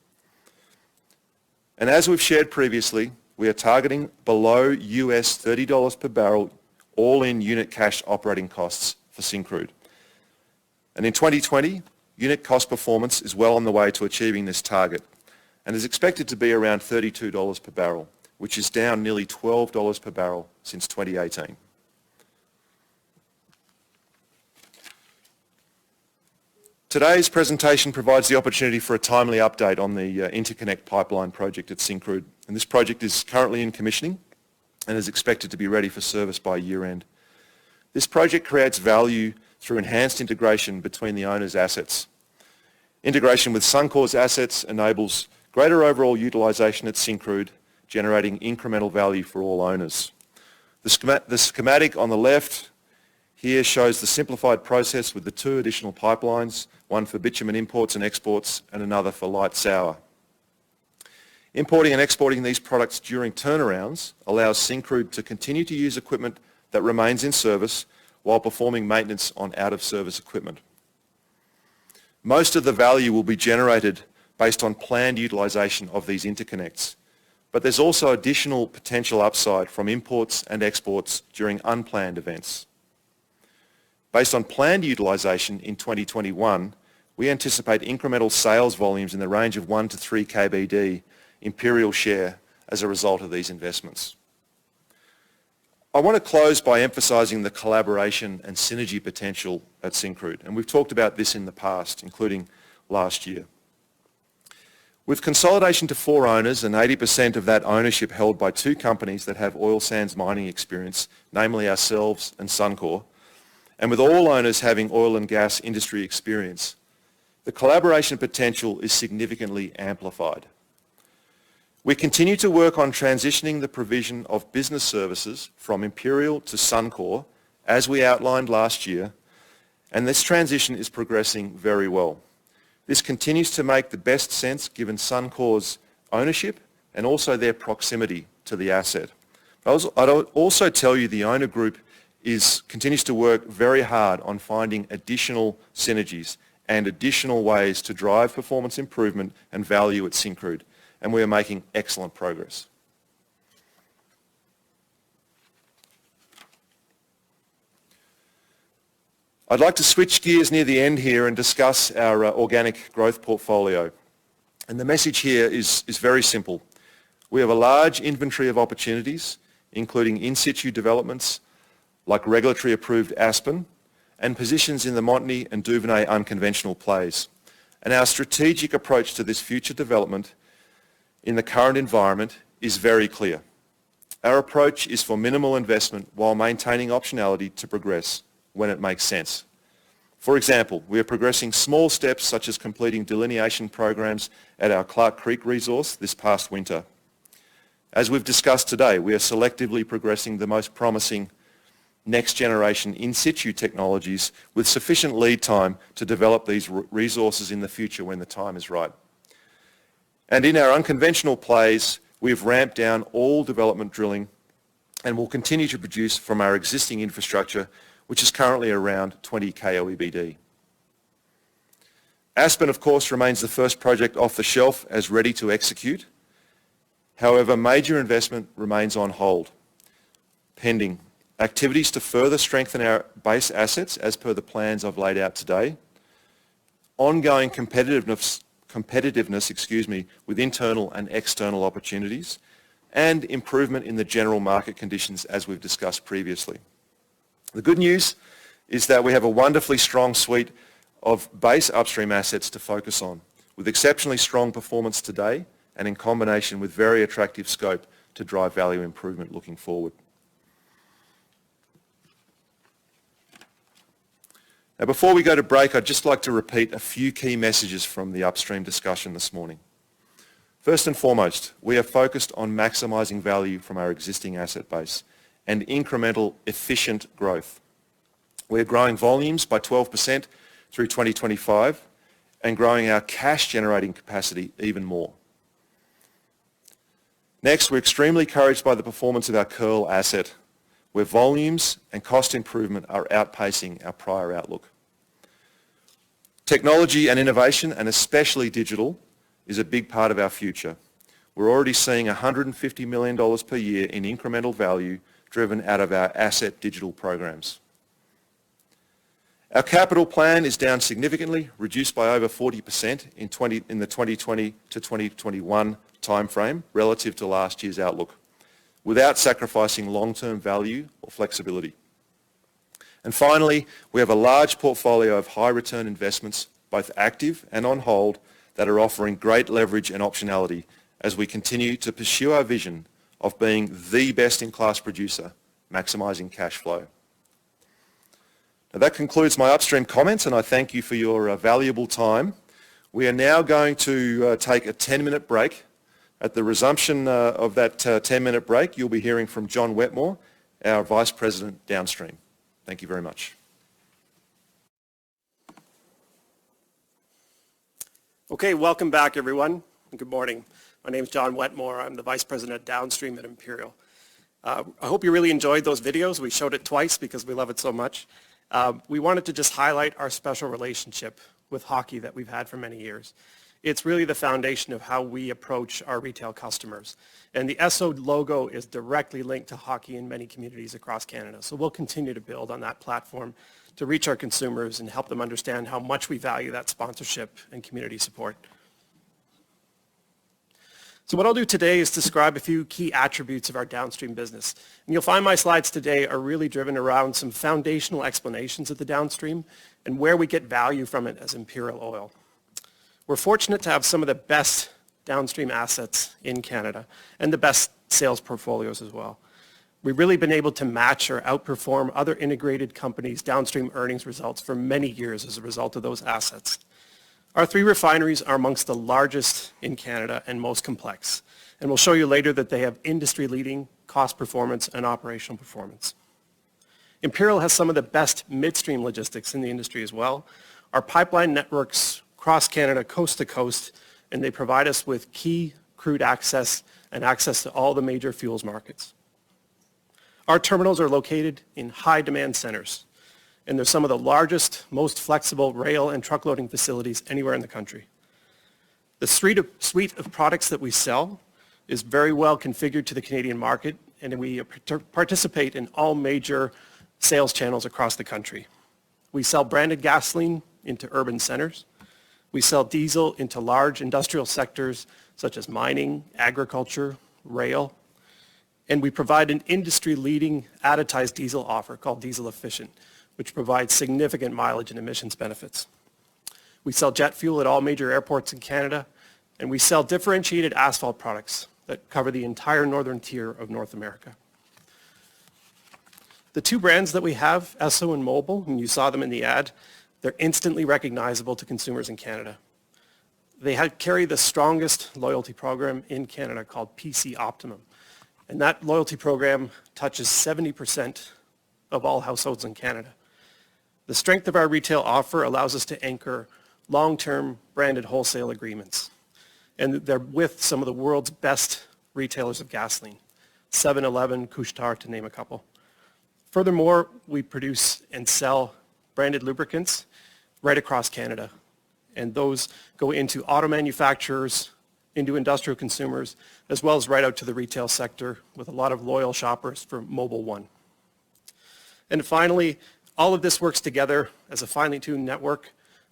H: And as we've shared previously, we are targeting below US $30 per barrel all-in unit cash operating costs for Syncrude. And in 2020, unit cost performance is well on the way to achieving this target and is expected to be around $32 per barrel, which is down nearly $12 per barrel since 2018. Today's presentation provides the opportunity for a timely update on the interconnect pipeline project at Syncrude. And this project is currently in commissioning and is expected to be ready for service by year-end. This project creates value through enhanced integration between the owner's assets. Integration with Suncor's assets enables greater overall utilisation at Syncrude, generating incremental value for all owners. The schematic on the left here shows the simplified process with the 2 additional pipelines, one for bitumen imports and exports and another for light sour. Importing and exporting these products during turnarounds allows Syncrude to continue to use equipment that remains in service while performing maintenance on out-of-service equipment. Most of the value will be generated based on planned utilisation of these interconnects, but there's also additional potential upside from imports and exports during unplanned events. Based on planned utilisation in 2021, we anticipate incremental sales volumes in the range of 1 to 3 KBD Imperial share as a result of these investments. I want to close by emphasising the collaboration and synergy potential at Syncrude, and we've talked about this in the past, including last year. With consolidation to 4 owners and 80% of that ownership held by 2 companies that have oil sands mining experience, namely ourselves and Suncor, and with all owners having oil and gas industry experience, the collaboration potential is significantly amplified. We continue to work on transitioning the provision of business services from Imperial to Suncor, as we outlined last year, and this transition is progressing very well. This continues to make the best sense given Suncor's ownership and also their proximity to the asset. I'd also tell you the owner group continues to work very hard on finding additional synergies and additional ways to drive performance improvement and value at Syncrude, and we are making excellent progress. I'd like to switch gears near the end here and discuss our organic growth portfolio. And the message here is very simple. We have a large inventory of opportunities, including in situ developments like regulatory approved Aspen and positions in the Montney and Duvernay unconventional plays. And our strategic approach to this future development in the current environment is very clear. Our approach is for minimal investment while maintaining optionality to progress when it makes sense. For example, we are progressing small steps such as completing delineation programs at our Clark Creek resource this past winter. As we've discussed today, we are selectively progressing the most promising next generation in situ technologies with sufficient lead time to develop these resources in the future when the time is right. And in our unconventional plays, we have ramped down all development drilling and will continue to produce from our existing infrastructure, which is currently around 20 KOEBD. Aspen, of course, remains the first project off the shelf as ready to execute. However, major investment remains on hold, pending activities to further strengthen our base assets as per the plans I've laid out today, ongoing competitiveness with internal and external opportunities, and improvement in the general market conditions as we've discussed previously. The good news is that we have a wonderfully strong suite of base upstream assets to focus on, with exceptionally strong performance today and in combination with very attractive scope to drive value improvement looking forward. Now, before we go to break, I'd just like to repeat a few key messages from the upstream discussion this morning. First and foremost, we are focused on maximising value from our existing asset base and incremental efficient growth. We are growing volumes by 12% through 2025 and growing our cash generating capacity even more. Next, we're extremely encouraged by the performance of our Kearl asset, where volumes and cost improvement are outpacing our prior outlook. Technology and innovation, and especially digital, is a big part of our future. We're already seeing $150 million per year in incremental value driven out of our asset digital programs. Our capital plan is down significantly, reduced by over 40% in the 2020 to 2021 timeframe relative to last year's outlook, without sacrificing long-term value or flexibility. And finally, we have a large portfolio of high-return investments, both active and on hold, that are offering great leverage and optionality as we continue to pursue our vision of being the best-in-class producer, maximising cash flow. Now, that concludes my upstream comments, and I thank you for your valuable time. We are now going to take a 10-minute break. At the resumption of that 10-minute break, you'll be hearing from John Wetmore, our Vice President Downstream. Thank you very much.
I: Okay, welcome back, everyone, and good morning. My name is John Wetmore. I'm the Vice President Downstream at Imperial. I hope you really enjoyed those videos. We showed it twice because we love it so much. We wanted to just highlight our special relationship with hockey that we've had for many years. It's really the foundation of how we approach our retail customers. And the Esso logo is directly linked to hockey in many communities across Canada. So we'll continue to build on that platform to reach our consumers and help them understand how much we value that sponsorship and community support. So what I'll do today is describe a few key attributes of our downstream business. And you'll find my slides today are really driven around some foundational explanations of the downstream and where we get value from it as Imperial Oil. We're fortunate to have some of the best downstream assets in Canada and the best sales portfolios as well. We've really been able to match or outperform other integrated companies' downstream earnings results for many years as a result of those assets. Our 3 refineries are amongst the largest in Canada and most complex. And we'll show you later that they have industry-leading cost performance and operational performance. Imperial has some of the best midstream logistics in the industry as well. Our pipeline networks cross Canada coast to coast, and they provide us with key crude access and access to all the major fuels markets. Our terminals are located in high demand centers, and they're some of the largest, most flexible rail and truck loading facilities anywhere in the country. The suite of products that we sell is very well configured to the Canadian market, and we participate in all major sales channels across the country. We sell branded gasoline into urban centers. We sell diesel into large industrial sectors such as mining, agriculture, rail, and we provide an industry-leading additized diesel offer called Diesel Efficient, which provides significant mileage and emissions benefits. We sell jet fuel at all major airports in Canada, and we sell differentiated asphalt products that cover the entire northern tier of North America. The two brands that we have, Esso and Mobil, and you saw them in the ad, they're instantly recognizable to consumers in Canada. They carry the strongest loyalty program in Canada called PC Optimum. And that loyalty program touches 70% of all households in Canada. The strength of our retail offer allows us to anchor long-term branded wholesale agreements. And they're with some of the world's best retailers of gasoline, 7-Eleven, Couche-Tard, to name a couple. Furthermore, we produce and sell branded lubricants right across Canada. And those go into auto manufacturers, into industrial consumers, as well as right out to the retail sector with a lot of loyal shoppers for Mobil 1. And finally, all of this works together as a finely tuned network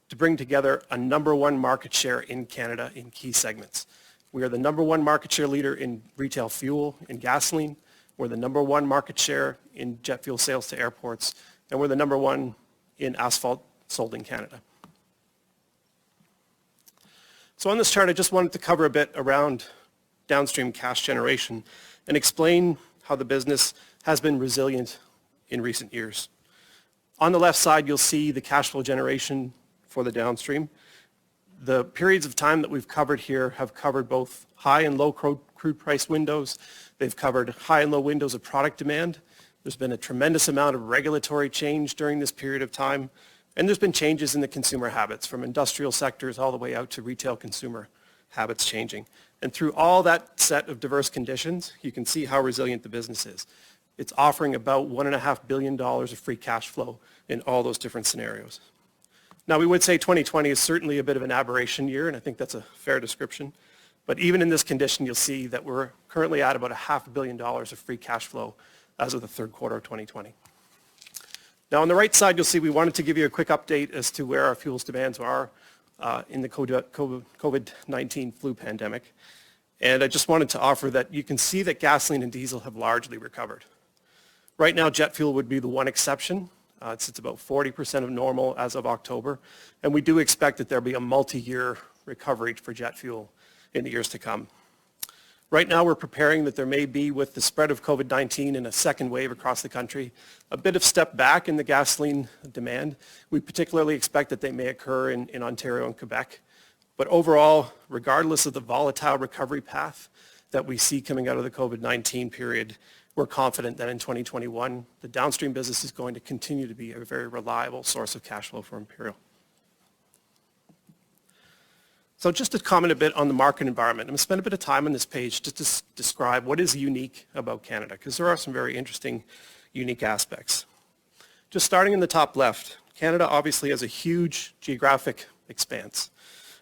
I: to bring together a #1 market share in Canada in key segments. We are the #1 market share leader in retail fuel and gasoline. We're the #1 market share in jet fuel sales to airports, and we're the #1 in asphalt sold in Canada. So on this chart, I just wanted to cover a bit around downstream cash generation and explain how the business has been resilient in recent years. On the left side, you'll see the cash flow generation for the downstream. The periods of time that we've covered here have covered both high and low crude price windows. They've covered high and low windows of product demand. There's been a tremendous amount of regulatory change during this period of time. And there's been changes in the consumer habits from industrial sectors all the way out to retail consumer habits changing. And through all that set of diverse conditions, you can see how resilient the business is. It's offering about $1.5 billion of free cash flow in all those different scenarios. Now, we would say 2020 is certainly a bit of an aberration year, and I think that's a fair description. But even in this condition, you'll see that we're currently at about $500 million of free cash flow as of the third quarter of 2020. Now, on the right side, you'll see we wanted to give you a quick update as to where our fuels demands are in the COVID-19 flu pandemic. And I just wanted to offer that you can see that gasoline and diesel have largely recovered. Right now, jet fuel would be the one exception. It's about 40% of normal as of October. And we do expect that there'll be a multi-year recovery for jet fuel in the years to come. Right now, we're preparing that there may be, with the spread of COVID-19 and a second wave across the country, a bit of step back in the gasoline demand. We particularly expect that they may occur in Ontario and Quebec. But overall, regardless of the volatile recovery path that we see coming out of the COVID-19 period, we're confident that in 2021, the downstream business is going to continue to be a very reliable source of cash flow for Imperial. So just to comment a bit on the market environment, I'm going to spend a bit of time on this page just to describe what is unique about Canada, because there are some very interesting, unique aspects. Just starting in the top left, Canada obviously has a huge geographic expanse.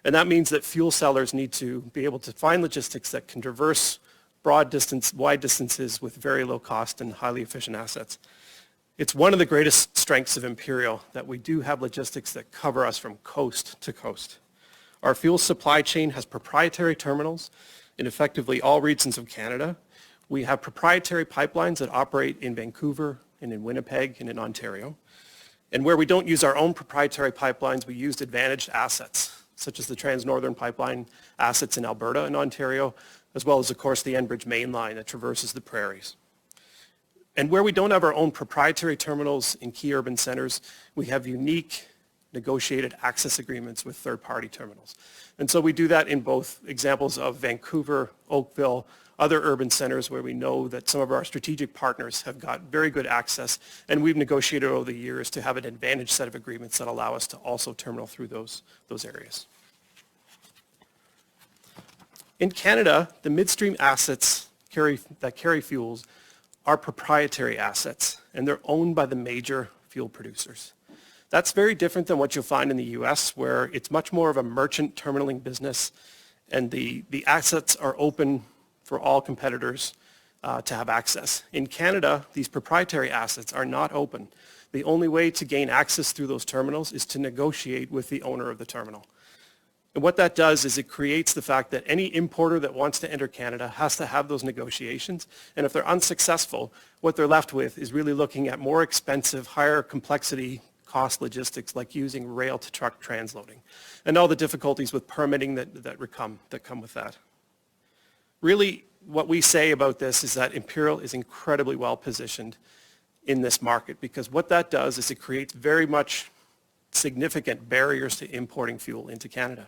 I: And that means that fuel sellers need to be able to find logistics that can traverse wide distances with very low cost and highly efficient assets. It's one of the greatest strengths of Imperial that we do have logistics that cover us from coast to coast. Our fuel supply chain has proprietary terminals in effectively all regions of Canada. We have proprietary pipelines that operate in Vancouver and in Winnipeg and in Ontario. And where we don't use our own proprietary pipelines, we use advantaged assets, such as the Trans-Northern Pipeline assets in Alberta and Ontario, as well as, of course, the Enbridge Main Line that traverses the prairies. And where we don't have our own proprietary terminals in key urban centers, we have unique negotiated access agreements with third-party terminals. And so we do that in both examples of Vancouver, Oakville, other urban centers where we know that some of our strategic partners have got very good access, and we've negotiated over the years to have an advantage set of agreements that allow us to also terminal through those areas. In Canada, the midstream assets that carry fuels are proprietary assets, and they're owned by the major fuel producers. That's very different than what you'll find in the US, where it's much more of a merchant terminaling business, and the assets are open for all competitors to have access. In Canada, these proprietary assets are not open. The only way to gain access through those terminals is to negotiate with the owner of the terminal. And what that does is it creates the fact that any importer that wants to enter Canada has to have those negotiations. And if they're unsuccessful, what they're left with is really looking at more expensive, higher complexity cost logistics like using rail to truck transloading and all the difficulties with permitting that come with that. Really, what we say about this is that Imperial is incredibly well positioned in this market, because what that does is it creates very much significant barriers to importing fuel into Canada.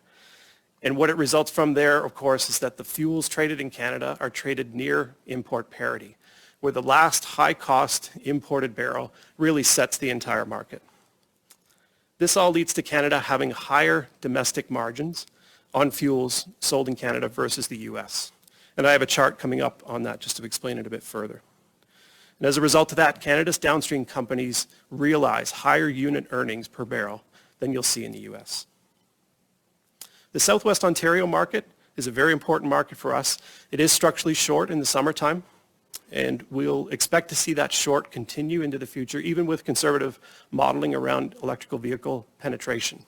I: And what it results from there, of course, is that the fuels traded in Canada are traded near import parity, where the last high-cost imported barrel really sets the entire market. This all leads to Canada having higher domestic margins on fuels sold in Canada versus the US. And I have a chart coming up on that just to explain it a bit further. And as a result of that, Canada's downstream companies realize higher unit earnings per barrel than you'll see in the US. The Southwest Ontario market is a very important market for us. It is structurally short in the summertime, and we'll expect to see that short continue into the future, even with conservative modeling around electrical vehicle penetration.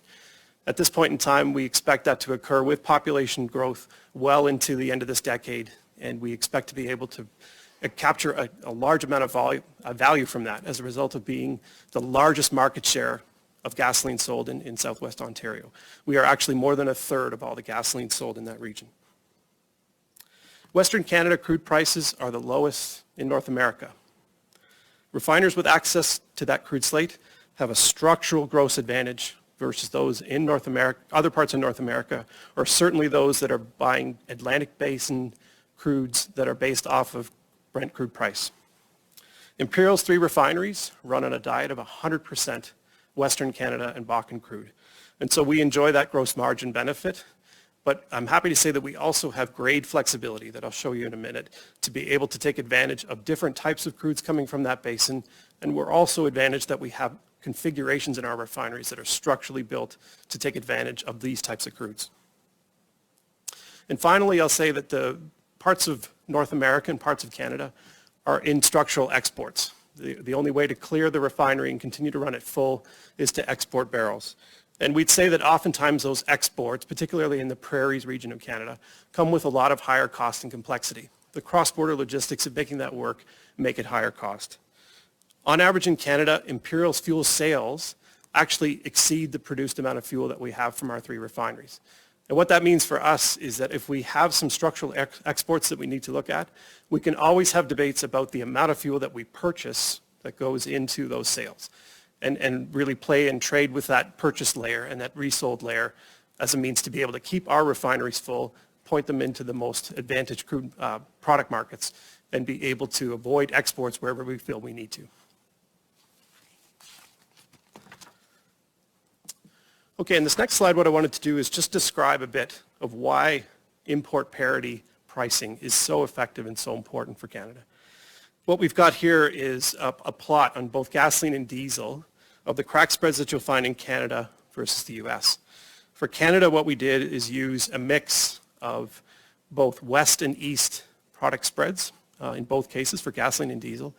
I: At this point in time, we expect that to occur with population growth well into the end of this decade, and we expect to be able to capture a large amount of value from that as a result of being the largest market share of gasoline sold in Southwest Ontario. We are actually more than a third of all the gasoline sold in that region. Western Canada crude prices are the lowest in North America. Refiners with access to that crude slate have a structural gross advantage versus those in North America, other parts of North America, or certainly those that are buying Atlantic Basin crudes that are based off of Brent crude price. Imperial's 3 refineries run on a diet of 100% Western Canada and Bakken crude. And so we enjoy that gross margin benefit, but I'm happy to say that we also have grade flexibility that I'll show you in a minute to be able to take advantage of different types of crudes coming from that basin. And we're also advantaged that we have configurations in our refineries that are structurally built to take advantage of these types of crudes. And finally, I'll say that the parts of North America and parts of Canada are in structural exports. The only way to clear the refinery and continue to run it full is to export barrels. And we'd say that oftentimes those exports, particularly in the prairies region of Canada, come with a lot of higher cost and complexity. The cross-border logistics of making that work make it higher cost. On average in Canada, Imperial's fuel sales actually exceed the produced amount of fuel that we have from our 3 refineries. And what that means for us is that if we have some structural exports that we need to look at, we can always have debates about the amount of fuel that we purchase that goes into those sales, and really play and trade with that purchase layer and that resold layer as a means to be able to keep our refineries full, point them into the most advantaged crude product markets, and be able to avoid exports wherever we feel we need to. Okay, in this next slide, what I wanted to do is just describe a bit of why import parity pricing is so effective and so important for Canada. What we've got here is a plot on both gasoline and diesel of the crack spreads that you'll find in Canada versus the US. For Canada, what we did is use a mix of both west and east product spreads in both cases for gasoline and diesel.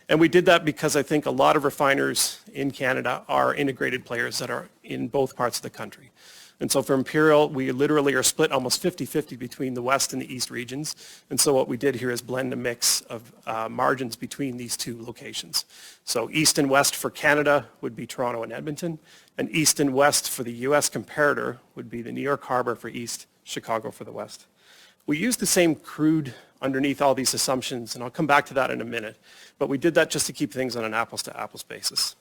I: And we did that because I think a lot of refiners in Canada are integrated players that are in both parts of the country. And so for Imperial, we literally are split almost 50-50 between the west and the east regions. And so what we did here is blend a mix of margins between these 2 locations. So east and west for Canada would be Toronto and Edmonton, and east and west for the US comparator would be the New York Harbor for east, Chicago for the west. We used the same crude underneath all these assumptions, and I'll come back to that in a minute, but we did that just to keep things on an apples-to-apples basis.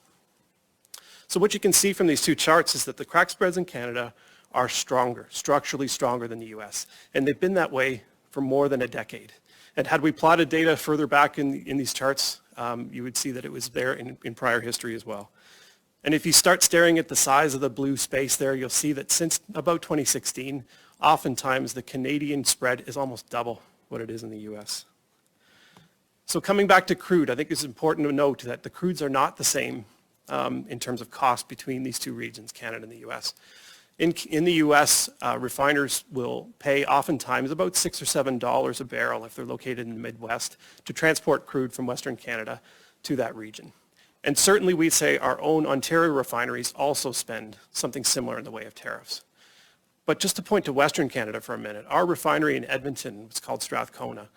I: So what you can see from these two charts is that the crack spreads in Canada are stronger, structurally stronger than the US. And they've been that way for more than a decade. And had we plotted data further back in these charts, you would see that it was there in prior history as well. And if you start staring at the size of the blue space there, you'll see that since about 2016, oftentimes the Canadian spread is almost double what it is in the US. So coming back to crude, I think it's important to note that the crudes are not the same in terms of cost between these two regions, Canada and the US. In the US, refiners will pay oftentimes about $6 or $7 a barrel if they're located in the Midwest to transport crude from Western Canada to that region. And certainly we'd say our own Ontario refineries also spend something similar in the way of tariffs. But just to point to Western Canada for a minute, our refinery in Edmonton, it's called Strathcona,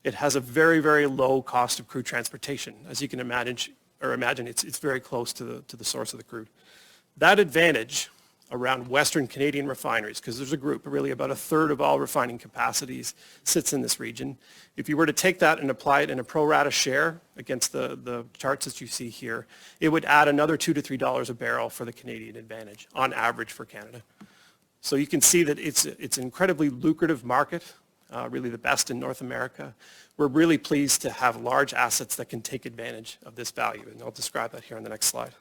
I: it has a very, very low cost of crude transportation. As you can imagine, it's very close to the source of the crude. That advantage around Western Canadian refineries, because there's a group, really about a third of all refining capacities sits in this region. If you were to take that and apply it in a pro rata share against the charts that you see here, it would add another $2 to $3 a barrel for the Canadian advantage on average for Canada. So you can see that it's an incredibly lucrative market, really the best in North America. We're really pleased to have large assets that can take advantage of this value, and I'll describe that here on the next slide.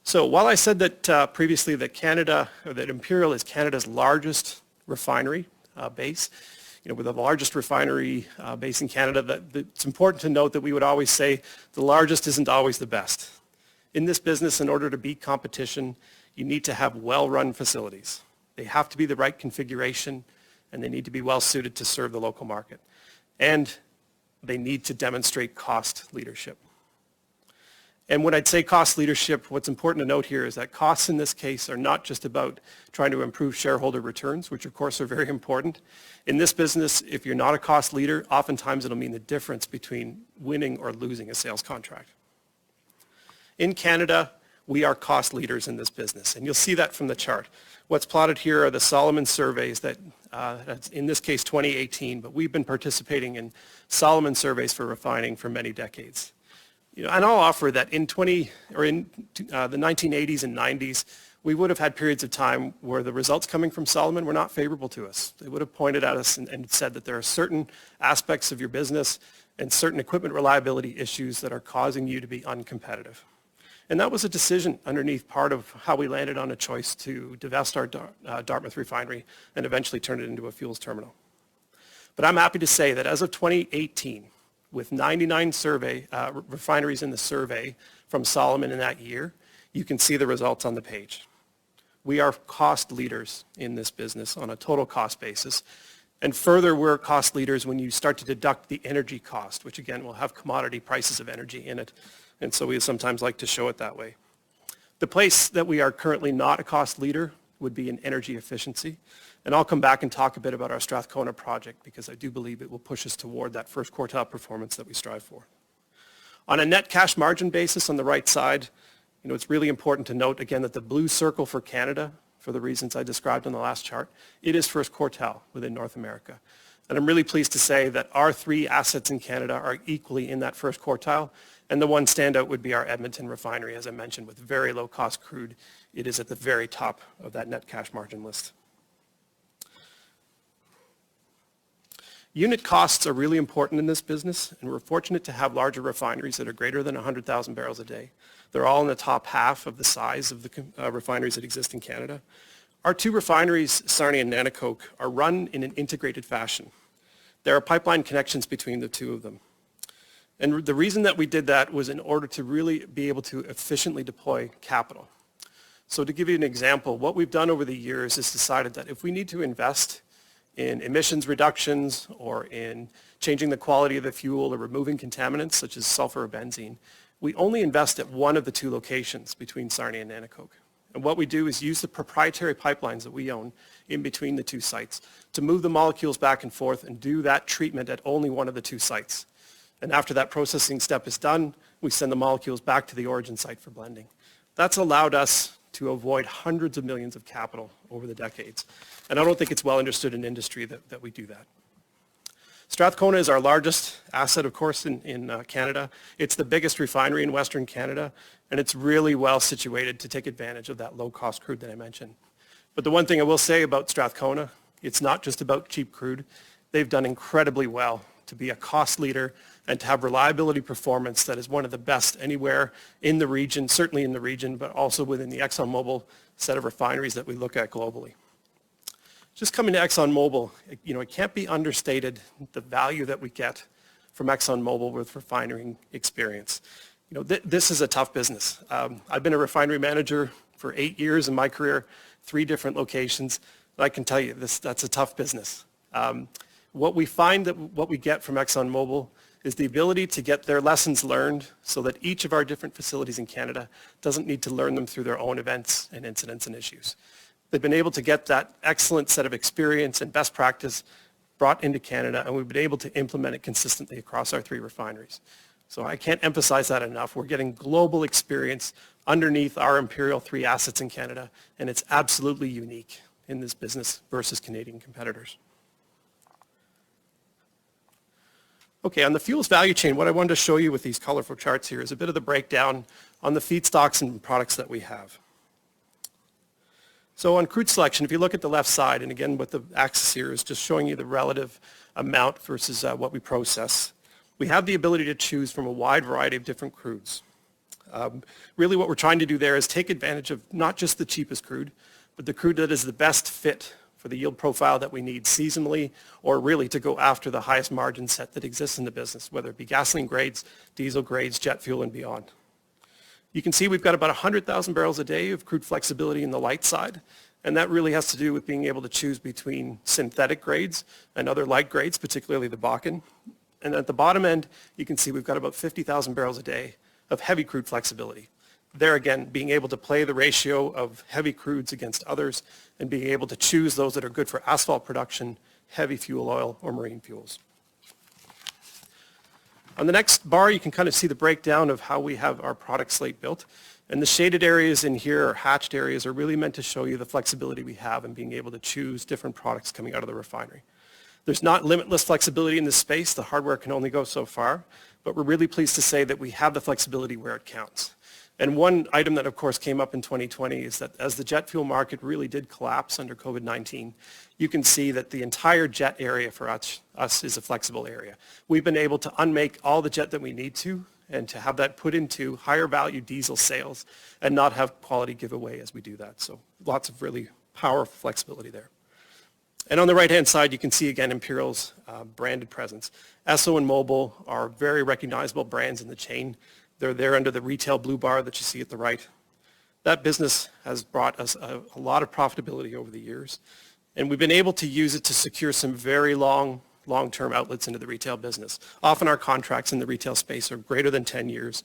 I: So while I said that previously that that Imperial is Canada's largest refinery base, we're the largest refinery base in Canada, it's important to note that we would always say the largest isn't always the best. In this business, in order to beat competition, you need to have well-run facilities. They have to be the right configuration, and they need to be well-suited to serve the local market. And they need to demonstrate cost leadership. And when I'd say cost leadership, what's important to note here is that costs in this case are not just about trying to improve shareholder returns, which of course are very important. In this business, if you're not a cost leader, oftentimes it'll mean the difference between winning or losing a sales contract. In Canada, we are cost leaders in this business, and you'll see that from the chart. What's plotted here are the Solomon surveys that, in this case 2018, but we've been participating in Solomon surveys for refining for many decades. And I'll offer that in the 1980s and 90s, we would have had periods of time where the results coming from Solomon were not favorable to us. They would have pointed at us and said that there are certain aspects of your business and certain equipment reliability issues that are causing you to be uncompetitive. And that was a decision underneath part of how we landed on a choice to divest our Dartmouth refinery and eventually turn it into a fuels terminal. But I'm happy to say that as of 2018, with 99 refineries in the survey from Solomon in that year, you can see the results on the page. We are cost leaders in this business on a total cost basis. And further, we're cost leaders when you start to deduct the energy cost, which again will have commodity prices of energy in it. And so we sometimes like to show it that way. The place that we are currently not a cost leader would be in energy efficiency. And I'll come back and talk a bit about our Strathcona project because I do believe it will push us toward that first quartile performance that we strive for. On a net cash margin basis on the right side, it's really important to note again that the blue circle for Canada, for the reasons I described on the last chart, it is first quartile within North America. And I'm really pleased to say that our 3 assets in Canada are equally in that first quartile. And the one standout would be our Edmonton refinery, as I mentioned, with very low cost crude. It is at the very top of that net cash margin list. Unit costs are really important in this business, and we're fortunate to have larger refineries that are greater than 100,000 barrels a day. They're all in the top half of the size of the refineries that exist in Canada. Our 2 refineries, Sarnia and Nanticoke, are run in an integrated fashion. There are pipeline connections between the 2 of them. And the reason that we did that was in order to really be able to efficiently deploy capital. So to give you an example, what we've done over the years is decided that if we need to invest in emissions reductions or in changing the quality of the fuel or removing contaminants such as sulfur or benzene, we only invest at one of the 2 locations between Sarnia and Nanticoke. And what we do is use the proprietary pipelines that we own in between the 2 sites to move the molecules back and forth and do that treatment at only one of the 2 sites. And after that processing step is done, we send the molecules back to the origin site for blending. That's allowed us to avoid hundreds of millions of capital over the decades. And I don't think it's well understood in industry that we do that. Strathcona is our largest asset, of course, in Canada. It's the biggest refinery in Western Canada, and it's really well situated to take advantage of that low-cost crude that I mentioned. But the one thing I will say about Strathcona, it's not just about cheap crude. They've done incredibly well to be a cost leader and to have reliability performance that is one of the best anywhere in the region, certainly in the region, but also within the ExxonMobil set of refineries that we look at globally. Just coming to ExxonMobil, it can't be understated the value that we get from ExxonMobil with refining experience. This is a tough business. I've been a refinery manager for 8 years in my career, 3 different locations. I can tell you that's a tough business. What we find that what we get from ExxonMobil is the ability to get their lessons learned so that each of our different facilities in Canada doesn't need to learn them through their own events and incidents and issues. They've been able to get that excellent set of experience and best practice brought into Canada, and we've been able to implement it consistently across our 3 refineries. So I can't emphasize that enough. We're getting global experience underneath our Imperial 3 assets in Canada, and it's absolutely unique in this business versus Canadian competitors. Okay, on the fuels value chain, what I wanted to show you with these colorful charts here is a bit of the breakdown on the feedstocks and products that we have. So on crude selection, if you look at the left side, and again what the axis here is just showing you the relative amount versus what we process, we have the ability to choose from a wide variety of different crudes. Really what we're trying to do there is take advantage of not just the cheapest crude, but the crude that is the best fit for the yield profile that we need seasonally, or really to go after the highest margin set that exists in the business, whether it be gasoline grades, diesel grades, jet fuel, and beyond. You can see we've got about 100,000 barrels a day of crude flexibility in the light side, and that really has to do with being able to choose between synthetic grades and other light grades, particularly the Bakken. And at the bottom end, you can see we've got about 50,000 barrels a day of heavy crude flexibility. There again, being able to play the ratio of heavy crudes against others and being able to choose those that are good for asphalt production, heavy fuel oil, or marine fuels. On the next bar, you can kind of see the breakdown of how we have our product slate built. And the shaded areas in here, or hatched areas, are really meant to show you the flexibility we have in being able to choose different products coming out of the refinery. There's not limitless flexibility in this space. The hardware can only go so far, but we're really pleased to say that we have the flexibility where it counts. And one item that, of course, came up in 2020 is that as the jet fuel market really did collapse under COVID-19, you can see that the entire jet area for us is a flexible area. We've been able to unmake all the jet that we need to and to have that put into higher value diesel sales and not have quality giveaway as we do that. So lots of really powerful flexibility there. And on the right-hand side, you can see again Imperial's branded presence. Esso and Mobil are very recognizable brands in the chain. They're there under the retail blue bar that you see at the right. That business has brought us a lot of profitability over the years, and we've been able to use it to secure some very long-term outlets into the retail business. Often our contracts in the retail space are greater than 10 years,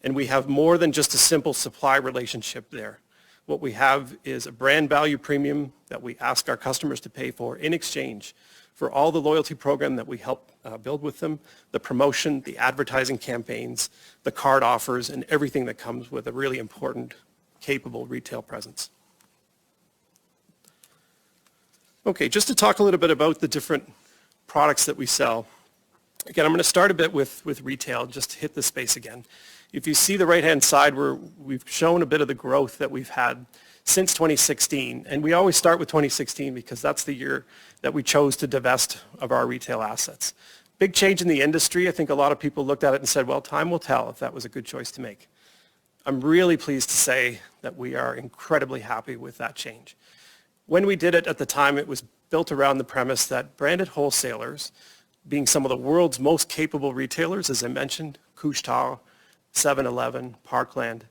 I: and we have more than just a simple supply relationship there. What we have is a brand value premium that we ask our customers to pay for in exchange for all the loyalty program that we help build with them, the promotion, the advertising campaigns, the card offers, and everything that comes with a really important, capable retail presence. Okay, just to talk a little bit about the different products that we sell. Again, I'm going to start a bit with retail, just to hit the space again. If you see the right-hand side, we've shown a bit of the growth that we've had since 2016, and we always start with 2016 because that's the year that we chose to divest of our retail assets. Big change in the industry. I think a lot of people looked at it and said, well, time will tell if that was a good choice to make. I'm really pleased to say that we are incredibly happy with that change. When we did it at the time, it was built around the premise that branded wholesalers, being some of the world's most capable retailers, as I mentioned, Couche-Tard, 7-Eleven, Parkland,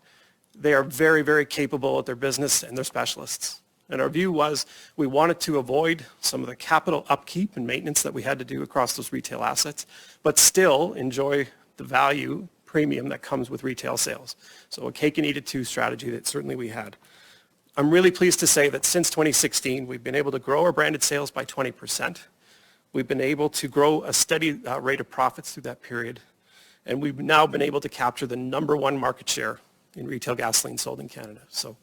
I: they are very, very capable at their business and they're specialists. And our view was we wanted to avoid some of the capital upkeep and maintenance that we had to do across those retail assets, but still enjoy the value premium that comes with retail sales. So a cake and eat it too strategy that certainly we had. I'm really pleased to say that since 2016, we've been able to grow our branded sales by 20%. We've been able to grow a steady rate of profits through that period. And we've now been able to capture the #1 market share in retail gasoline sold in Canada. So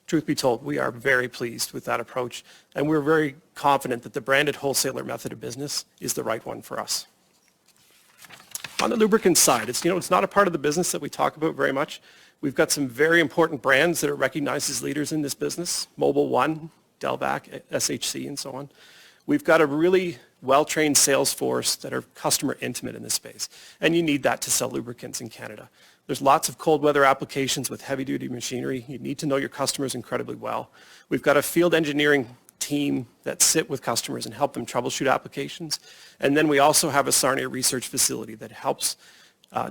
I: truth be told, we are very pleased with that approach, and we're very confident that the branded wholesaler method of business is the right one for us. On the lubricant side, it's not a part of the business that we talk about very much. We've got some very important brands that are recognized as leaders in this business, Mobil 1, Delvac, SHC, and so on. We've got a really well-trained sales force that are customer intimate in this space, and you need that to sell lubricants in Canada. There's lots of cold weather applications with heavy-duty machinery. You need to know your customers incredibly well. We've got a field engineering team that sit with customers and help them troubleshoot applications. And then we also have a Sarnia research facility that helps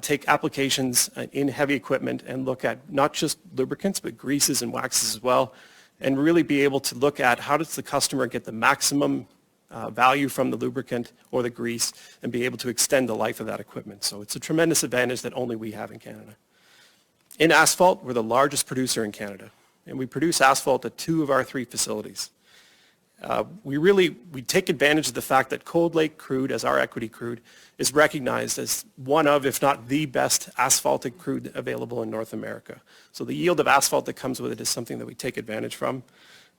I: take applications in heavy equipment and look at not just lubricants, but greases and waxes as well, and really be able to look at how does the customer get the maximum value from the lubricant or the grease and be able to extend the life of that equipment. So it's a tremendous advantage that only we have in Canada. In asphalt, we're the largest producer in Canada, and we produce asphalt at 2 of our 3 facilities. We take advantage of the fact that Cold Lake crude, as our equity crude, is recognized as one of, if not the best asphaltic crude available in North America. So the yield of asphalt that comes with it is something that we take advantage from.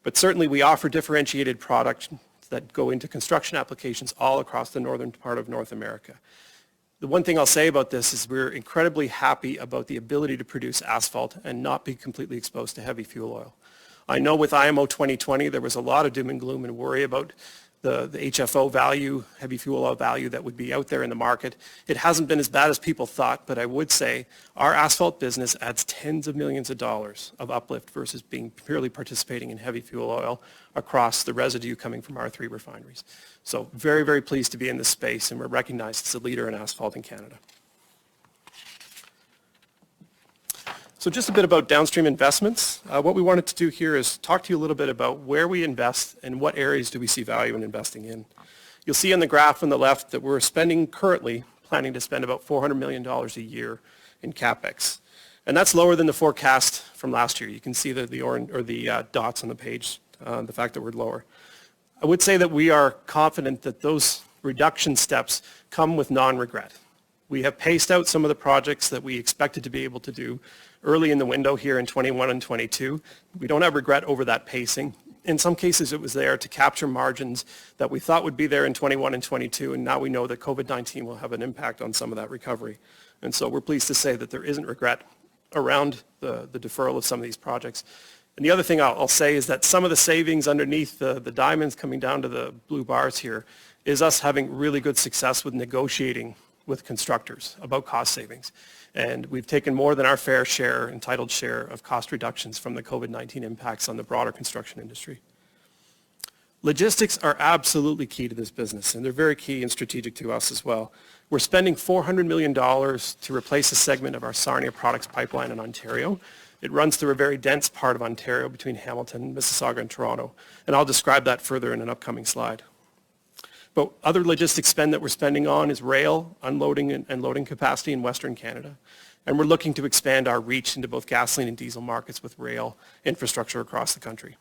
I: But certainly we offer differentiated products that go into construction applications all across the northern part of North America. The one thing I'll say about this is we're incredibly happy about the ability to produce asphalt and not be completely exposed to heavy fuel oil. I know with IMO 2020 there was a lot of doom and gloom and worry about the HFO value, heavy fuel oil value that would be out there in the market. It hasn't been as bad as people thought, but I would say our asphalt business adds tens of millions of dollars of uplift versus being purely participating in heavy fuel oil across the residue coming from our 3 refineries. So very, very pleased to be in this space, and we're recognized as a leader in asphalt in Canada. So just a bit about downstream investments. What we wanted to do here is talk to you a little bit about where we invest and what areas do we see value in investing in. You'll see on the graph on the left that we're planning to spend about $400 million a year in CapEx. And that's lower than the forecast from last year. You can see the dots on the page, the fact that we're lower. I would say that we are confident that those reduction steps come with non-regret. We have paced out some of the projects that we expected to be able to do early in the window here in 21 and 22. We don't have regret over that pacing. In some cases, it was there to capture margins that we thought would be there in 21 and 22, and now we know that COVID-19 will have an impact on some of that recovery. And so we're pleased to say that there isn't regret around the deferral of some of these projects. And the other thing I'll say is that some of the savings underneath the diamonds coming down to the blue bars here is us having really good success with negotiating with constructors about cost savings. And we've taken more than our fair share, entitled share, of cost reductions from the COVID-19 impacts on the broader construction industry. Logistics are absolutely key to this business, and they're very key and strategic to us as well. We're spending $400 million to replace a segment of our Sarnia products pipeline in Ontario. It runs through a very dense part of Ontario between Hamilton, Mississauga, and Toronto, and I'll describe that further in an upcoming slide. But other logistics spend that we're spending on is rail, unloading and loading capacity in Western Canada. And we're looking to expand our reach into both gasoline and diesel markets with rail infrastructure across the country.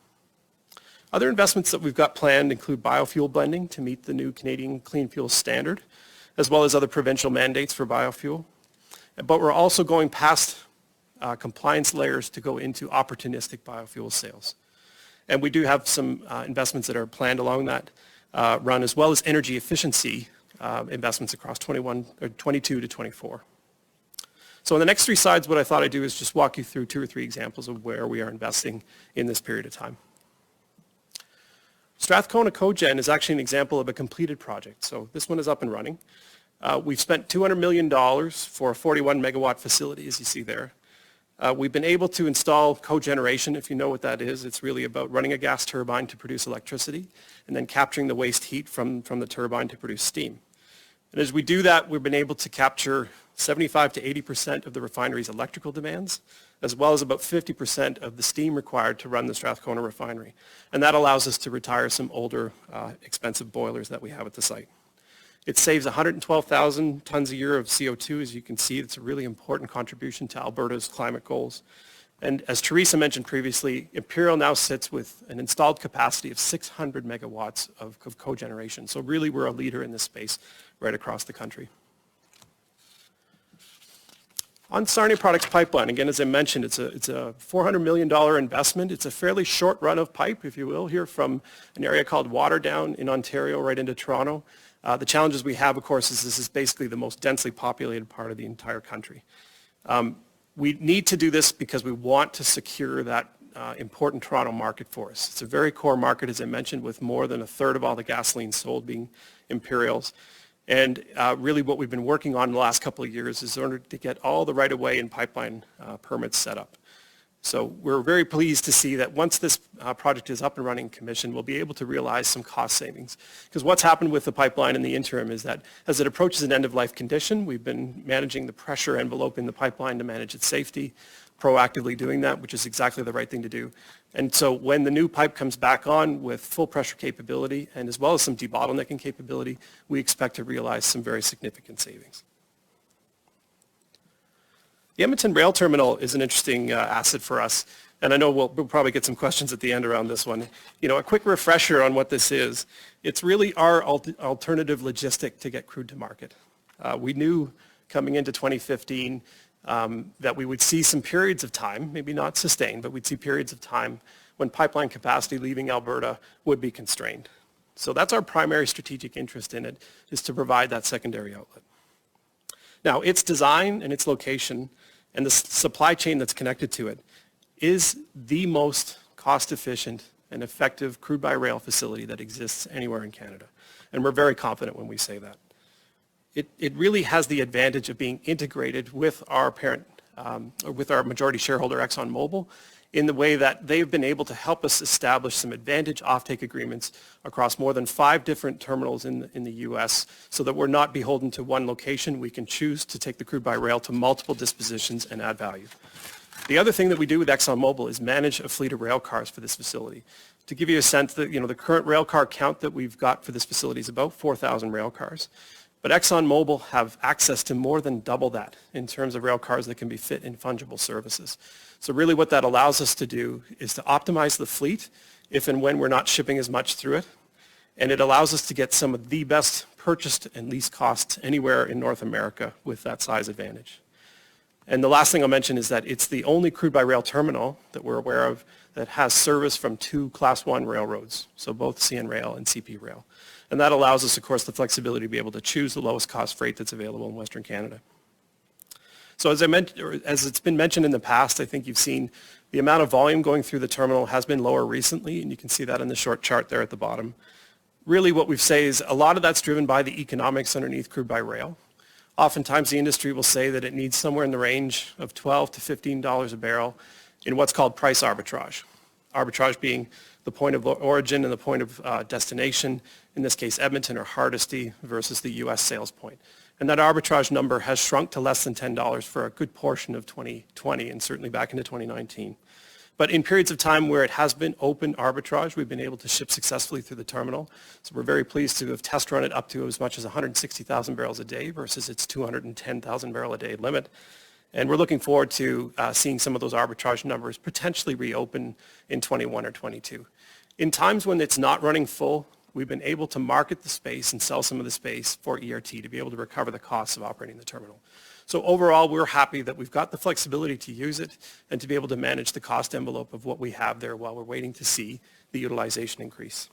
I: Other investments that we've got planned include biofuel blending to meet the new Canadian Clean Fuel Standard, as well as other provincial mandates for biofuel. But we're also going past compliance layers to go into opportunistic biofuel sales. And we do have some investments that are planned along that run, as well as energy efficiency investments across 22 to 24. So in the next 3 slides, what I thought I'd do is just walk you through 2 or 3 examples of where we are investing in this period of time. Strathcona Cogen is actually an example of a completed project. So this one is up and running. We've spent $200 million for a 41 megawatt facility, as you see there. We've been able to install cogeneration. If you know what that is, it's really about running a gas turbine to produce electricity and then capturing the waste heat from the turbine to produce steam. And as we do that, we've been able to capture 75 to 80% of the refinery's electrical demands, as well as about 50% of the steam required to run the Strathcona refinery. And that allows us to retire some older, expensive boilers that we have at the site. It saves 112,000 tons a year of CO2. As you can see, it's a really important contribution to Alberta's climate goals. And as Teresa mentioned previously, Imperial now sits with an installed capacity of 600 megawatts of cogeneration. So really, we're a leader in this space right across the country. On Sarnia Products Pipeline, again, as I mentioned, it's a $400 million investment. It's a fairly short run of pipe, if you will, here from an area called Waterdown in Ontario right into Toronto. The challenges we have, of course, is this is basically the most densely populated part of the entire country. We need to do this because we want to secure that important Toronto market for us. It's a very core market, as I mentioned, with more than a third of all the gasoline sold being Imperials. And really what we've been working on in the last couple of years is in order to get all the right-of-way and pipeline permits set up. So we're very pleased to see that once this project is up and running and commissioned, we'll be able to realize some cost savings. Because what's happened with the pipeline in the interim is that as it approaches an end-of-life condition, we've been managing the pressure envelope in the pipeline to manage its safety, proactively doing that, which is exactly the right thing to do. And so when the new pipe comes back on with full pressure capability and as well as some debottlenecking capability, we expect to realize some very significant savings. The Edmonton Rail Terminal is an interesting asset for us, and I know we'll probably get some questions at the end around this one. You know, a quick refresher on what this is. It's really our alternative logistic to get crude to market. We knew coming into 2015 that we would see some periods of time, maybe not sustained, but we'd see periods of time when pipeline capacity leaving Alberta would be constrained. So that's our primary strategic interest in it, is to provide that secondary outlet. Now, its design and its location and the supply chain that's connected to it is the most cost-efficient and effective crude by rail facility that exists anywhere in Canada. And we're very confident when we say that. It really has the advantage of being integrated with our parent, with our majority shareholder ExxonMobil, in the way that they've been able to help us establish some advantage offtake agreements across more than 5 different terminals in the U.S. so that we're not beholden to one location. We can choose to take the crude by rail to multiple dispositions and add value. The other thing that we do with ExxonMobil is manage a fleet of rail cars for this facility. To give you a sense that, you know, the current rail car count that we've got for this facility is about 4,000 rail cars. But ExxonMobil have access to more than double that in terms of rail cars that can be fit in fungible services. So really what that allows us to do is to optimize the fleet if and when we're not shipping as much through it. And it allows us to get some of the best purchased and least costs anywhere in North America with that size advantage. And the last thing I'll mention is that it's the only crude by rail terminal that we're aware of that has service from 2 Class 1 railroads, so both CN Rail and CP Rail. And that allows us, of course, the flexibility to be able to choose the lowest cost freight that's available in Western Canada. So as I mentioned, or as it's been mentioned in the past, I think you've seen the amount of volume going through the terminal has been lower recently, and you can see that in the short chart there at the bottom. Really what we've said is a lot of that's driven by the economics underneath crude by rail. Oftentimes the industry will say that it needs somewhere in the range of $12 to $15 a barrel in what's called price arbitrage. Arbitrage being the point of origin and the point of destination, in this case Edmonton or Hardisty versus the U.S. sales point. And that arbitrage number has shrunk to less than $10 for a good portion of 2020 and certainly back into 2019. But in periods of time where it has been open arbitrage, we've been able to ship successfully through the terminal. So we're very pleased to have test run it up to as much as 160,000 barrels a day versus its 210,000 barrel a day limit. And we're looking forward to seeing some of those arbitrage numbers potentially reopen in 21 or 22. In times when it's not running full, we've been able to market the space and sell some of the space for ERT to be able to recover the costs of operating the terminal. So overall, we're happy that we've got the flexibility to use it and to be able to manage the cost envelope of what we have there while we're waiting to see the utilization increase.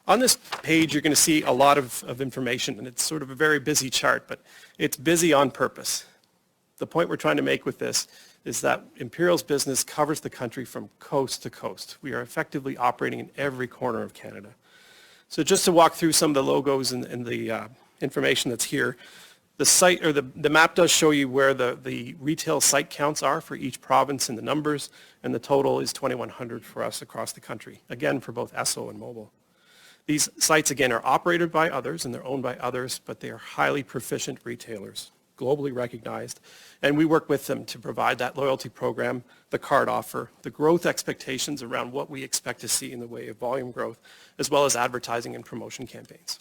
I: On this page, you're going to see a lot of information, and it's sort of a very busy chart, but it's busy on purpose. The point we're trying to make with this is that Imperial's business covers the country from coast to coast. We are effectively operating in every corner of Canada. So just to walk through some of the logos and the information that's here, the site or the map does show you where the retail site counts are for each province and the numbers, and the total is 2,100 for us across the country, again for both Esso and Mobil. These sites, again, are operated by others and they're owned by others, but they are highly proficient retailers, globally recognized, and we work with them to provide that loyalty program, the card offer, the growth expectations around what we expect to see in the way of volume growth, as well as advertising and promotion campaigns.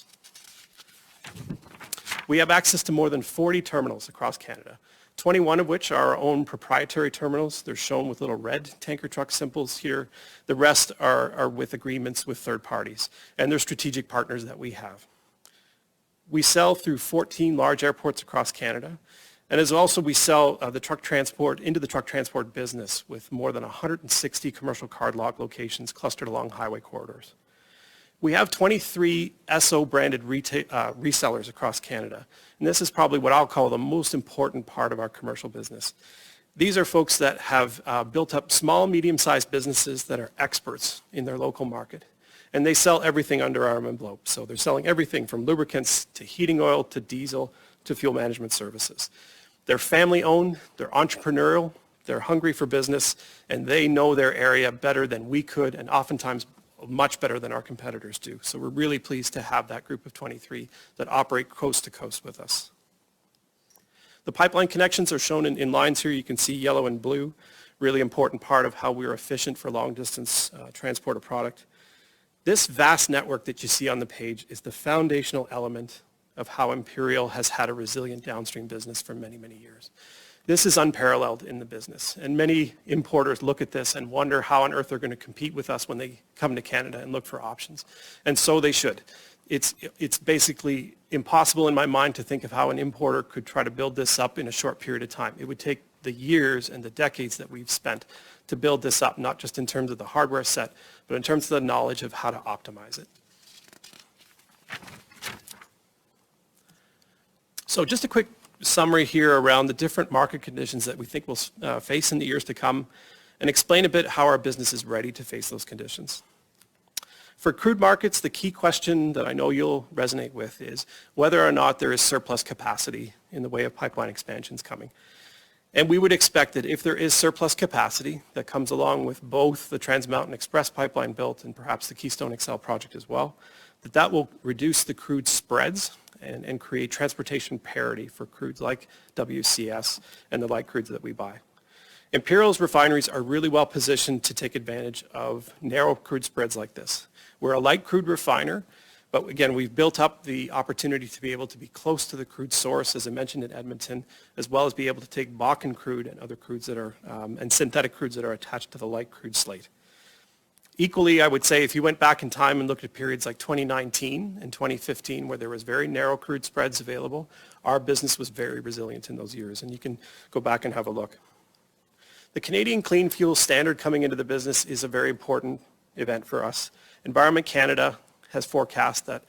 I: We have access to more than 40 terminals across Canada, 21 of which are our own proprietary terminals. They're shown with little red tanker truck symbols here. The rest are with agreements with third parties, and they're strategic partners that we have. We sell through 14 large airports across Canada. And as also we sell the truck transport into the truck transport business with more than 160 commercial card lock locations clustered along highway corridors. We have 23 Esso branded resellers across Canada. And this is probably what I'll call the most important part of our commercial business. These are folks that have built up small, medium-sized businesses that are experts in their local market. And they sell everything under our envelope. So they're selling everything from lubricants to heating oil to diesel to fuel management services. They're family-owned, they're entrepreneurial, they're hungry for business, and they know their area better than we could, and oftentimes much better than our competitors do. So we're really pleased to have that group of 23 that operate coast to coast with us. The pipeline connections are shown in lines here. You can see yellow and blue, really important part of how we're efficient for long-distance transport of product. This vast network that you see on the page is the foundational element of how Imperial has had a resilient downstream business for many, many years. This is unparalleled in the business, and many importers look at this and wonder how on earth they're going to compete with us when they come to Canada and look for options, and so they should. It's basically impossible in my mind to think of how an importer could try to build this up in a short period of time. It would take the years and the decades that we've spent to build this up, not just in terms of the hardware set, but in terms of the knowledge of how to optimize it. So just a quick summary here around the different market conditions that we think we'll face in the years to come, and explain a bit how our business is ready to face those conditions. For crude markets, the key question that I know you'll resonate with is whether or not there is surplus capacity in the way of pipeline expansions coming. And we would expect that if there is surplus capacity that comes along with both the Trans Mountain Express pipeline built and perhaps the Keystone XL project as well, that will reduce the crude spreads and create transportation parity for crudes like WCS and the light crudes that we buy. Imperial's refineries are really well positioned to take advantage of narrow crude spreads like this. We're a light crude refiner, but again, we've built up the opportunity to be able to be close to the crude source, as I mentioned in Edmonton, as well as be able to take Bakken crude and other crudes that are, and synthetic crudes that are attached to the light crude slate. Equally, I would say if you went back in time and looked at periods like 2019 and 2015 where there was very narrow crude spreads available, our business was very resilient in those years, and you can go back and have a look. The Canadian Clean Fuel Standard coming into the business is a very important event for us. Environment Canada has forecast that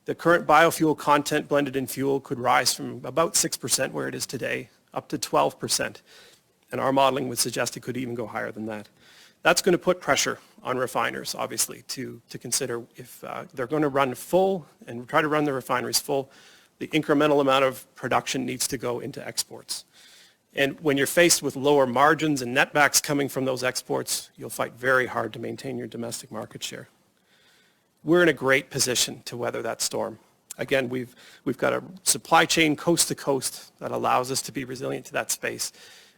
I: the current biofuel content blended in fuel could rise from about 6% where it is today up to 12%, and our modeling would suggest it could even go higher than that. That's going to put pressure on refiners, obviously, to consider if they're going to run full and try to run the refineries full, the incremental amount of production needs to go into exports. And when you're faced with lower margins and netbacks coming from those exports, you'll fight very hard to maintain your domestic market share. We're in a great position to weather that storm. Again, we've got a supply chain coast to coast that allows us to be resilient to that space.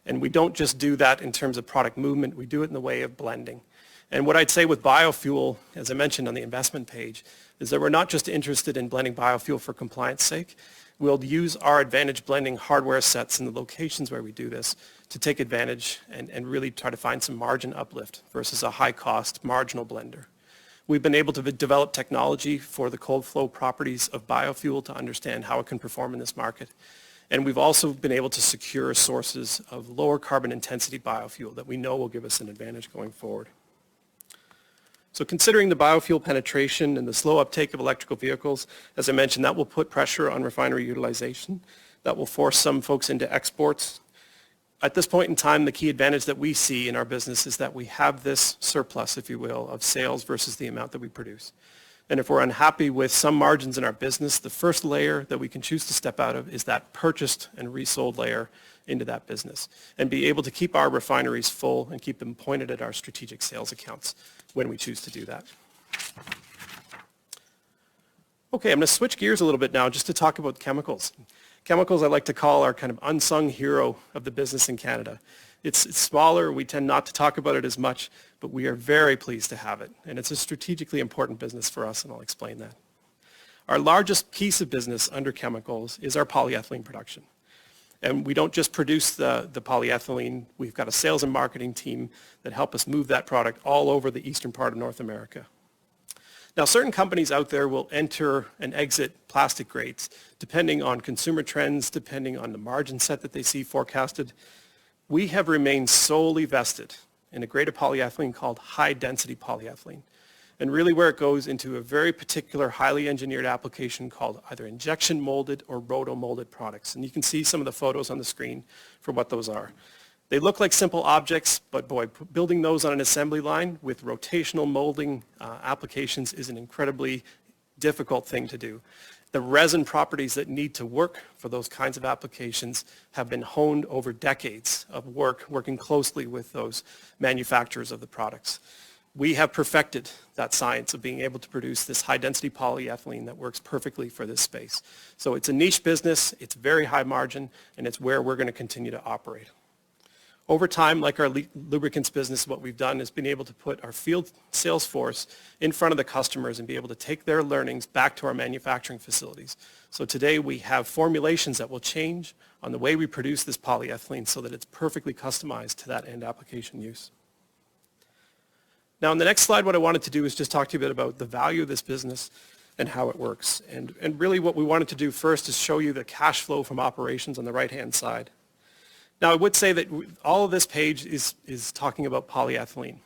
I: And we don't just do that in terms of product movement, we do it in the way of blending. And what I'd say with biofuel, as I mentioned on the investment page, is that we're not just interested in blending biofuel for compliance sake. We'll use our advantage blending hardware sets in the locations where we do this to take advantage and really try to find some margin uplift versus a high-cost marginal blender. We've been able to develop technology for the cold flow properties of biofuel to understand how it can perform in this market. And we've also been able to secure sources of lower carbon intensity biofuel that we know will give us an advantage going forward. So considering the biofuel penetration and the slow uptake of electrical vehicles, as I mentioned, that will put pressure on refinery utilization. That will force some folks into exports. At this point in time, the key advantage that we see in our business is that we have this surplus, if you will, of sales versus the amount that we produce. And if we're unhappy with some margins in our business, the first layer that we can choose to step out of is that purchased and resold layer into that business and be able to keep our refineries full and keep them pointed at our strategic sales accounts when we choose to do that. Okay, I'm going to switch gears a little bit now just to talk about chemicals. Chemicals I like to call our kind of unsung hero of the business in Canada. It's smaller, we tend not to talk about it as much, but we are very pleased to have it. And it's a strategically important business for us, and I'll explain that. Our largest piece of business under chemicals is our polyethylene production. And we don't just produce the polyethylene, we've got a sales and marketing team that help us move that product all over the eastern part of North America. Now, certain companies out there will enter and exit plastic grades depending on consumer trends, depending on the margin set that they see forecasted. We have remained solely vested in a grade of polyethylene called high-density polyethylene, and really where it goes into a very particular highly engineered application called either injection molded or roto-molded products. And you can see some of the photos on the screen for what those are. They look like simple objects, but boy, building those on an assembly line with rotational molding applications is an incredibly difficult thing to do. The resin properties that need to work for those kinds of applications have been honed over decades of working closely with those manufacturers of the products. We have perfected that science of being able to produce this high-density polyethylene that works perfectly for this space. So it's a niche business, it's very high margin, and it's where we're going to continue to operate. Over time, like our lubricants business, what we've done is been able to put our field sales force in front of the customers and be able to take their learnings back to our manufacturing facilities. So today we have formulations that will change on the way we produce this polyethylene so that it's perfectly customized to that end application use. Now, in the next slide, what I wanted to do is just talk to you a bit about the value of this business and how it works. And really what we wanted to do first is show you the cash flow from operations on the right-hand side. Now, I would say that all of this page is talking about polyethylene.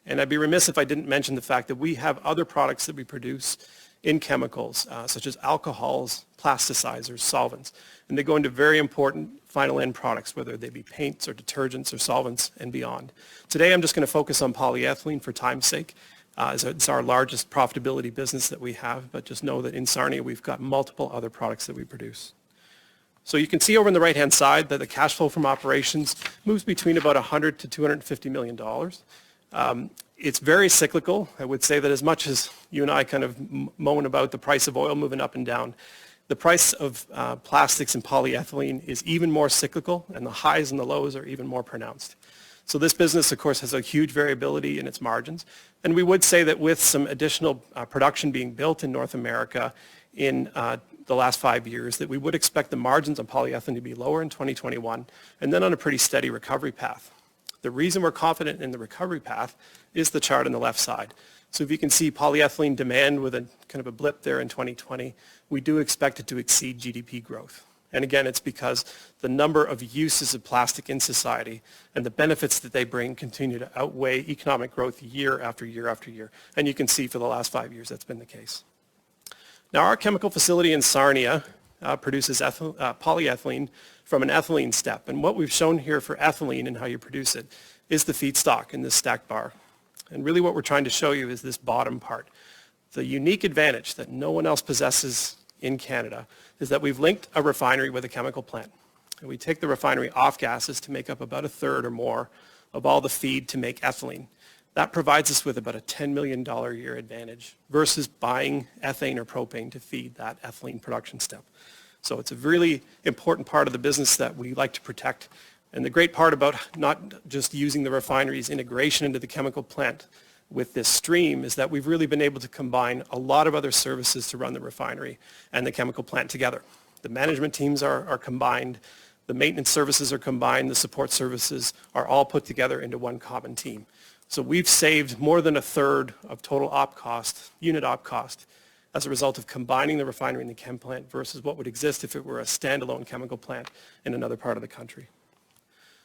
I: And I'd be remiss if I didn't mention the fact that we have other products that we produce in chemicals, such as alcohols, plasticizers, solvents. And they go into very important final end products, whether they be paints or detergents or solvents and beyond. Today, I'm just going to focus on polyethylene for time's sake. It's our largest profitability business that we have, but just know that in Sarnia, we've got multiple other products that we produce. So you can see over on the right-hand side that the cash flow from operations moves between about $100 to $250 million. It's very cyclical. I would say that as much as you and I kind of moan about the price of oil moving up and down, the price of plastics and polyethylene is even more cyclical, and the highs and the lows are even more pronounced. So this business, of course, has a huge variability in its margins. And we would say that with some additional production being built in North America in the last 5 years, that we would expect the margins on polyethylene to be lower in 2021 and then on a pretty steady recovery path. The reason we're confident in the recovery path is the chart on the left side. So if you can see polyethylene demand with a kind of a blip there in 2020, we do expect it to exceed GDP growth. And again, it's because the number of uses of plastic in society and the benefits that they bring continue to outweigh economic growth year after year after year. And you can see for the last 5 years that's been the case. Now, our chemical facility in Sarnia produces polyethylene from an ethylene step. And what we've shown here for ethylene and how you produce it is the feedstock in this stacked bar. And really what we're trying to show you is this bottom part. The unique advantage that no one else possesses in Canada is that we've linked a refinery with a chemical plant. And we take the refinery off gases to make up about a third or more of all the feed to make ethylene. That provides us with about a $10 million a year advantage versus buying ethane or propane to feed that ethylene production step. So it's a really important part of the business that we like to protect. And the great part about not just using the refinery's integration into the chemical plant with this stream is that we've really been able to combine a lot of other services to run the refinery and the chemical plant together. The management teams are combined, the maintenance services are combined, the support services are all put together into one common team. So we've saved more than a third of total op cost, unit op cost, as a result of combining the refinery and the chem plant versus what would exist if it were a standalone chemical plant in another part of the country.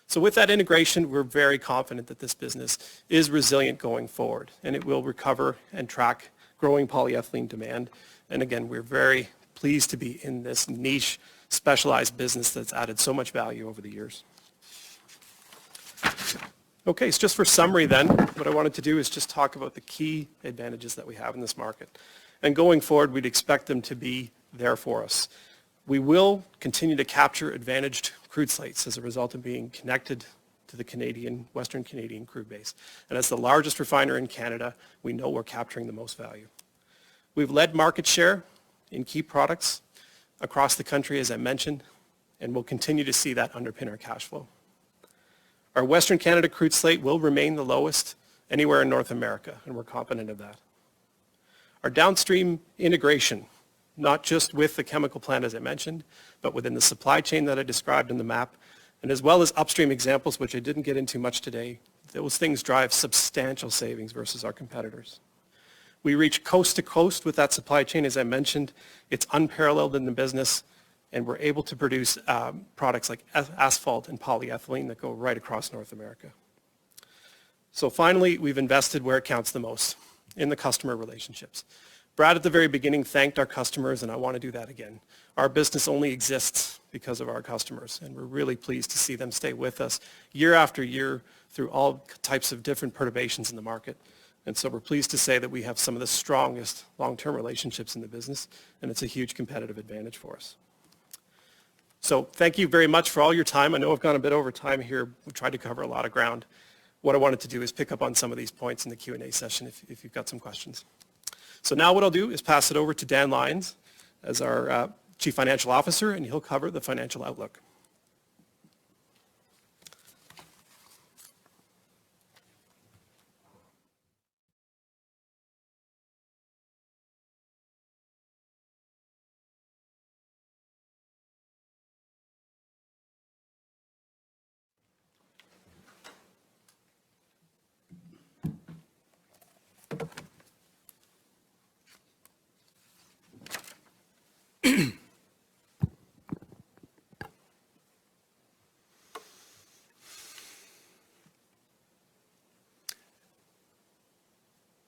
I: So with that integration, we're very confident that this business is resilient going forward, and it will recover and track growing polyethylene demand. And again, we're very pleased to be in this niche, specialized business that's added so much value over the years. Okay, so just for summary then, what I wanted to do is just talk about the key advantages that we have in this market. And going forward, we'd expect them to be there for us. We will continue to capture advantaged crude slates as a result of being connected to the Western Canadian crude base. And as the largest refiner in Canada, we know we're capturing the most value. We've led market share in key products across the country, as I mentioned, and we'll continue to see that underpin our cash flow. Our Western Canada crude slate will remain the lowest anywhere in North America, and we're confident of that. Our downstream integration, not just with the chemical plant, as I mentioned, but within the supply chain that I described in the map, and as well as upstream examples, which I didn't get into much today, those things drive substantial savings versus our competitors. We reach coast to coast with that supply chain, as I mentioned. It's unparalleled in the business, and we're able to produce products like asphalt and polyethylene that go right across North America. So finally, we've invested where it counts the most, in the customer relationships. Brad at the very beginning thanked our customers, and I want to do that again. Our business only exists because of our customers, and we're really pleased to see them stay with us year after year through all types of different perturbations in the market. And so we're pleased to say that we have some of the strongest long-term relationships in the business, and it's a huge competitive advantage for us. So thank you very much for all your time. I know I've gone a bit over time here. We've tried to cover a lot of ground. What I wanted to do is pick up on some of these points in the Q&A session if you've got some questions. So now what I'll do is pass it over to Dan Lyons as our Chief Financial Officer, and he'll cover the financial outlook.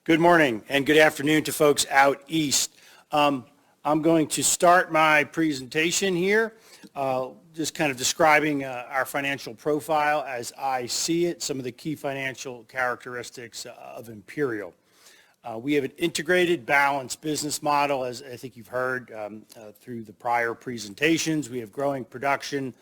J: Good morning and good afternoon to folks out east. I'm going to start my presentation here, just kind of describing our financial profile as I see it, some of the key financial characteristics of Imperial. We have an integrated, balanced business model, as I think you've heard through the prior presentations. We have growing production,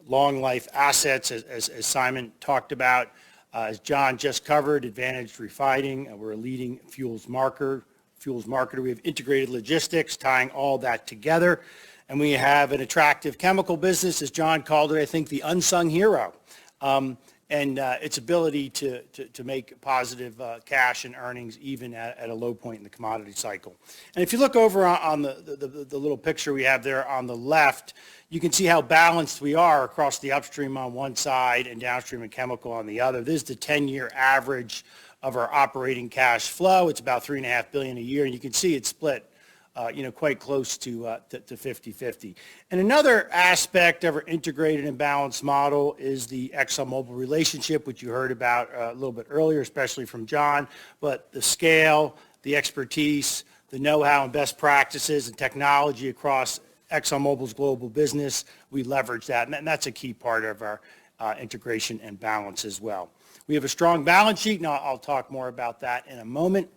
J: long life assets, as Simon talked about. As John just covered, advantaged refining. We're a leading fuels marketer. We have integrated logistics, tying all that together. And we have an attractive chemical business, as John called it, I think the unsung hero. And its ability to make positive cash and earnings even at a low point in the commodity cycle. And if you look over on the little picture we have there on the left, you can see how balanced we are across the upstream on one side and downstream and chemical on the other. This is the 10-year average of our operating cash flow. It's about $3.5 billion a year, and you can see it's split quite close to 50-50. And another aspect of our integrated and balanced model is the ExxonMobil relationship, which you heard about a little bit earlier, especially from John. But the scale, the expertise, the know-how and best practices and technology across ExxonMobil's global business, we leverage that, and that's a key part of our integration and balance as well. We have a strong balance sheet, and I'll talk more about that in a moment.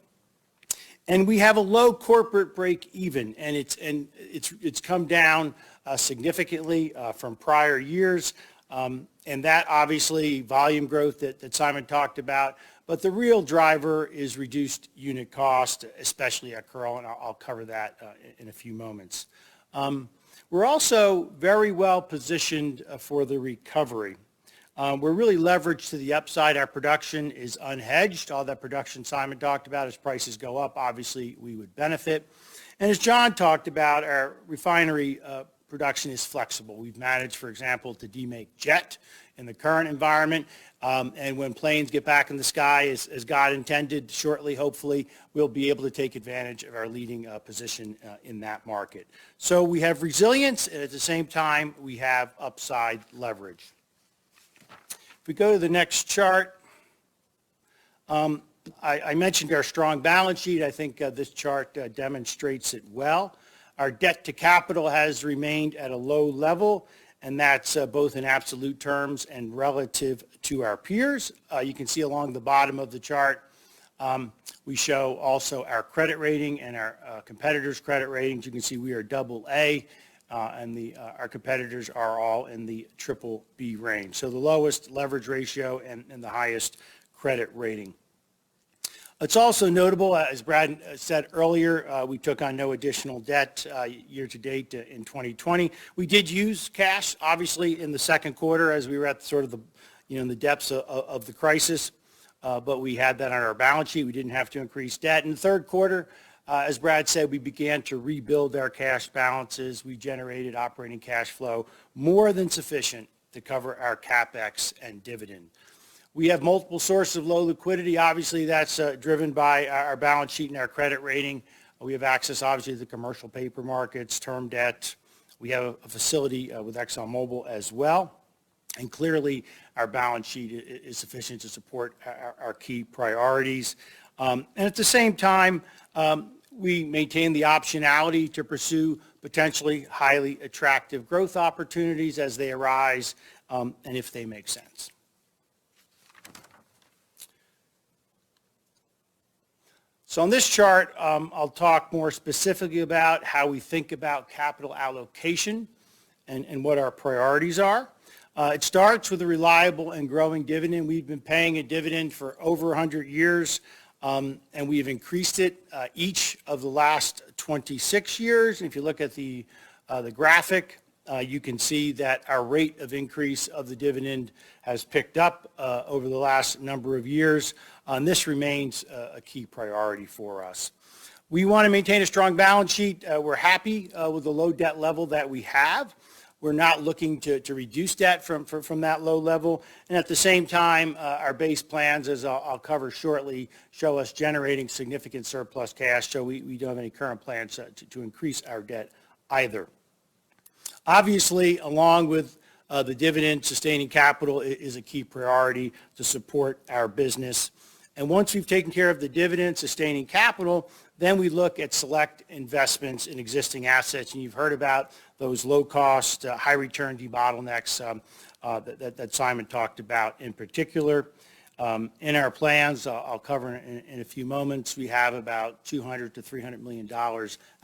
J: And we have a low corporate break even, and it's come down significantly from prior years, and that obviously volume growth that Simon talked about. But the real driver is reduced unit cost, especially at Kearl, and I'll cover that in a few moments. We're also very well positioned for the recovery. We're really leveraged to the upside. Our production is unhedged. All that production Simon talked about, as prices go up, obviously we would benefit. And as John talked about, our refinery production is flexible. We've managed, for example, to demake jet in the current environment. And when planes get back in the sky, as God intended, shortly, hopefully, we'll be able to take advantage of our leading position in that market. So we have resilience, and at the same time, we have upside leverage. If we go to the next chart, I mentioned our strong balance sheet. I think this chart demonstrates it well. Our debt to capital has remained at a low level, and that's both in absolute terms and relative to our peers. You can see along the bottom of the chart, we show also our credit rating and our competitors' credit ratings. You can see we are AA, and our competitors are all in the BBB range. So the lowest leverage ratio and the highest credit rating. It's also notable, as Brad said earlier, we took on no additional debt year to date in 2020. We did use cash, obviously, in the second quarter as we were at sort of the, in the depths of the crisis, but we had that on our balance sheet. We didn't have to increase debt. In the third quarter, as Brad said, we began to rebuild our cash balances. We generated operating cash flow more than sufficient to cover our CapEx and dividend. We have multiple sources of low liquidity. Obviously, that's driven by our balance sheet and our credit rating. We have access, obviously, to the commercial paper markets, term debt. We have a facility with ExxonMobil as well. And clearly, our balance sheet is sufficient to support our key priorities. And at the same time, we maintain the optionality to pursue potentially highly attractive growth opportunities as they arise and if they make sense. So on this chart, I'll talk more specifically about how we think about capital allocation and what our priorities are. It starts with a reliable and growing dividend. We've been paying a dividend for over 100 years, and we've increased it each of the last 26 years. And if you look at the graphic, you can see that our rate of increase of the dividend has picked up over the last number of years. And this remains a key priority for us. We want to maintain a strong balance sheet. We're happy with the low debt level that we have. We're not looking to reduce debt from that low level. And at the same time, our base plans, as I'll cover shortly, show us generating significant surplus cash. So we don't have any current plans to increase our debt either. Obviously, along with the dividend, sustaining capital is a key priority to support our business. And once we've taken care of the dividend, sustaining capital, then we look at select investments in existing assets. And you've heard about those low-cost, high-return debottlenecks that Simon talked about in particular. In our plans, I'll cover in a few moments, we have about $200 to $300 million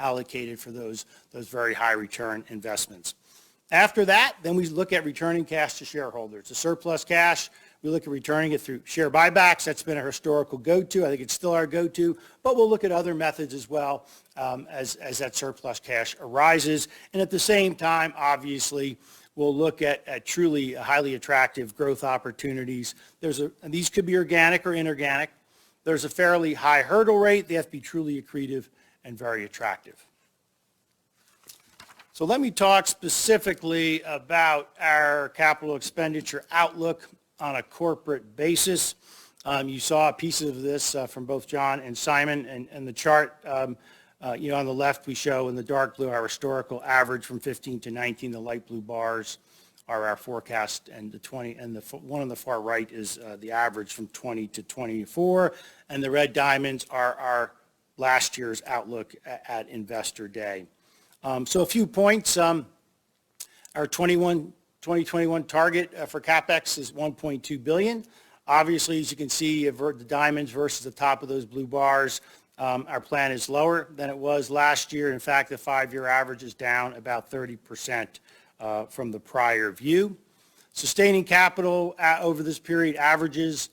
J: allocated for those very high-return investments. After that, then we look at returning cash to shareholders. The surplus cash, we look at returning it through share buybacks. That's been our historical go-to. I think it's still our go-to, but we'll look at other methods as well as that surplus cash arises. And at the same time, obviously, we'll look at truly highly attractive growth opportunities. And these could be organic or inorganic. There's a fairly high hurdle rate. They have to be truly accretive and very attractive. So let me talk specifically about our capital expenditure outlook on a corporate basis. You saw a piece of this from both John and Simon, and the chart, on the left we show in the dark blue our historical average from 15 to 19. The light blue bars are our forecast, and the 20, and the one on the far right is the average from 20 to 24, and the red diamonds are our last year's outlook at Investor Day. So a few points. Our 2021 target for CapEx is $1.2 billion. Obviously, as you can see, the diamonds versus the top of those blue bars, our plan is lower than it was last year. In fact, the 5-year average is down about 30% from the prior view. Sustaining capital over this period averages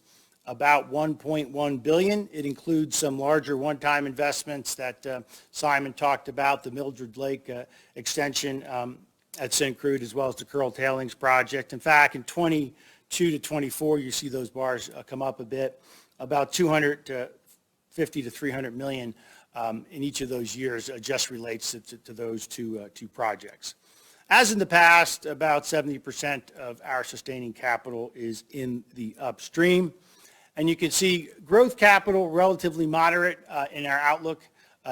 J: about $1.1 billion. It includes some larger one-time investments that Simon talked about, the Mildred Lake extension at Syncrude, as well as the Kearl Tailings Project. In fact, in 22 to 24, you see those bars come up a bit, about 250 to 300 million in each of those years just relates to those two projects. As in the past, about 70% of our sustaining capital is in the upstream. And you can see growth capital relatively moderate in our outlook,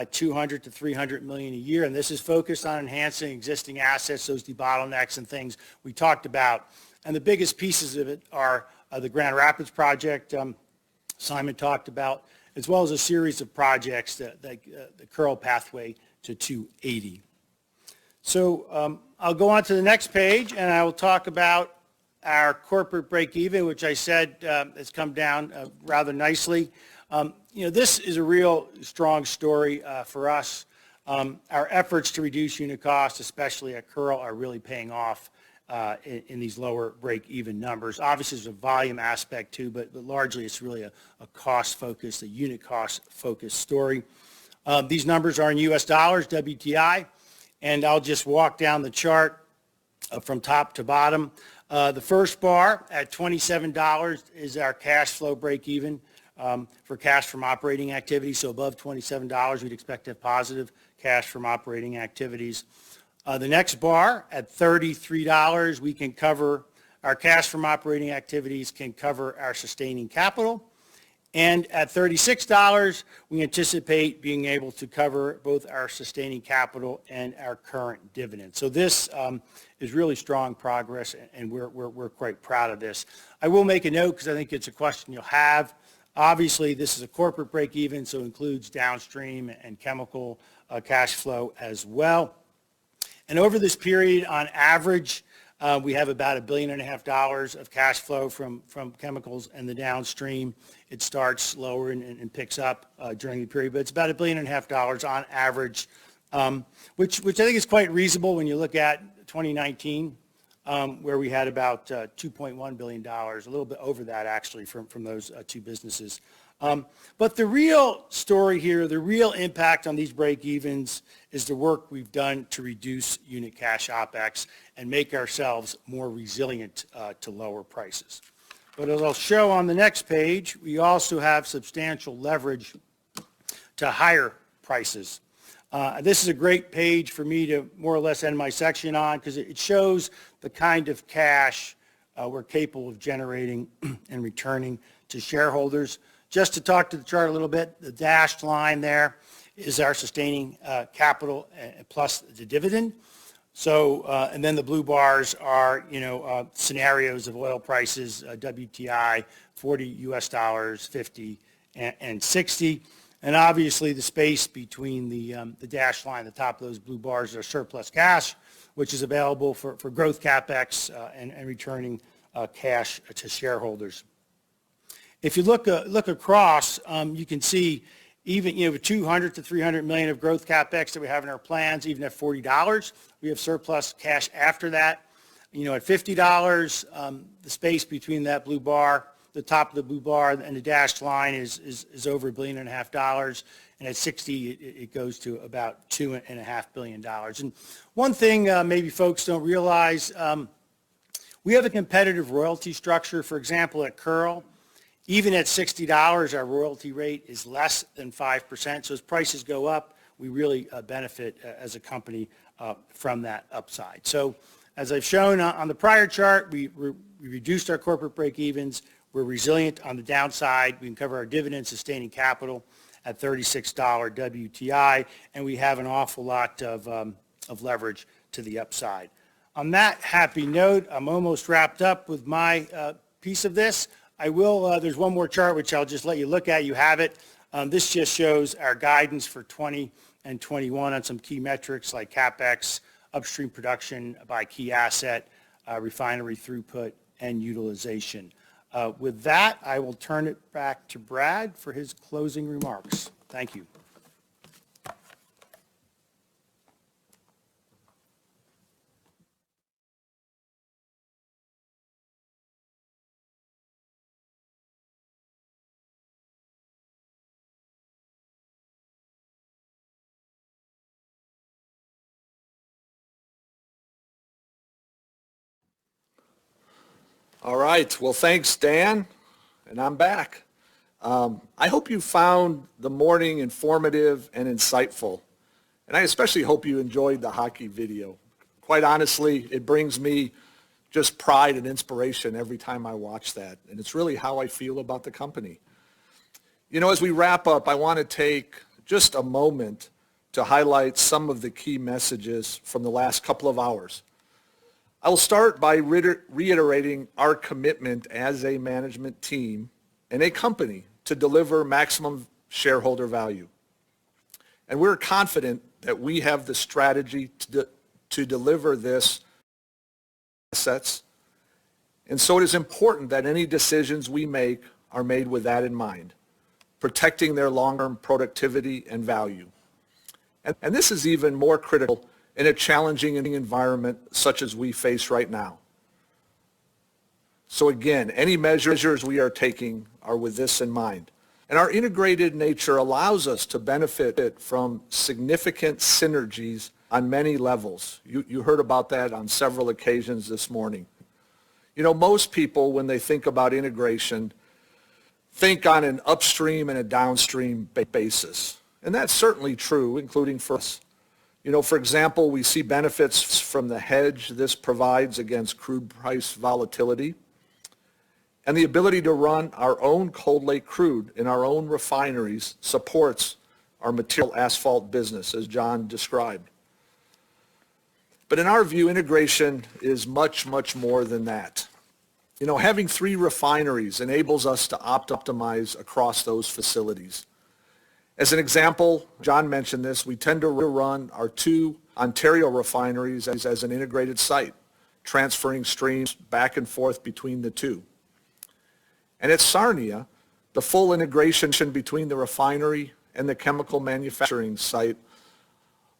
J: 200 to 300 million a year, and this is focused on enhancing existing assets, those debottlenecks and things we talked about. And the biggest pieces of it are the Grand Rapids project Simon talked about, as well as a series of projects, the Kearl pathway to 280. So I'll go on to the next page, and I will talk about our corporate break-even, which I said has come down rather nicely. This is a real strong story for us. Our efforts to reduce unit costs, especially at Kearl, are really paying off in these lower break-even numbers. Obviously, there's a volume aspect too, but largely it's really a cost-focused, a unit cost-focused story. These numbers are in U.S. dollars, WTI, and I'll just walk down the chart from top to bottom. The first bar at $27 is our cash flow break-even for cash from operating activities. So above $27, we'd expect to have positive cash from operating activities. The next bar at $33, we can cover our cash from operating activities can cover our sustaining capital. And at $36, we anticipate being able to cover both our sustaining capital and our current dividend. So this is really strong progress, and we're quite proud of this. I will make a note because I think it's a question you'll have. Obviously, this is a corporate break-even, so it includes downstream and chemical cash flow as well. And over this period, on average, we have about $1.5 billion of cash flow from chemicals and the downstream. It starts lower and picks up during the period, but it's about $1.5 billion on average, which I think is quite reasonable when you look at 2019, where we had about $2.1 billion, a little bit over that actually from those two businesses. But the real story here, the real impact on these break-evens is the work we've done to reduce unit cash OPEX and make ourselves more resilient to lower prices. But as I'll show on the next page, we also have substantial leverage to higher prices. This is a great page for me to more or less end my section on because it shows the kind of cash we're capable of generating and returning to shareholders. Just to talk to the chart a little bit, the dashed line there is our sustaining capital plus the dividend. So, and then the blue bars are, scenarios of oil prices, WTI, $40, 50, and 60. And obviously the space between the dashed line, the top of those blue bars are surplus cash, which is available for growth CapEx and returning cash to shareholders. If you look across, you can see even, with $200 to $300 million of growth CapEx that we have in our plans, even at $40, we have surplus cash after that. At $50, the space between that blue bar, the top of the blue bar and the dashed line is over $1.5 billion. And at 60, it goes to about $2.5 billion. And one thing maybe folks don't realize, we have a competitive royalty structure. For example, at Kearl, even at $60, our royalty rate is less than 5%. So as prices go up, we really benefit as a company from that upside. So as I've shown on the prior chart, we reduced our corporate break-evens. We're resilient on the downside. We can cover our dividend sustaining capital at $36 WTI, and we have an awful lot of leverage to the upside. On that happy note, I'm almost wrapped up with my piece of this. I will, there's one more chart which I'll just let you look at. You have it. This just shows our guidance for 20 and 21 on some key metrics like CapEx, upstream production by key asset, refinery throughput, and utilization. With that, I will turn it back to Brad for his closing remarks. Thank you.
F: All right. Well, thanks, Dan. And I'm back. I hope you found the morning informative and insightful. And I especially hope you enjoyed the hockey video. Quite honestly, it brings me just pride and inspiration every time I watch that. And it's really how I feel about the company. As we wrap up, I want to take just a moment to highlight some of the key messages from the last couple of hours. I will start by reiterating our commitment as a management team and a company to deliver maximum shareholder value. And we're confident that we have the strategy to deliver this assets. And so it is important that any decisions we make are made with that in mind, protecting their long-term productivity and value. And this is even more critical in a challenging environment such as we face right now. So again, any measures we are taking are with this in mind. And our integrated nature allows us to benefit from significant synergies on many levels. You heard about that on several occasions this morning. Most people, when they think about integration, think on an upstream and a downstream basis. And that's certainly true, including for us. For example, we see benefits from the hedge this provides against crude price volatility, and the ability to run our own Cold Lake crude in our own refineries supports our material asphalt business, as John described. But in our view, integration is much, much more than that. Having 3 refineries enables us to optimize across those facilities. As an example, John mentioned this, we tend to run our 2 Ontario refineries as an integrated site, transferring streams back and forth between the 2. And at Sarnia, the full integration between the refinery and the chemical manufacturing site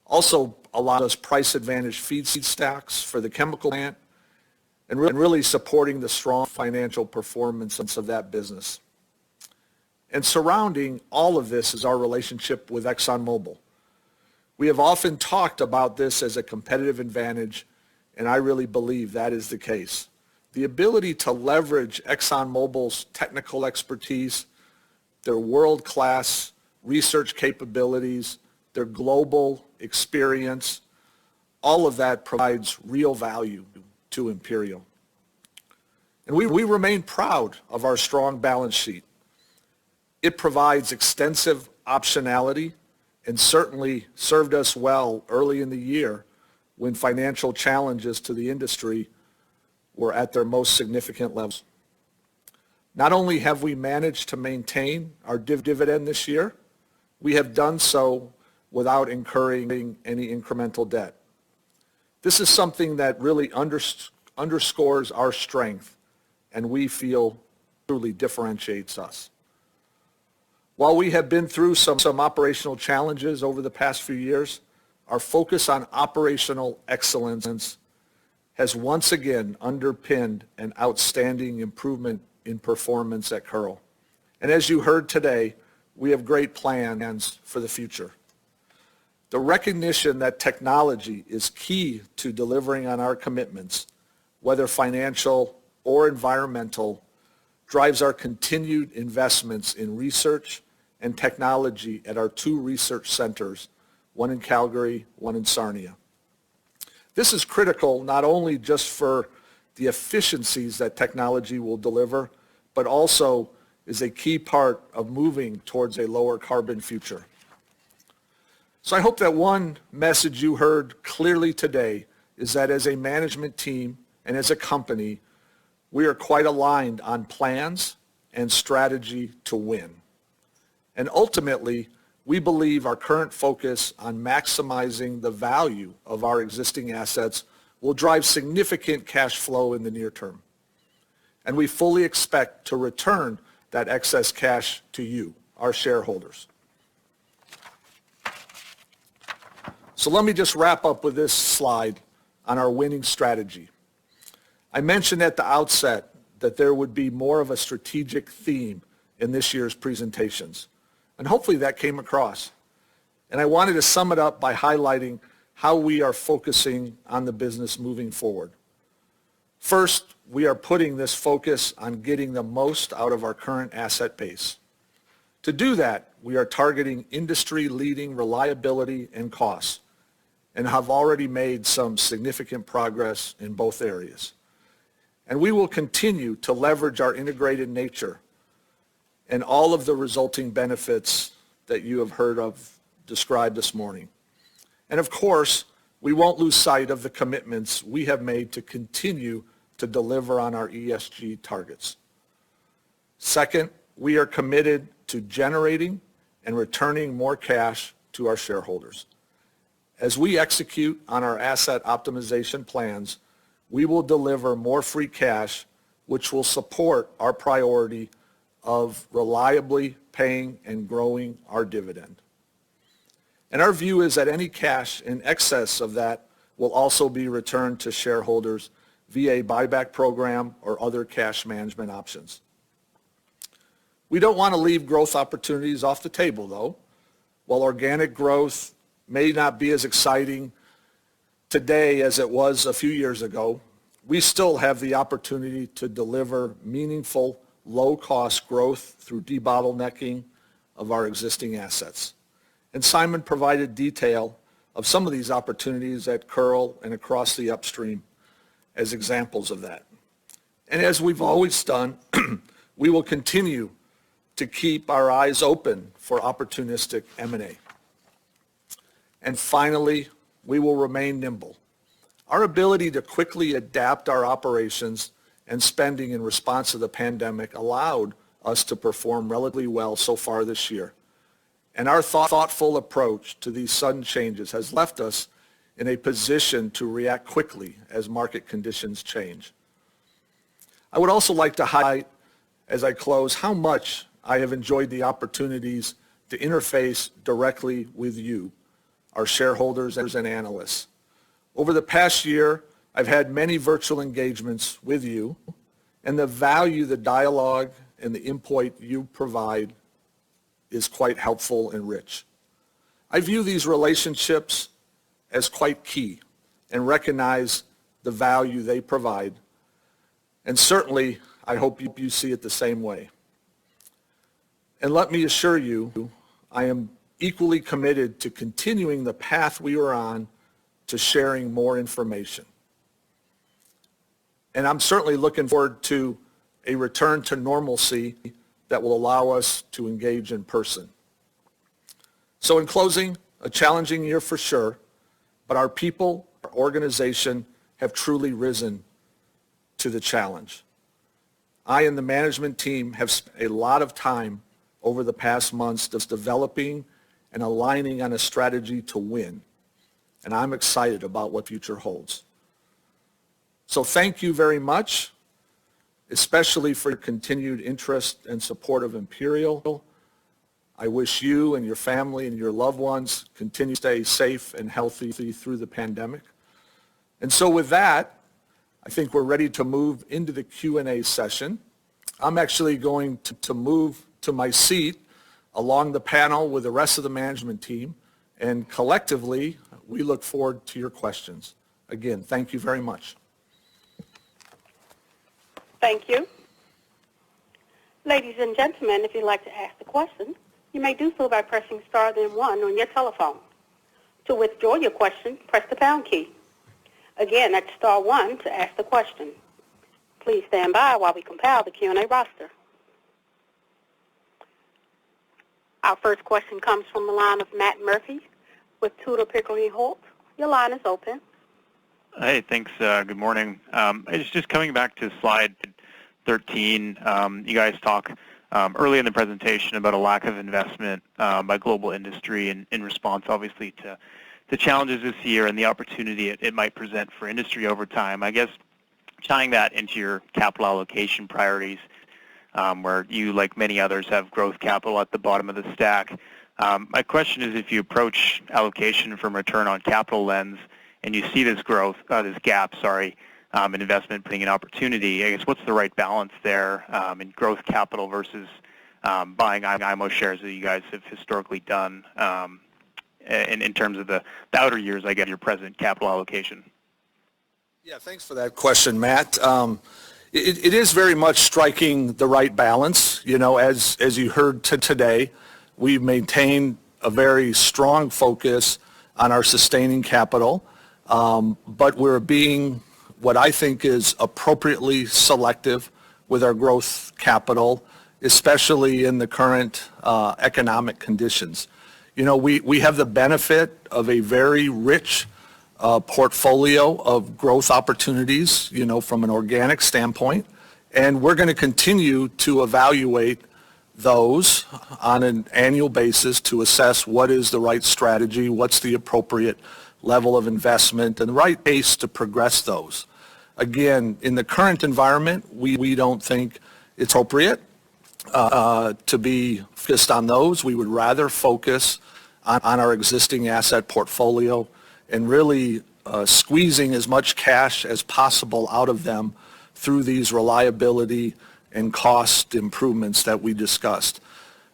F: also allows us price-advantaged feedstocks for the chemical plant and really supporting the strong financial performance of that business. And surrounding all of this is our relationship with ExxonMobil. We have often talked about this as a competitive advantage, and I really believe that is the case. The ability to leverage ExxonMobil's technical expertise, their world-class research capabilities, their global experience, all of that provides real value to Imperial. And we remain proud of our strong balance sheet. It provides extensive optionality and certainly served us well early in the year when financial challenges to the industry were at their most significant levels. Not only have we managed to maintain our dividend this year, we have done so without incurring any incremental debt. This is something that really underscores our strength and we feel truly differentiates us. While we have been through some operational challenges over the past few years, our focus on operational excellence has once again underpinned an outstanding improvement in performance at Kearl. And as you heard today, we have great plans for the future. The recognition that technology is key to delivering on our commitments, whether financial or environmental, drives our continued investments in research and technology at our 2 research centers, one in Calgary, one in Sarnia. This is critical not only just for the efficiencies that technology will deliver, but also is a key part of moving towards a lower carbon future. So I hope that one message you heard clearly today is that as a management team and as a company, we are quite aligned on plans and strategy to win. And ultimately, we believe our current focus on maximizing the value of our existing assets will drive significant cash flow in the near term. And we fully expect to return that excess cash to you, our shareholders. So let me just wrap up with this slide on our winning strategy. I mentioned at the outset that there would be more of a strategic theme in this year's presentations, and hopefully that came across. And I wanted to sum it up by highlighting how we are focusing on the business moving forward. First, we are putting this focus on getting the most out of our current asset base. To do that, we are targeting industry-leading reliability and costs, and have already made some significant progress in both areas. And we will continue to leverage our integrated nature and all of the resulting benefits that you have heard of described this morning. And of course, we won't lose sight of the commitments we have made to continue to deliver on our ESG targets. Second, we are committed to generating and returning more cash to our shareholders. As we execute on our asset optimization plans, we will deliver more free cash, which will support our priority of reliably paying and growing our dividend. And our view is that any cash in excess of that will also be returned to shareholders via a buyback program or other cash management options. We don't want to leave growth opportunities off the table, though. While organic growth may not be as exciting today as it was a few years ago, we still have the opportunity to deliver meaningful, low-cost growth through debottlenecking of our existing assets. And Simon provided detail of some of these opportunities at Curl and across the upstream as examples of that. And as we've always done, we will continue to keep our eyes open for opportunistic M&A. And finally, we will remain nimble. Our ability to quickly adapt our operations and spending in response to the pandemic allowed us to perform relatively well so far this year. And our thoughtful approach to these sudden changes has left us in a position to react quickly as market conditions change. I would also like to highlight, as I close, how much I have enjoyed the opportunities to interface directly with you, our shareholders and analysts. Over the past year, I've had many virtual engagements with you, and the value, the dialogue, and the input you provide is quite helpful and rich. I view these relationships as quite key and recognize the value they provide, and certainly I hope you see it the same way. And let me assure you, I am equally committed to continuing the path we were on to sharing more information. And I'm certainly looking forward to a return to normalcy that will allow us to engage in person. So in closing, a challenging year for sure, but our people, our organization have truly risen to the challenge. I and the management team have spent a lot of time over the past months just developing and aligning on a strategy to win. And I'm excited about what the future holds. So thank you very much, especially for your continued interest and support of Imperial. I wish you and your family and your loved ones continue to stay safe and healthy through the pandemic. And so with that, I think we're ready to move into the Q&A session. I'm actually going to move to my seat along the panel with the rest of the management team, and collectively, we look forward to your questions. Again, thank you very much.
K: Thank you. Ladies and gentlemen, if you'd like to ask a question, you may do so by pressing star then 1 on your telephone. To withdraw your question, press the pound key. Again, that's star 1 to ask the question. Please stand by while we compile the Q&A roster. Our first question comes from the line of Matt Murphy with Tudor, Pickering, Holt. Your line is open.
L: Hey, thanks. Good morning. It's just coming back to slide 13. You guys talk early in the presentation about a lack of investment by global industry in response, obviously, to the challenges this year and the opportunity it might present for industry over time. I guess tying that into your capital allocation priorities, where you, like many others, have growth capital at the bottom of the stack. My question is, if you approach allocation from return on capital lens and you see this growth, this gap, in investment putting an opportunity, I guess what's the right balance there in growth capital versus buying IMO shares that you guys have historically done in terms of the outer years, I guess, your present capital allocation?
F: Yeah, thanks for that question, Matt. It is very much striking the right balance. You know, as you heard today, we've maintained a very strong focus on our sustaining capital, but we're being what I think is appropriately selective with our growth capital, especially in the current economic conditions. You know, we have the benefit of a very rich portfolio of growth opportunities, you know, from an organic standpoint, and we're going to continue to evaluate those on an annual basis to assess what is the right strategy, what's the appropriate level of investment, and the right pace to progress those. Again, in the current environment, we don't think it's appropriate to be focused on those. We would rather focus on our existing asset portfolio and really squeezing as much cash as possible out of them through these reliability and cost improvements that we discussed.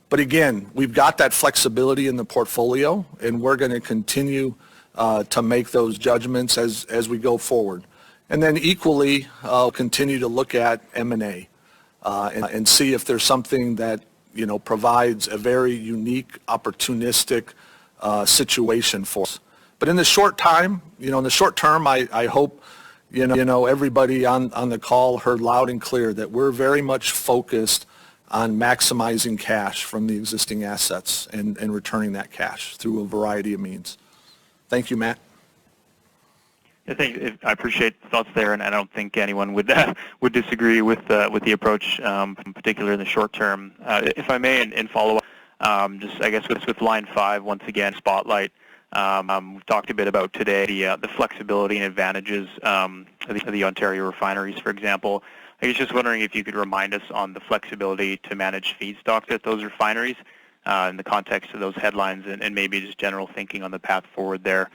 F: But again, we've got that flexibility in the portfolio, and we're going to continue to make those judgments as we go forward. And then equally, I'll continue to look at M&A and see if there's something that, you know, provides a very unique, opportunistic situation for us. But in the short time, in the short term, I hope, everybody on the call heard loud and clear that we're very much focused on maximizing cash from the existing assets and returning that cash through a variety of means. Thank you, Matt.
L: I appreciate the thoughts there, and I don't think anyone would disagree with the approach, particularly in the short term. If I may, in follow up, just I guess with Line 5 once again spotlight. We've talked a bit about today the flexibility and advantages of the Ontario refineries, for example. I was just wondering if you could remind us on the flexibility to manage feedstocks at those refineries in the context of those headlines, and maybe just general thinking on the path forward there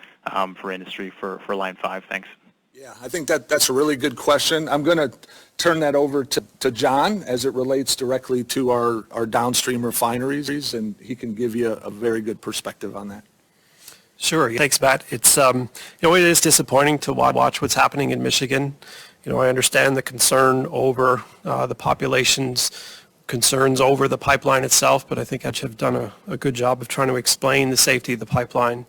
L: for industry for Line 5. Thanks.
F: Yeah, I think that's a really good question. I'm going to turn that over to John as it relates directly to our downstream refineries, and he can give you a very good perspective on that.
M: Sure. Thanks, Matt. It's it is disappointing to watch what's happening in Michigan. I understand the concern over the population's concerns over the pipeline itself, but I think I have done a good job of trying to explain the safety of the pipeline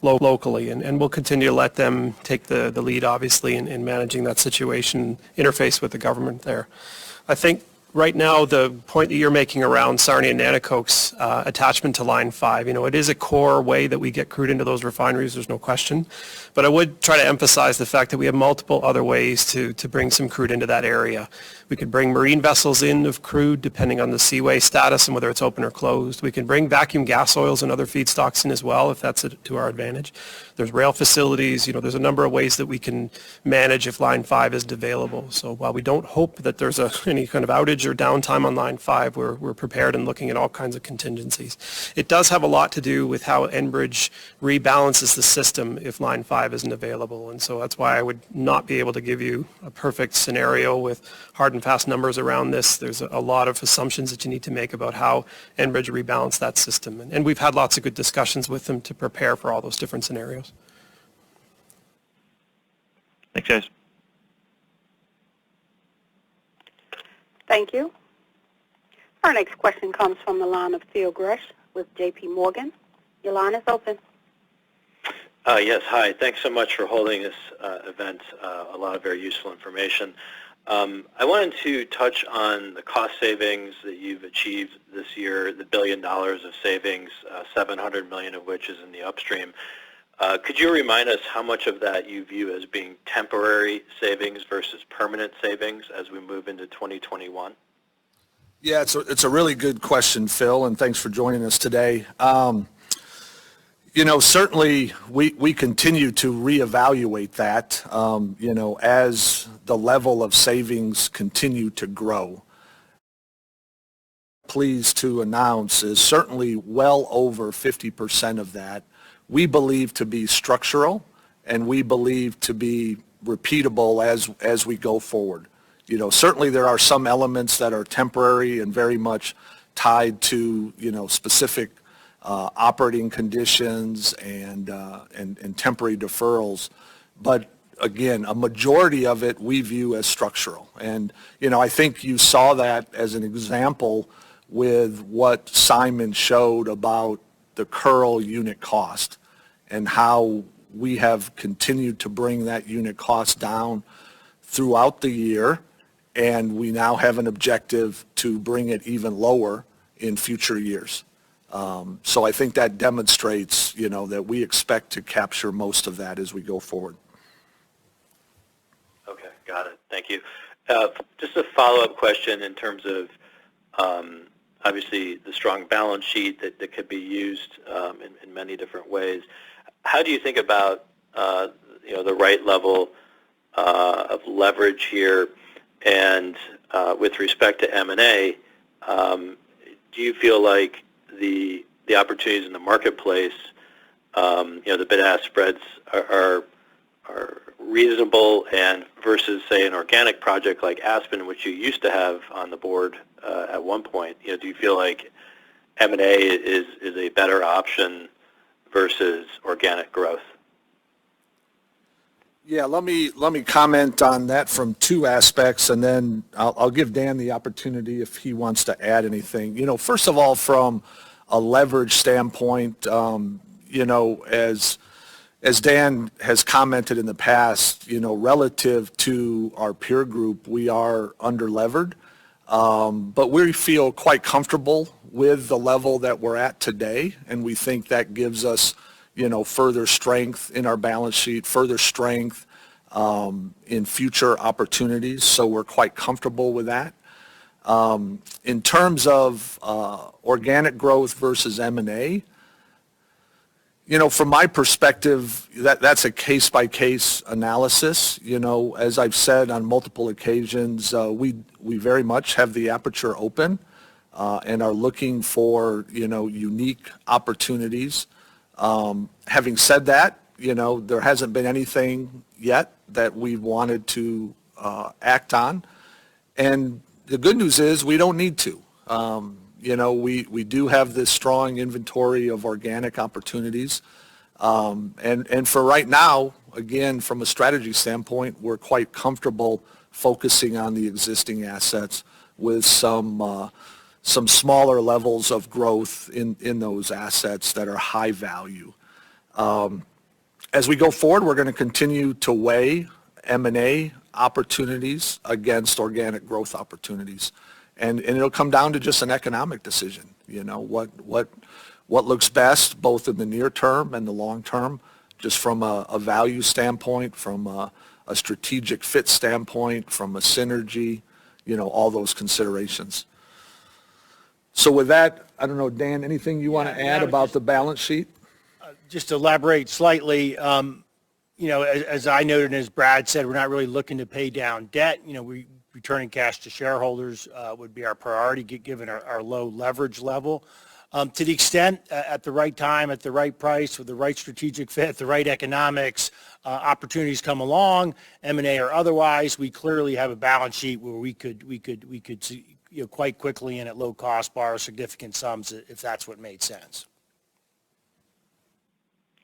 M: locally, and we'll continue to let them take the lead, obviously, in managing that situation, interface with the government there. I think right now the point that you're making around Sarnia and Nanticoke's attachment to Line 5, it is a core way that we get crude into those refineries, there's no question. But I would try to emphasize the fact that we have multiple other ways to bring some crude into that area. We could bring marine vessels in of crude depending on the seaway status and whether it's open or closed. We can bring vacuum gas oils and other feedstocks in as well if that's to our advantage. There's rail facilities, there's a number of ways that we can manage if Line 5 isn't available. So while we don't hope that there's any kind of outage or downtime on Line 5, we're prepared and looking at all kinds of contingencies. It does have a lot to do with how Enbridge rebalances the system if Line 5 isn't available, and so that's why I would not be able to give you a perfect scenario with hard and fast numbers around this. There's a lot of assumptions that you need to make about how Enbridge rebalance that system, and we've had lots of good discussions with them to prepare for all those different scenarios.
L: Thanks, guys.
K: Thank you. Our next question comes from the line of Theo Gresh with J.P. Morgan. Your line is open.
N: Yes, hi. Thanks so much for holding this event. A lot of very useful information. I wanted to touch on the cost savings that you've achieved this year, the $1 billion of savings, $700 million of which is in the upstream. Could you remind us how much of that you view as being temporary savings versus permanent savings as we move into 2021?
F: Yeah, it's a really good question, Phil, and thanks for joining us today. Certainly we continue to reevaluate that, as the level of savings continue to grow. Pleased to announce is certainly well over 50% of that we believe to be structural, and we believe to be repeatable as we go forward. Certainly there are some elements that are temporary and very much tied to, specific operating conditions and temporary deferrals. But again, a majority of it we view as structural. And, I think you saw that as an example with what Simon showed about the Curl unit cost and how we have continued to bring that unit cost down throughout the year, and we now have an objective to bring it even lower in future years. So I think that demonstrates, that we expect to capture most of that as we go forward.
N: Okay, got it. Thank you. Just a follow-up question in terms of obviously the strong balance sheet that could be used in many different ways. How do you think about the right level of leverage here? And with respect to M&A, do you feel like the opportunities in the marketplace, the bid-ask spreads are reasonable, and versus, say, an organic project like Aspen, which you used to have on the board at one point, do you feel like M&A is a better option versus organic growth?
F: Yeah, let me comment on that from two aspects, and then I'll give Dan the opportunity if he wants to add anything. First of all, from a leverage standpoint, as as Dan has commented in the past, relative to our peer group, we are under-levered, but we feel quite comfortable with the level that we're at today, and we think that gives us, further strength in our balance sheet, further strength in future opportunities, so we're quite comfortable with that. In terms of organic growth versus M&A, from my perspective, that's a case-by-case analysis. As I've said on multiple occasions, we very much have the aperture open and are looking for, unique opportunities. Having said that, there hasn't been anything yet that we've wanted to act on. And the good news is we don't need to. We do have this strong inventory of organic opportunities. And for right now, again, from a strategy standpoint, we're quite comfortable focusing on the existing assets with some smaller levels of growth in those assets that are high value. As we go forward, we're going to continue to weigh M&A opportunities against organic growth opportunities. And it'll come down to just an economic decision, what looks best both in the near term and the long term, just from a value standpoint, from a strategic fit standpoint, from a synergy, all those considerations. So with that, I don't know, Dan, anything you want to add about the balance sheet?
J: Just to elaborate slightly, as I noted and as Brad said, we're not really looking to pay down debt. Returning cash to shareholders would be our priority given our low leverage level. To the extent at the right time, at the right price, with the right strategic fit, the right economics, opportunities come along, M&A or otherwise, we clearly have a balance sheet where we could quite quickly and at low cost borrow significant sums if that's what made sense.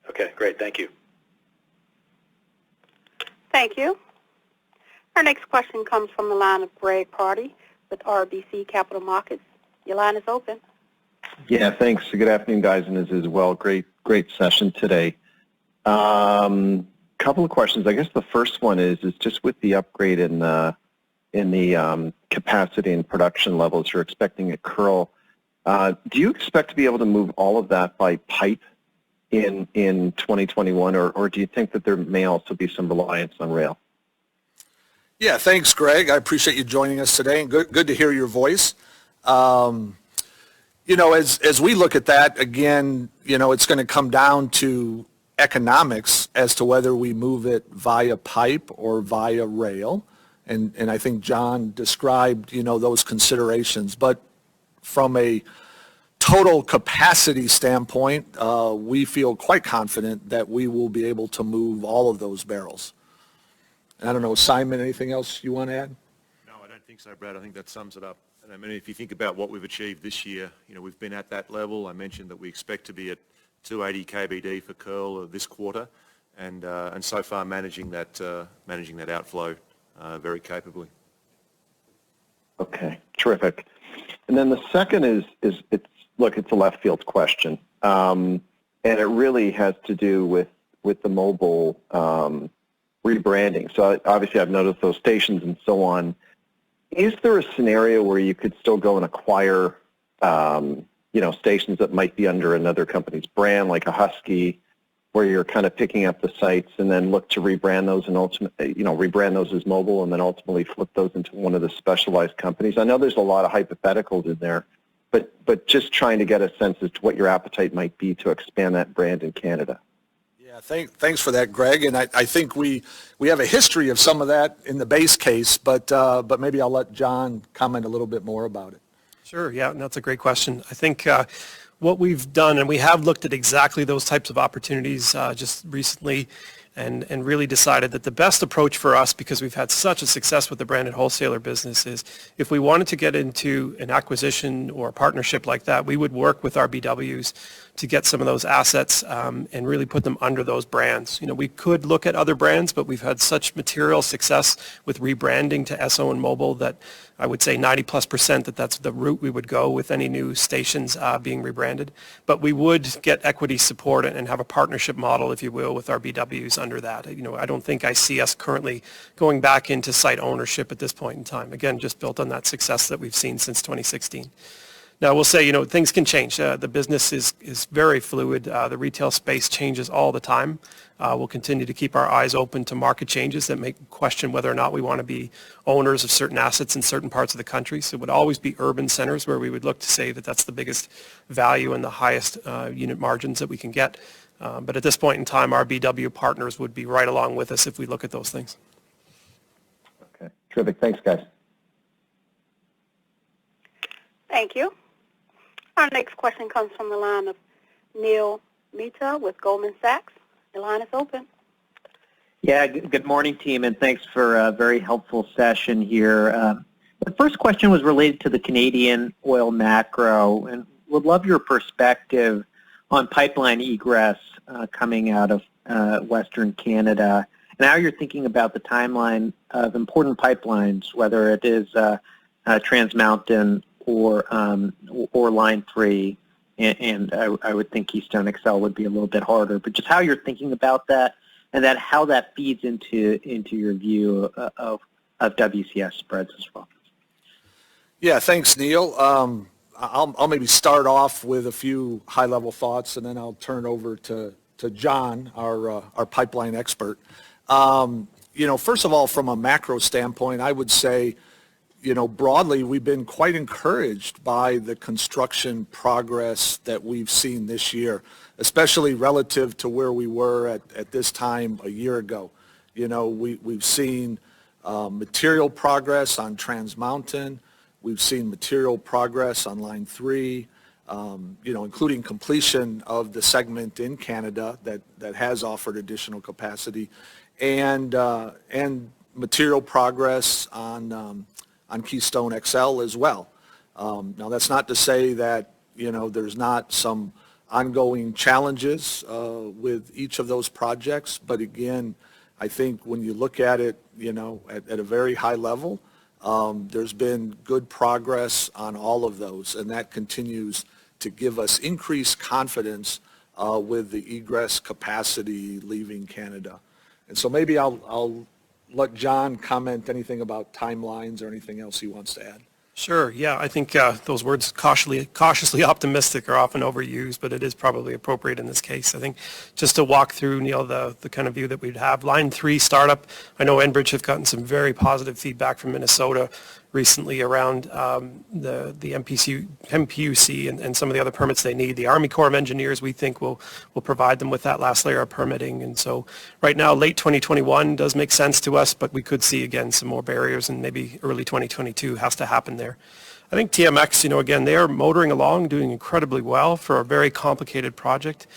N: Okay, great. Thank you.
K: Thank you. Our next question comes from the line of Greg Pardy with RBC Capital Markets. Your line is open.
O: Yeah, thanks. Good afternoon, guys, and as well. Great session today. Couple of questions. I guess the first one is just with the upgrade in the capacity and production levels you're expecting at Kearl. Do you expect to be able to move all of that by pipe in 2021, or do you think that there may also be some reliance on rail?
F: Yeah, thanks, Greg. I appreciate you joining us today, and good to hear your voice. As we look at that, again, it's going to come down to economics as to whether we move it via pipe or via rail. And I think John described, those considerations. But from a total capacity standpoint, we feel quite confident that we will be able to move all of those barrels. And I don't know, Simon, anything else you want to add?
H: No, I don't think so, Brad. I think that sums it up. And I mean, if you think about what we've achieved this year, we've been at that level. I mentioned that we expect to be at 280 KBD for Kearl this quarter, and so far managing that outflow very capably.
O: Okay, terrific. And then the second is it's a left field question, and it really has to do with the mobile rebranding. So obviously I've noticed those stations and so on. Is there a scenario where you could still go and acquire, stations that might be under another company's brand, like a Husky, where you're kind of picking up the sites and then look to rebrand those and rebrand those as mobile and then ultimately flip those into one of the specialized companies? I know there's a lot of hypotheticals in there, but just trying to get a sense as to what your appetite might be to expand that brand in Canada.
F: Yeah, thanks for that, Greg. And I think we have a history of some of that in the base case, but maybe I'll let John comment a little bit more about it.
M: Sure, yeah, and that's a great question. I think what we've done, and we have looked at exactly those types of opportunities just recently, and really decided that the best approach for us, because we've had such a success with the branded wholesaler business, is if we wanted to get into an acquisition or a partnership like that, we would work with our BWs to get some of those assets and really put them under those brands. We could look at other brands, but we've had such material success with rebranding to Esso and Mobil that I would say 90+% that's the route we would go with any new stations being rebranded. But we would get equity support and have a partnership model, if you will, with our BWs under that. I don't think I see us currently going back into site ownership at this point in time. Again, just built on that success that we've seen since 2016. Now, we'll say, things can change. The business is very fluid. The retail space changes all the time. We'll continue to keep our eyes open to market changes that make question whether or not we want to be owners of certain assets in certain parts of the country. So it would always be urban centers where we would look to say that that's the biggest value and the highest unit margins that we can get. But at this point in time, our BW partners would be right along with us if we look at those things.
O: Okay, terrific. Thanks, guys.
K: Thank you. Our next question comes from the line of Neil Mehta with Goldman Sachs. The line is open.
P: Yeah, good morning, team, and thanks for a very helpful session here. The first question was related to the Canadian oil macro, and would love your perspective on pipeline egress coming out of Western Canada, and how you're thinking about the timeline of important pipelines, whether it is Trans Mountain or Line 3, and I would think Keystone XL would be a little bit harder, but just how you're thinking about that, and then how that feeds into your view of WCS spreads as well.
F: Yeah, thanks, Neil. I'll maybe start off with a few high-level thoughts, and then I'll turn over to John, our pipeline expert. First of all, from a macro standpoint, I would say, broadly, we've been quite encouraged by the construction progress that we've seen this year, especially relative to where we were at this time a year ago. We've seen material progress on Trans Mountain. We've seen material progress on Line 3, including completion of the segment in Canada that has offered additional capacity, and material progress on Keystone XL as well. Now, that's not to say that, there's not some ongoing challenges with each of those projects, but again, I think when you look at it, at a very high level, there's been good progress on all of those, and that continues to give us increased confidence with the egress capacity leaving Canada. And so maybe I'll let John comment anything about timelines or anything else he wants to add.
M: Sure. Yeah, I think those words cautiously optimistic are often overused, but it is probably appropriate in this case. I think just to walk through, Neil, the kind of view that we'd have. Line 3 startup, I know Enbridge have gotten some very positive feedback from Minnesota recently around the MPUC and some of the other permits they need. The Army Corps of Engineers, we think, will provide them with that last layer of permitting. And so right now, late 2021 does make sense to us, but we could see, again, some more barriers, and maybe early 2022 has to happen there. I think TMX, again, they are motoring along, doing incredibly well for a very complicated project.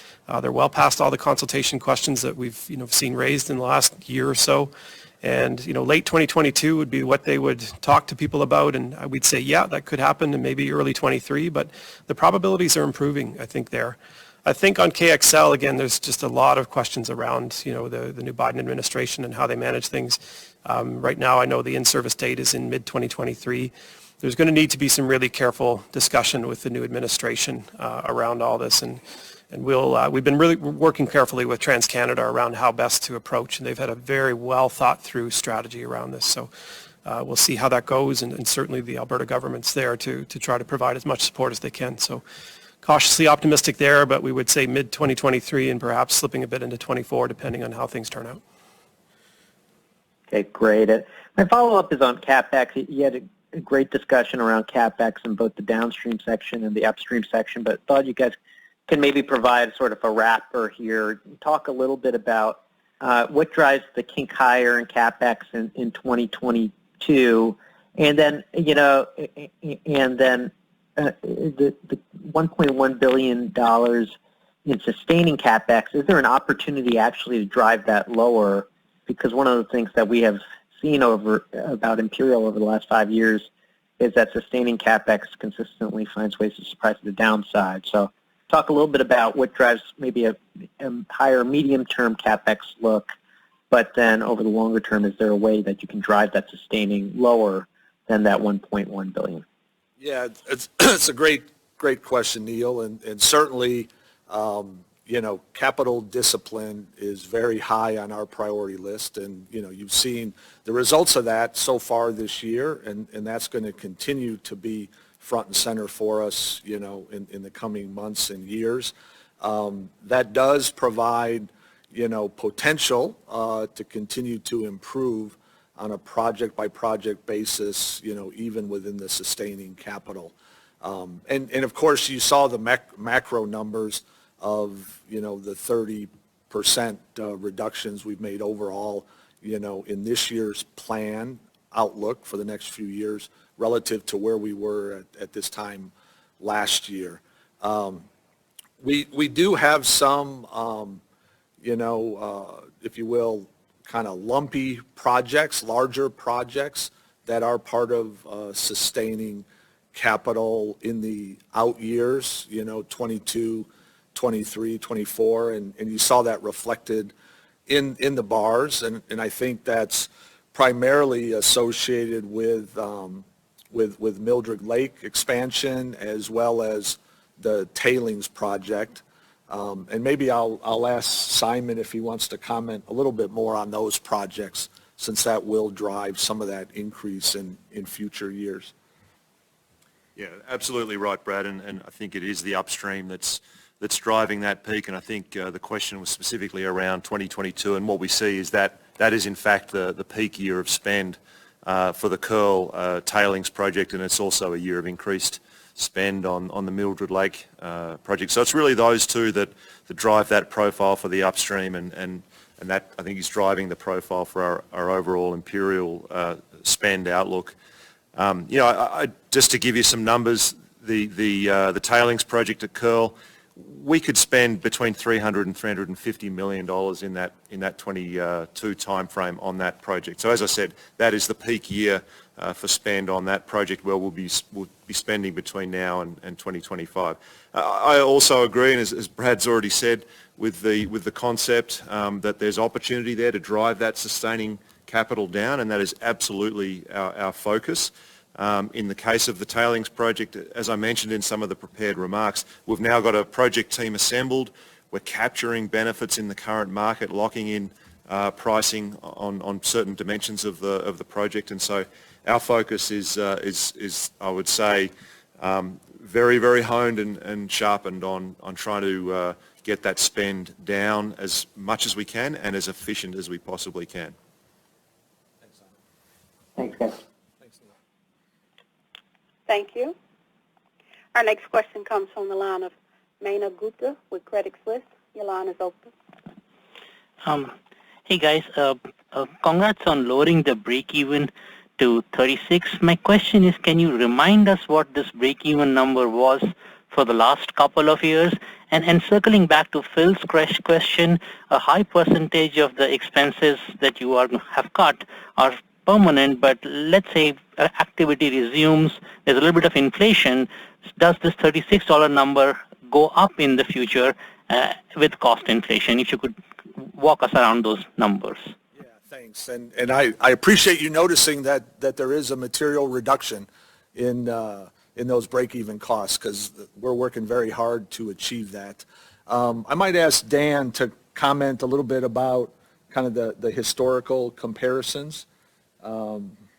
M: They're well past all the consultation questions that we've, seen raised in the last year or so. And, late 2022 would be what they would talk to people about, and we'd say, yeah, that could happen, and maybe early 23, but the probabilities are improving, I think, there. I think on KXL, again, there's just a lot of questions around, the new Biden administration and how they manage things. Right now, I know the in-service date is in mid-2023. There's going to need to be some really careful discussion with the new administration around all this, and we've been really working carefully with TransCanada around how best to approach, and they've had a very well thought through strategy around this. So we'll see how that goes, and certainly the Alberta government's there to try to provide as much support as they can. So cautiously optimistic there, but we would say mid-2023 and perhaps slipping a bit into 24 depending on how things turn out.
P: Okay, great. My follow-up is on CapEx. You had a great discussion around CapEx in both the downstream section and the upstream section, but thought you guys can maybe provide sort of a wrapper here. Talk a little bit about what drives the kink higher in CapEx in 2022, and then the $1.1 billion in sustaining CapEx. Is there an opportunity actually to drive that lower? Because one of the things that we have seen about Imperial over the last 5 years is that sustaining CapEx consistently finds ways to surprise the downside. So talk a little bit about what drives maybe a higher medium-term CapEx look, but then over the longer term, is there a way that you can drive that sustaining lower than that $1.1 billion?
F: Yeah, it's a great question, Neil, and certainly, capital discipline is very high on our priority list, and you've seen the results of that so far this year, and that's going to continue to be front and center for us, in the coming months and years. That does provide, potential to continue to improve on a project-by-project basis, even within the sustaining capital. And of course, you saw the macro numbers of, the 30% reductions we've made overall, in this year's plan outlook for the next few years relative to where we were at this time last year. We do have some, if you will, kind of lumpy projects, larger projects that are part of sustaining capital in the out years, 22, 23, 24, and you saw that reflected in the bars, and I think that's primarily associated with Mildred Lake expansion as well as the tailings project. And maybe I'll ask Simon if he wants to comment a little bit more on those projects, since that will drive some of that increase in future years.
H: Yeah, absolutely right, Brad, and I think it is the upstream that's driving that peak, and I think the question was specifically around 2022, and what we see is that is in fact the peak year of spend for the Curl tailings project, and it's also a year of increased spend on the Mildred Lake project. So it's really those two that drive that profile for the upstream, and that, I think, is driving the profile for our overall Imperial spend outlook. Just to give you some numbers, the tailings project at Curl, we could spend between $300 and $350 million in that 22 timeframe on that project. So as I said, that is the peak year for spend on that project, where we'll be spending between now and 2025. I also agree, and as Brad's already said, with the concept that there's opportunity there to drive that sustaining capital down, and that is absolutely our focus. In the case of the tailings project, as I mentioned in some of the prepared remarks, we've now got a project team assembled. We're capturing benefits in the current market, locking in pricing on certain dimensions of the project, and so our focus is I would say, very, very honed and sharpened on trying to get that spend down as much as we can and as efficient as we possibly can.
P: Thanks, Simon. Thanks, guys.
K: Thank you. Our next question comes from the line of Manav Gupta with Credit Suisse. Your line is open.
Q: Hey guys, congrats on lowering the break-even to 36. My question is, can you remind us what this break-even number was for the last couple of years? And circling back to Phil's question, a high percentage of the expenses that you have cut are permanent, but let's say activity resumes, there's a little bit of inflation. Does this $36 number go up in the future with cost inflation? If you could walk us around those numbers.
F: Yeah, thanks. And I appreciate you noticing that there is a material reduction in those break-even costs, because we're working very hard to achieve that. I might ask Dan to comment a little bit about kind of the historical comparisons.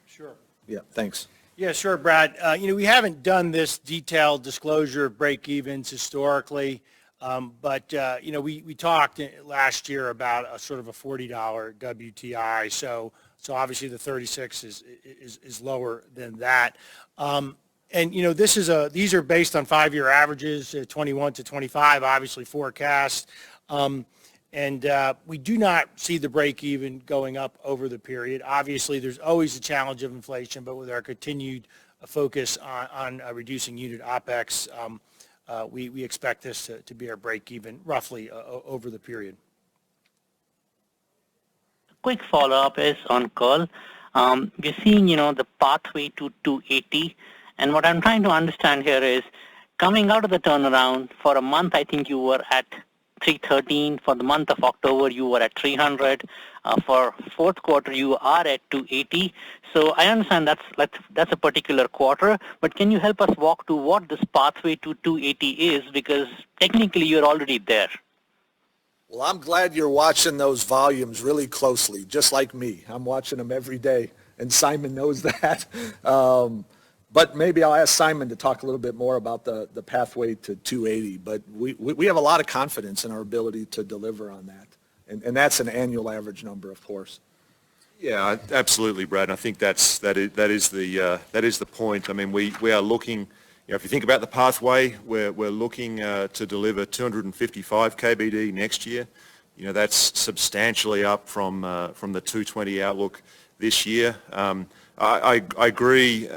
J: Sure.
F: Yeah, thanks.
J: Yeah, sure, Brad. We haven't done this detailed disclosure of break-evens historically, but we talked last year about a sort of a $40 WTI, so obviously the 36 is lower than that. And these are based on 5-year averages, 21 to 25, obviously forecast. And we do not see the break-even going up over the period. Obviously, there's always a challenge of inflation, but with our continued focus on reducing unit OPEX, we expect this to be our break-even roughly over the period.
Q: Quick follow-up is on Curl. We're seeing, the pathway to 280, and what I'm trying to understand here is, coming out of the turnaround, for a month, I think you were at 313. For the month of October, you were at 300. For fourth quarter, you are at 280. So I understand that's a particular quarter, but can you help us walk to what this pathway to 280 is? Because technically, you're already there.
F: Well, I'm glad you're watching those volumes really closely, just like me. I'm watching them every day, and Simon knows that. But maybe I'll ask Simon to talk a little bit more about the pathway to 280. But we have a lot of confidence in our ability to deliver on that. And that's an annual average number, of course.
H: Yeah, absolutely, Brad. And I think that is the point. I mean, we are looking. If you think about the pathway, we're looking to deliver 255 KBD next year. That's substantially up from the 220 outlook this year. I agree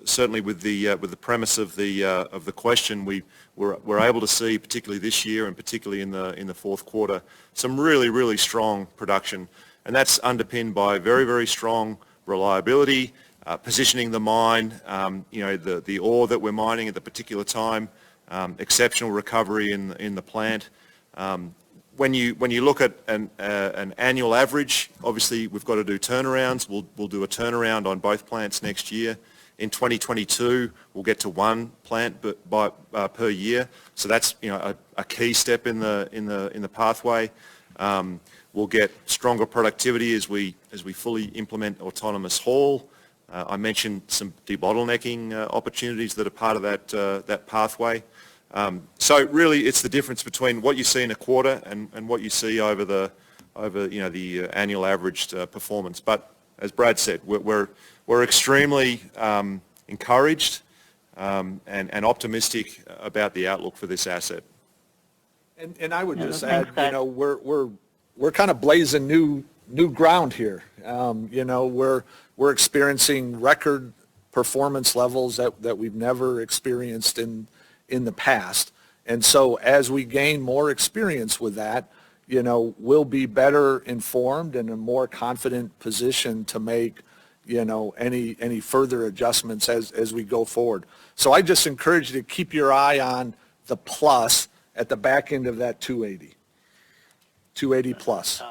H: certainly with the premise of the question. We're able to see, particularly this year and particularly in the fourth quarter, some really strong production, and that's underpinned by very, very strong reliability. Positioning the mine, the ore that we're mining at the particular time, exceptional recovery in the plant. When you look at an annual average, obviously we've got to do turnarounds. We'll do a turnaround on both plants next year. In 2022, we'll get to one plant per year. So that's a key step in the pathway. We'll get stronger productivity as we fully implement autonomous haul. I mentioned some debottlenecking opportunities that are part of that pathway. So really, it's the difference between what you see in a quarter and what you see over the annual averaged performance. But as Brad said, we're extremely encouraged and optimistic about the outlook for this asset.
F: And I would just add, we're kind of blazing new ground here. We're experiencing record performance levels that we've never experienced in the past. And so as we gain more experience with that, we'll be better informed and in a more confident position to make, any further adjustments as we go forward. So I just encourage you to keep your eye on the plus at the back end of that 280 plus.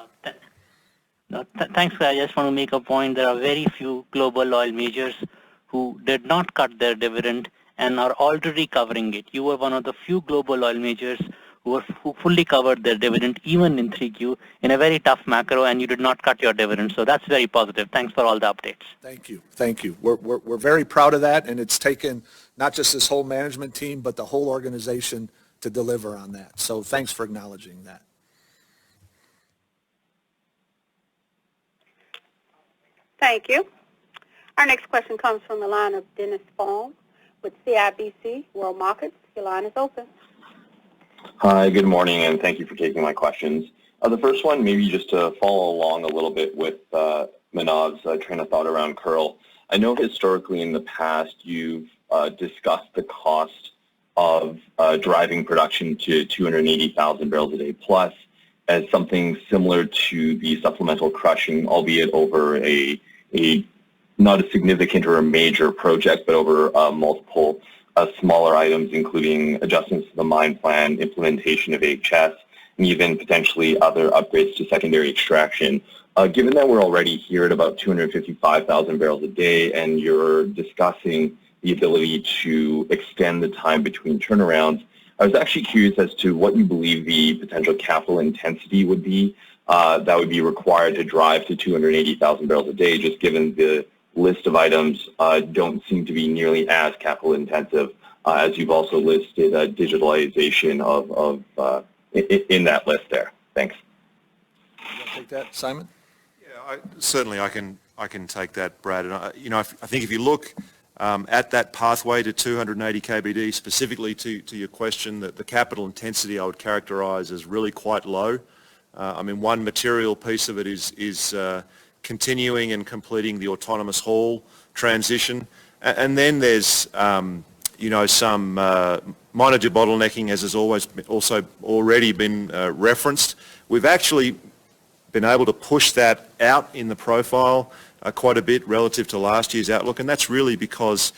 Q: Thanks, I just want to make a point. There are very few global oil majors who did not cut their dividend and are already covering it. You were one of the few global oil majors who fully covered their dividend, even in 3Q, in a very tough macro, and you did not cut your dividend. So that's very positive. Thanks for all the updates.
F: Thank you. We're very proud of that, and it's taken not just this whole management team, but the whole organization to deliver on that. So thanks for acknowledging that.
K: Thank you. Our next question comes from the line of Dennis Fong with CIBC World Markets. Your line is open.
R: Hi, good morning, and thank you for taking my questions. The first one, maybe just to follow along a little bit with Manav's train of thought around Curl. I know historically in the past you've discussed the cost of driving production to 280,000 barrels a day plus as something similar to the supplemental crushing, albeit over a not a significant or a major project, but over multiple smaller items, including adjustments to the mine plan, implementation of HS, and even potentially other upgrades to secondary extraction. Given that we're already here at about 255,000 barrels a day and you're discussing the ability to extend the time between turnarounds, I was actually curious as to what you believe the potential capital intensity would be that would be required to drive to 280,000 barrels a day, just given the list of items don't seem to be nearly as capital intensive as you've also listed digitalization in that list there. Thanks.
F: You want to take that, Simon?
H: Yeah, certainly I can take that, Brad. And I think if you look at that pathway to 280 KBD, specifically to your question, that the capital intensity I would characterize as really quite low. One material piece of it is continuing and completing the autonomous haul transition. And then there's, some minor debottlenecking, as has always also already been referenced. We've actually been able to push that out in the profile quite a bit relative to last year's outlook, and that's really because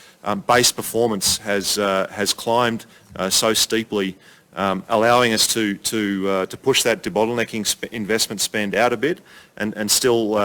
H: base performance has climbed so steeply, allowing us to push that debottlenecking investment spend out a bit and still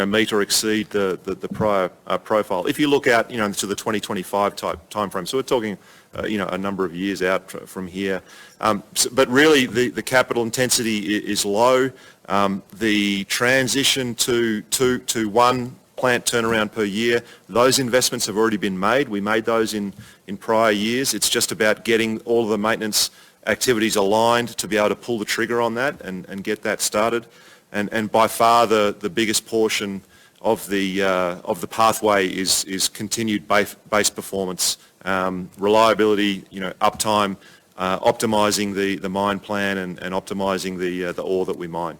H: meet or exceed the prior profile. If you look out to the 2025 type time frame, so we're talking a number of years out from here. But really the capital intensity is low. The transition to one plant turnaround per year, those investments have already been made. We made those in prior years. It's just about getting all of the maintenance activities aligned to be able to pull the trigger on that and get that started. And by far the biggest portion of the pathway is continued base performance, reliability, uptime, optimizing the mine plan and optimizing the ore that we mine.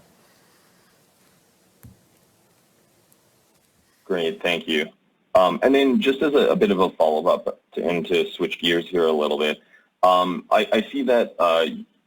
R: Great, thank you. And then just as a bit of a follow-up and to switch gears here a little bit, I see that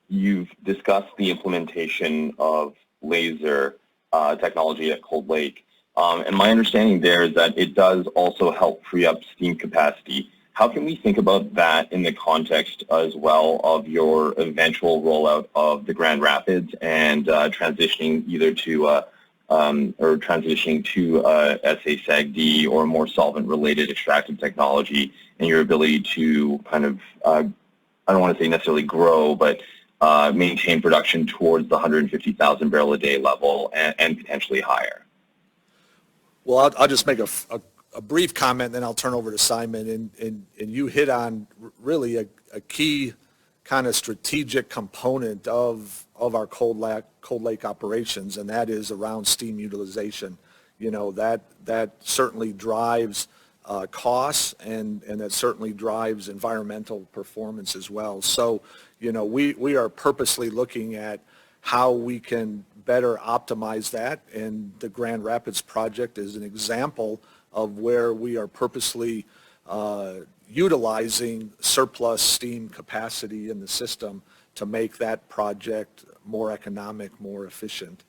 R: you've discussed the implementation of laser technology at Cold Lake. And my understanding there is that it does also help free up steam capacity. How can we think about that in the context as well of your eventual rollout of the Grand Rapids and transitioning either to transitioning to SA-SAGD or more solvent-related extractive technology and your ability to kind of, I don't want to say necessarily grow, but maintain production towards the 150,000 barrel a day level and potentially higher?
F: Well, I'll just make a brief comment, then I'll turn over to Simon. And you hit on really a key kind of strategic component of our Cold Lake operations, and that is around steam utilization. That certainly drives costs, and that certainly drives environmental performance as well. So, we are purposely looking at how we can better optimize that, and the Grand Rapids project is an example of where we are purposely utilizing surplus steam capacity in the system to make that project more economic, more efficient.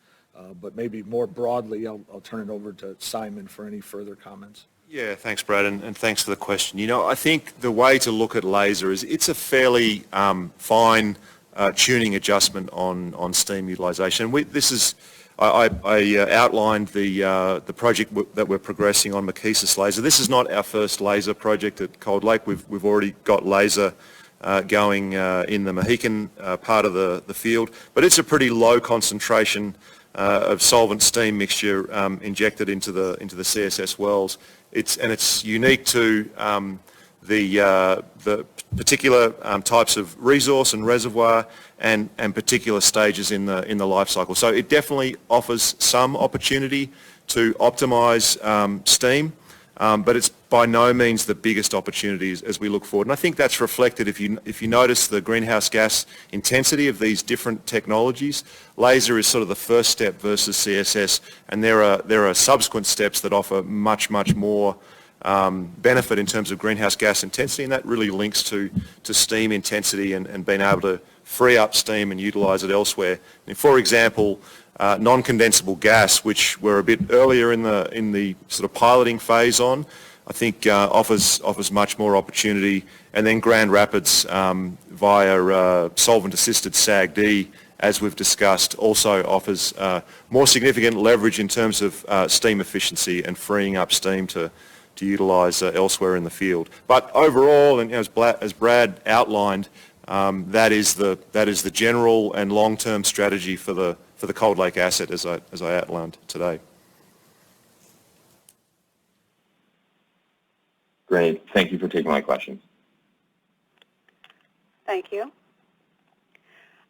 F: But maybe more broadly, I'll turn it over to Simon for any further comments.
H: Yeah, thanks, Brad, and thanks for the question. I think the way to look at laser is it's a fairly fine tuning adjustment on steam utilization. I outlined the project that we're progressing on Makesis laser. This is not our first laser project at Cold Lake. We've already got laser going in the Mohican part of the field, but it's a pretty low concentration of solvent steam mixture injected into the CSS wells. It's unique to the particular types of resource and reservoir and particular stages in the life cycle. So it definitely offers some opportunity to optimize steam, but it's by no means the biggest opportunity as we look forward. And I think that's reflected if you notice the greenhouse gas intensity of these different technologies. Laser is sort of the first step versus CSS, and there are subsequent steps that offer much more benefit in terms of greenhouse gas intensity, and that really links to steam intensity and being able to free up steam and utilize it elsewhere. And for example, non-condensable gas, which we're a bit earlier in the sort of piloting phase on, I think offers much more opportunity. And then Grand Rapids via solvent-assisted SAGD, as we've discussed, also offers more significant leverage in terms of steam efficiency and freeing up steam to utilize elsewhere in the field. But overall, and as Brad outlined, that is the general and long-term strategy for the Cold Lake asset, as I outlined today.
R: Great. Thank you for taking my questions.
K: Thank you.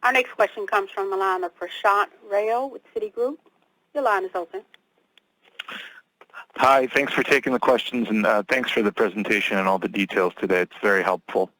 K: Our next question comes from the line of Prashant Rao with Citigroup. Your line is open.
L: Hi, thanks for taking the questions, and thanks for the presentation and all the details today. It's very helpful.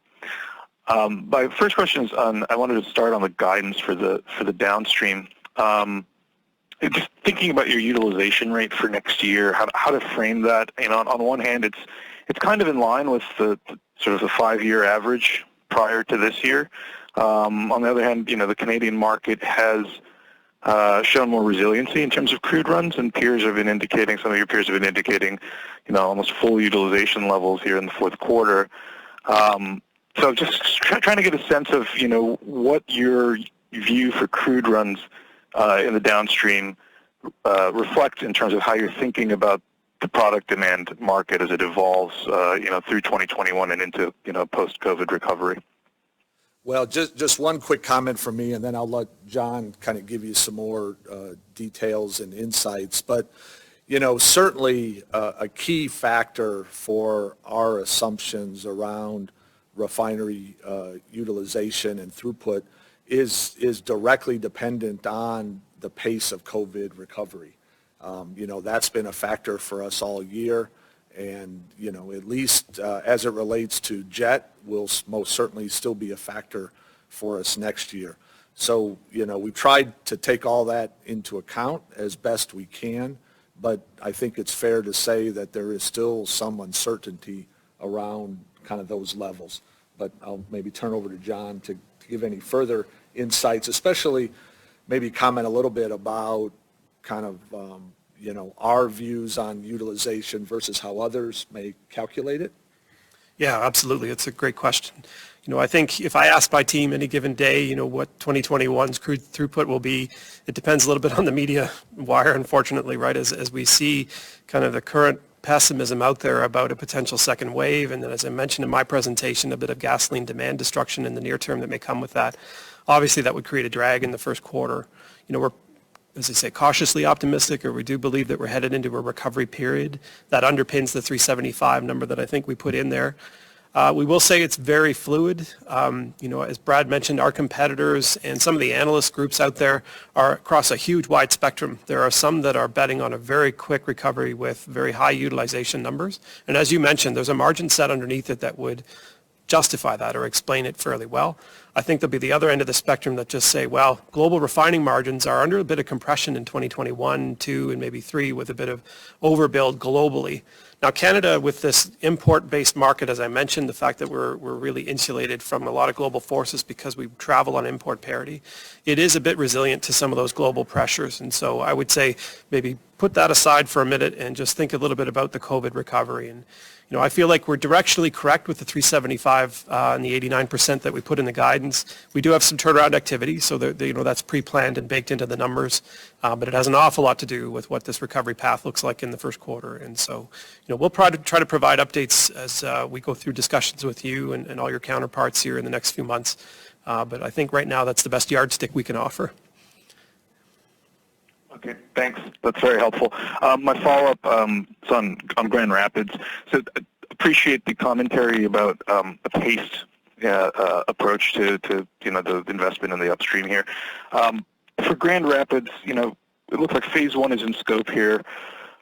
L: My first question is I wanted to start on the guidance for the downstream. Just thinking about your utilization rate for next year, how to frame that. On one hand, it's kind of in line with the sort of the 5-year average prior to this year. On the other hand, the Canadian market has shown more resiliency in terms of crude runs, and peers have been indicating, some of your peers have been indicating, almost full utilization levels here in the fourth quarter. So just trying to get a sense of, what your view for crude runs in the downstream reflect in terms of how you're thinking about the product demand market as it evolves, through 2021 and into, post-COVID recovery.
F: Well, just one quick comment from me, and then I'll let John kind of give you some more details and insights. But, certainly a key factor for our assumptions around refinery utilization and throughput is directly dependent on the pace of COVID recovery. That's been a factor for us all year. And, at least as it relates to jet, will most certainly still be a factor for us next year. So, we tried to take all that into account as best we can, but I think it's fair to say that there is still some uncertainty around kind of those levels. But I'll maybe turn over to John to give any further insights, especially maybe comment a little bit about kind of our views on utilization versus how others may calculate it?
M: Yeah, absolutely. It's a great question. I think if I ask my team any given day, what 2021's crude throughput will be, it depends a little bit on the media wire, unfortunately, right? As we see kind of the current pessimism out there about a potential second wave, and then as I mentioned in my presentation, a bit of gasoline demand destruction in the near term that may come with that. Obviously, that would create a drag in the first quarter. We're, as I say, cautiously optimistic, or we do believe that we're headed into a recovery period that underpins the 375 number that I think we put in there. We will say it's very fluid. As Brad mentioned, our competitors and some of the analyst groups out there are across a huge wide spectrum. There are some that are betting on a very quick recovery with very high utilization numbers. And as you mentioned, there's a margin set underneath it that would justify that or explain it fairly well. I think there'll be the other end of the spectrum that just say, well, global refining margins are under a bit of compression in 2021, 2, and maybe 3 with a bit of overbuild globally. Now, Canada, with this import-based market, as I mentioned, the fact that we're really insulated from a lot of global forces because we travel on import parity, it is a bit resilient to some of those global pressures. And so I would say maybe put that aside for a minute and just think a little bit about the COVID recovery. And I feel like we're directionally correct with the 375 and the 89% that we put in the guidance. We do have some turnaround activity, so that's pre-planned and baked into the numbers, but it has an awful lot to do with what this recovery path looks like in the first quarter. And so, we'll try to provide updates as we go through discussions with you and all your counterparts here in the next few months. But I think right now that's the best yardstick we can offer.
L: Okay, thanks. That's very helpful. My follow-up is on Grand Rapids. So appreciate the commentary about a paced approach to the investment in the upstream here. For Grand Rapids, it looks like phase 1 is in scope here.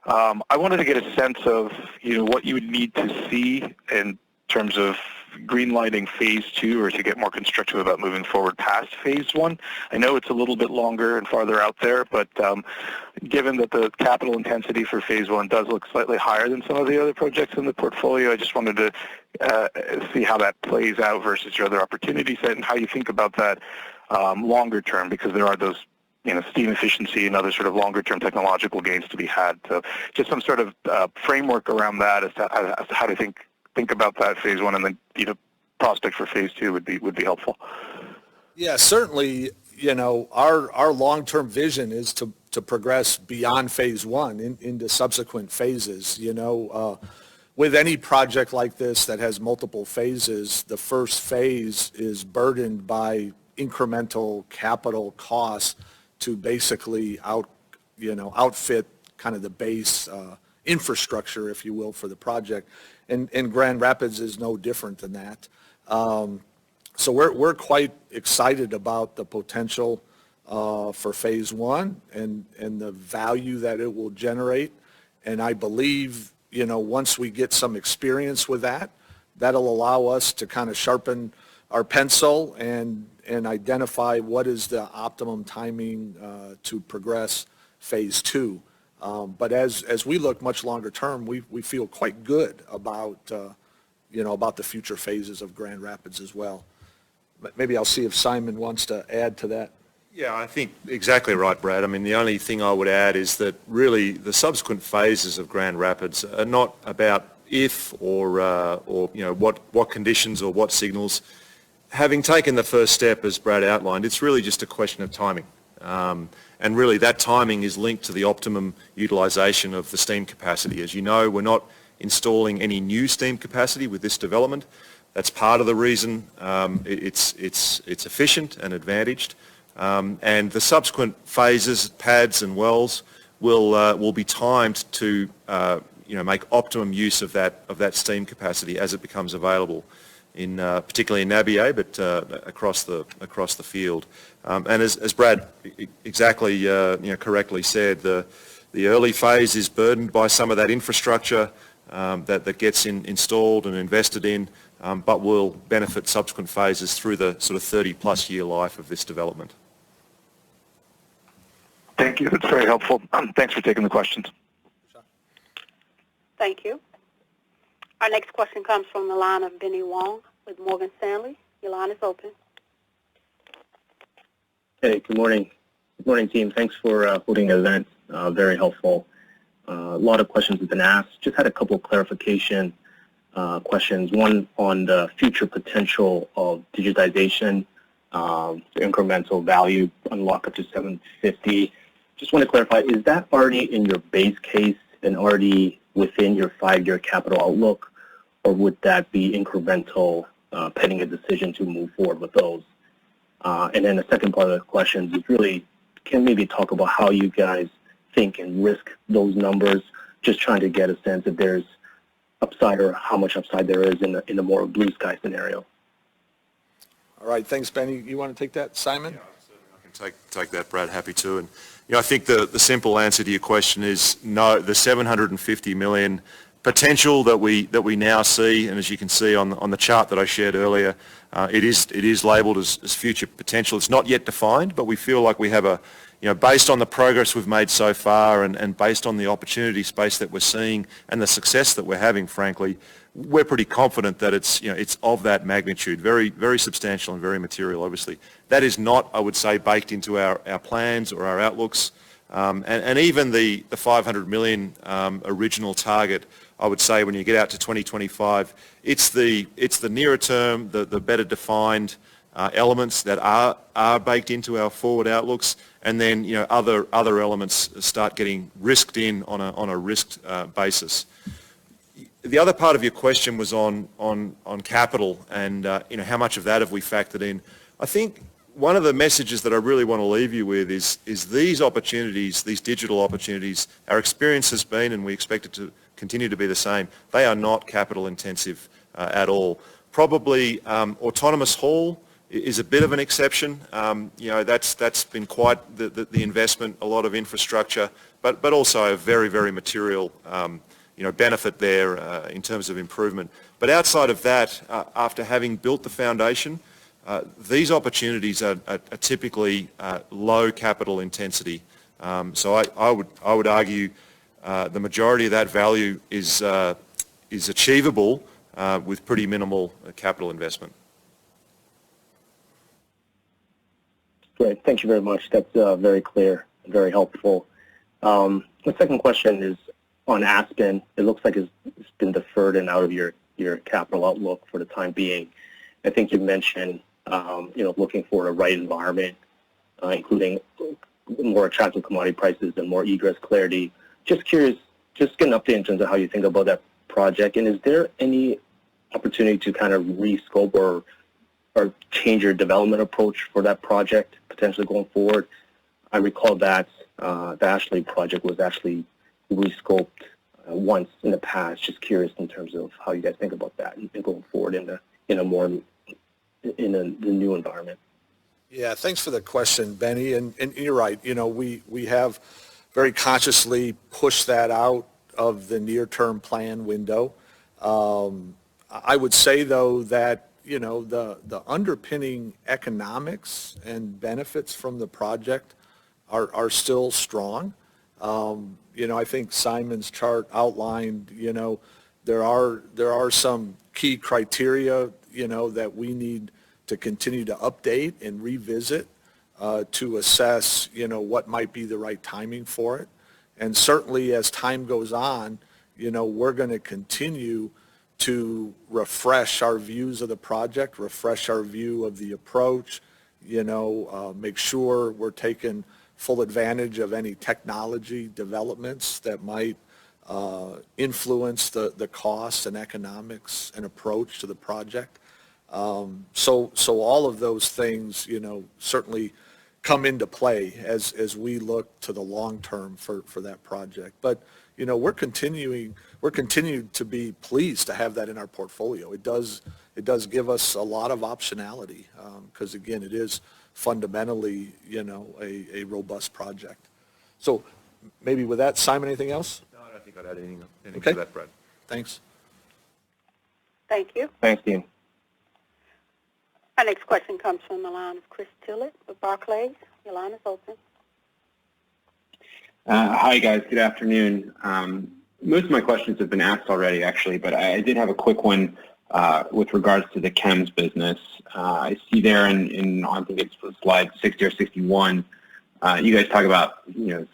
L: I wanted to get a sense of what you would need to see in terms of greenlighting phase 2 or to get more constructive about moving forward past phase 1. I know it's a little bit longer and farther out there, but given that the capital intensity for phase 1 does look slightly higher than some of the other projects in the portfolio, I just wanted to see how that plays out versus your other opportunity set and how you think about that longer term, because there are those steam efficiency and other sort of longer term technological gains to be had. So just some sort of framework around that as to how to think about that phase 1 and then prospect for phase 2 would be helpful.
F: Yeah, certainly. Our long-term vision is to progress beyond phase 1 into subsequent phases. With any project like this that has multiple phases, the first phase is burdened by incremental capital costs to basically outfit kind of the base infrastructure, if you will, for the project. And Grand Rapids is no different than that. So we're quite excited about the potential for phase 1 and the value that it will generate. And I believe, once we get some experience with that, that'll allow us to kind of sharpen our pencil and identify what is the optimum timing to progress phase 2. But as we look much longer term, we feel quite good about the future phases of Grand Rapids as well. But maybe I'll see if Simon wants to add to that.
H: Yeah, I think exactly right, Brad. I mean, the only thing I would add is that really the subsequent phases of Grand Rapids are not about if or what conditions or what signals. Having taken the first step, as Brad outlined, it's really just a question of timing. And really that timing is linked to the optimum utilisation of the steam capacity. As you know, we're not installing any new steam capacity with this development. That's part of the reason it's efficient and advantaged. And the subsequent phases, pads and wells, will be timed to make optimum use of that steam capacity as it becomes available, particularly in Nabier, but across the field. And as Brad exactly correctly said, the early phase is burdened by some of that infrastructure that gets installed and invested in, but will benefit subsequent phases through the sort of 30-plus year life of this development.
S: Thank you. It's very helpful. Thanks for taking the questions.
K: Thank you. Our next question comes from the line of Benny Wong with Morgan Stanley. Your line is open.
T: Hey, good morning. Good morning, team. Thanks for holding the event. Very helpful. A lot of questions have been asked. Just had a couple of clarification questions. One on the future potential of digitization, the incremental value unlock up to 750. Just want to clarify, is that already in your base case and already within your 5-year capital outlook, or would that be incremental pending a decision to move forward with those? And then the second part of the question is really, can maybe talk about how you guys think and risk those numbers, just trying to get a sense if there's upside or how much upside there is in a more blue sky scenario.
F: All right, thanks, Benny. You want to take that, Simon?
H: Yeah, certainly I can take that, Brad. Happy to. And I think the simple answer to your question is no. The 750 million potential that we now see, and as you can see on the chart that I shared earlier, it is labelled as future potential. It's not yet defined, but we feel like we have based on the progress we've made so far and based on the opportunity space that we're seeing and the success that we're having, frankly, we're pretty confident that it's of that magnitude, very, very substantial and very material, obviously. That is not, I would say, baked into our plans or our outlooks. And even the 500 million original target, I would say when you get out to 2025, it's the nearer term, the better defined elements that are baked into our forward outlooks, and then other elements start getting risked in on a risked basis. The other part of your question was on capital and how much of that have we factored in. I think one of the messages that I really want to leave you with is these opportunities, these digital opportunities, our experience has been, and we expect it to continue to be the same, they are not capital intensive at all. Probably autonomous haul is a bit of an exception. That's been quite the investment, a lot of infrastructure, but also a very, very material benefit there in terms of improvement. But outside of that, after having built the foundation, these opportunities are typically low capital intensity. So I would argue the majority of that value is achievable with pretty minimal capital investment.
T: Great. Thank you very much. That's very clear and very helpful. The second question is on Aspen. It looks like it's been deferred and out of your capital outlook for the time being. I think you mentioned looking for the right environment, including more attractive commodity prices and more egress clarity. Just curious, just get an update in terms of how you think about that project. And is there any opportunity to kind of rescope or change your development approach for that project potentially going forward? I recall that the Ashley project was actually rescoped once in the past. Just curious in terms of how you guys think about that and going forward in the new environment.
F: Yeah, thanks for the question, Benny. And you're right. We have very consciously pushed that out of the near-term plan window. I would say, though, that the underpinning economics and benefits from the project are still strong. I think Simon's chart outlined, there are some key criteria, that we need to continue to update and revisit to assess, what might be the right timing for it. And certainly as time goes on, we're going to continue to refresh our views of the project, refresh our view of the approach, make sure we're taking full advantage of any technology developments that might influence the cost and economics and approach to the project. So all of those things, certainly come into play as we look to the long term for that project. But, we're continuing to be pleased to have that in our portfolio. It does give us a lot of optionality because, again, it is fundamentally, a robust project. So maybe with that, Simon, anything else?
H: No, I don't think I'd add anything
F: Okay.
H: to that, Brad.
F: Thanks.
K: Thank you.
O: Thanks, Dean.
K: Our next question comes from the line of Chris Tillett with Barclays. Your line is open.
R: Hi, guys. Good afternoon. Most of my questions have been asked already, actually, but I did have a quick one with regards to the chems business. I see there in I think it's slide 60 or 61, you guys talk about,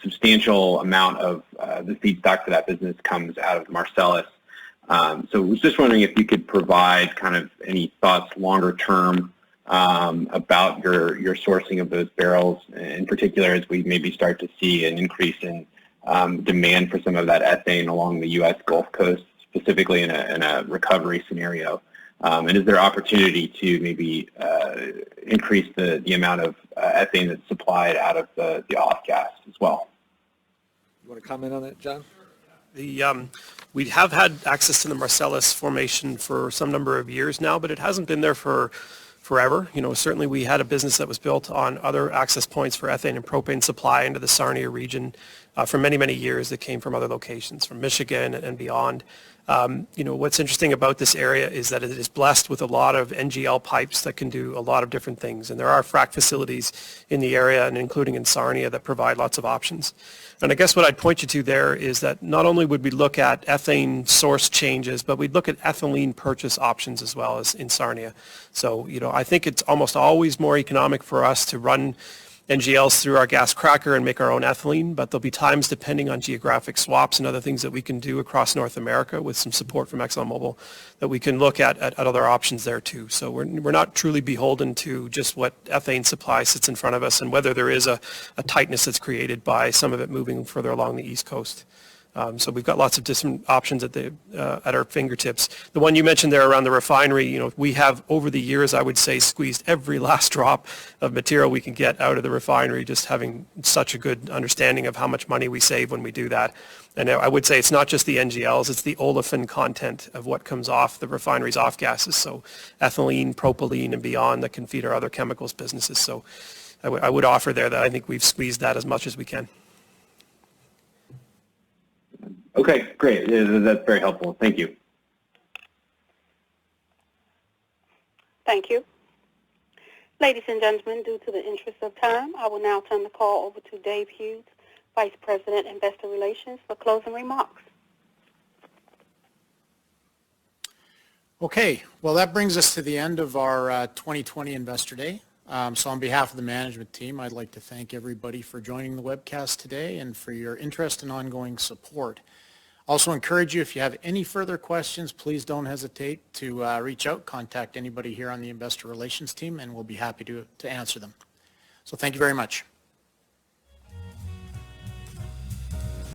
R: substantial amount of the feedstock for that business comes out of Marcellus. So I was just wondering if you could provide kind of any thoughts longer term about your sourcing of those barrels, in particular as we maybe start to see an increase in demand for some of that ethane along the U.S. Gulf Coast, specifically in a recovery scenario. And is there opportunity to maybe increase the amount of ethane that's supplied out of the off gas as well?
F: You want to comment on that, John?
M: We have had access to the Marcellus formation for some number of years now, but it hasn't been there for forever. Certainly we had a business that was built on other access points for ethane and propane supply into the Sarnia region for many, many years that came from other locations, from Michigan and beyond. What's interesting about this area is that it is blessed with a lot of NGL pipes that can do a lot of different things. And there are frac facilities in the area, and including in Sarnia, that provide lots of options. And I guess what I'd point you to there is that not only would we look at ethane source changes, but we'd look at ethylene purchase options as well as in Sarnia. So, I think it's almost always more economic for us to run NGLs through our gas cracker and make our own ethylene, but there'll be times, depending on geographic swaps and other things that we can do across North America with some support from ExxonMobil, that we can look at other options there too. So we're not truly beholden to just what ethane supply sits in front of us and whether there is a tightness that's created by some of it moving further along the East Coast. So we've got lots of different options at our fingertips. The one you mentioned there around the refinery, we have over the years, I would say, squeezed every last drop of material we can get out of the refinery, just having such a good understanding of how much money we save when we do that. And I would say it's not just the NGLs, it's the olefin content of what comes off the refinery's off gases. So ethylene, propylene, and beyond that can feed our other chemicals businesses. So I would offer there that I think we've squeezed that as much as we can.
R: Okay, great. That's very helpful. Thank you.
K: Thank you. Ladies and gentlemen, due to the interest of time, I will now turn the call over to Dave Hughes, Vice President, Investor Relations, for closing remarks.
E: Okay, well, that brings us to the end of our 2020 Investor Day. So on behalf of the management team, I'd like to thank everybody for joining the webcast today and for your interest and ongoing support. Also encourage you, if you have any further questions, please don't hesitate to reach out, contact anybody here on the Investor Relations team, and we'll be happy to answer them. So thank you very much.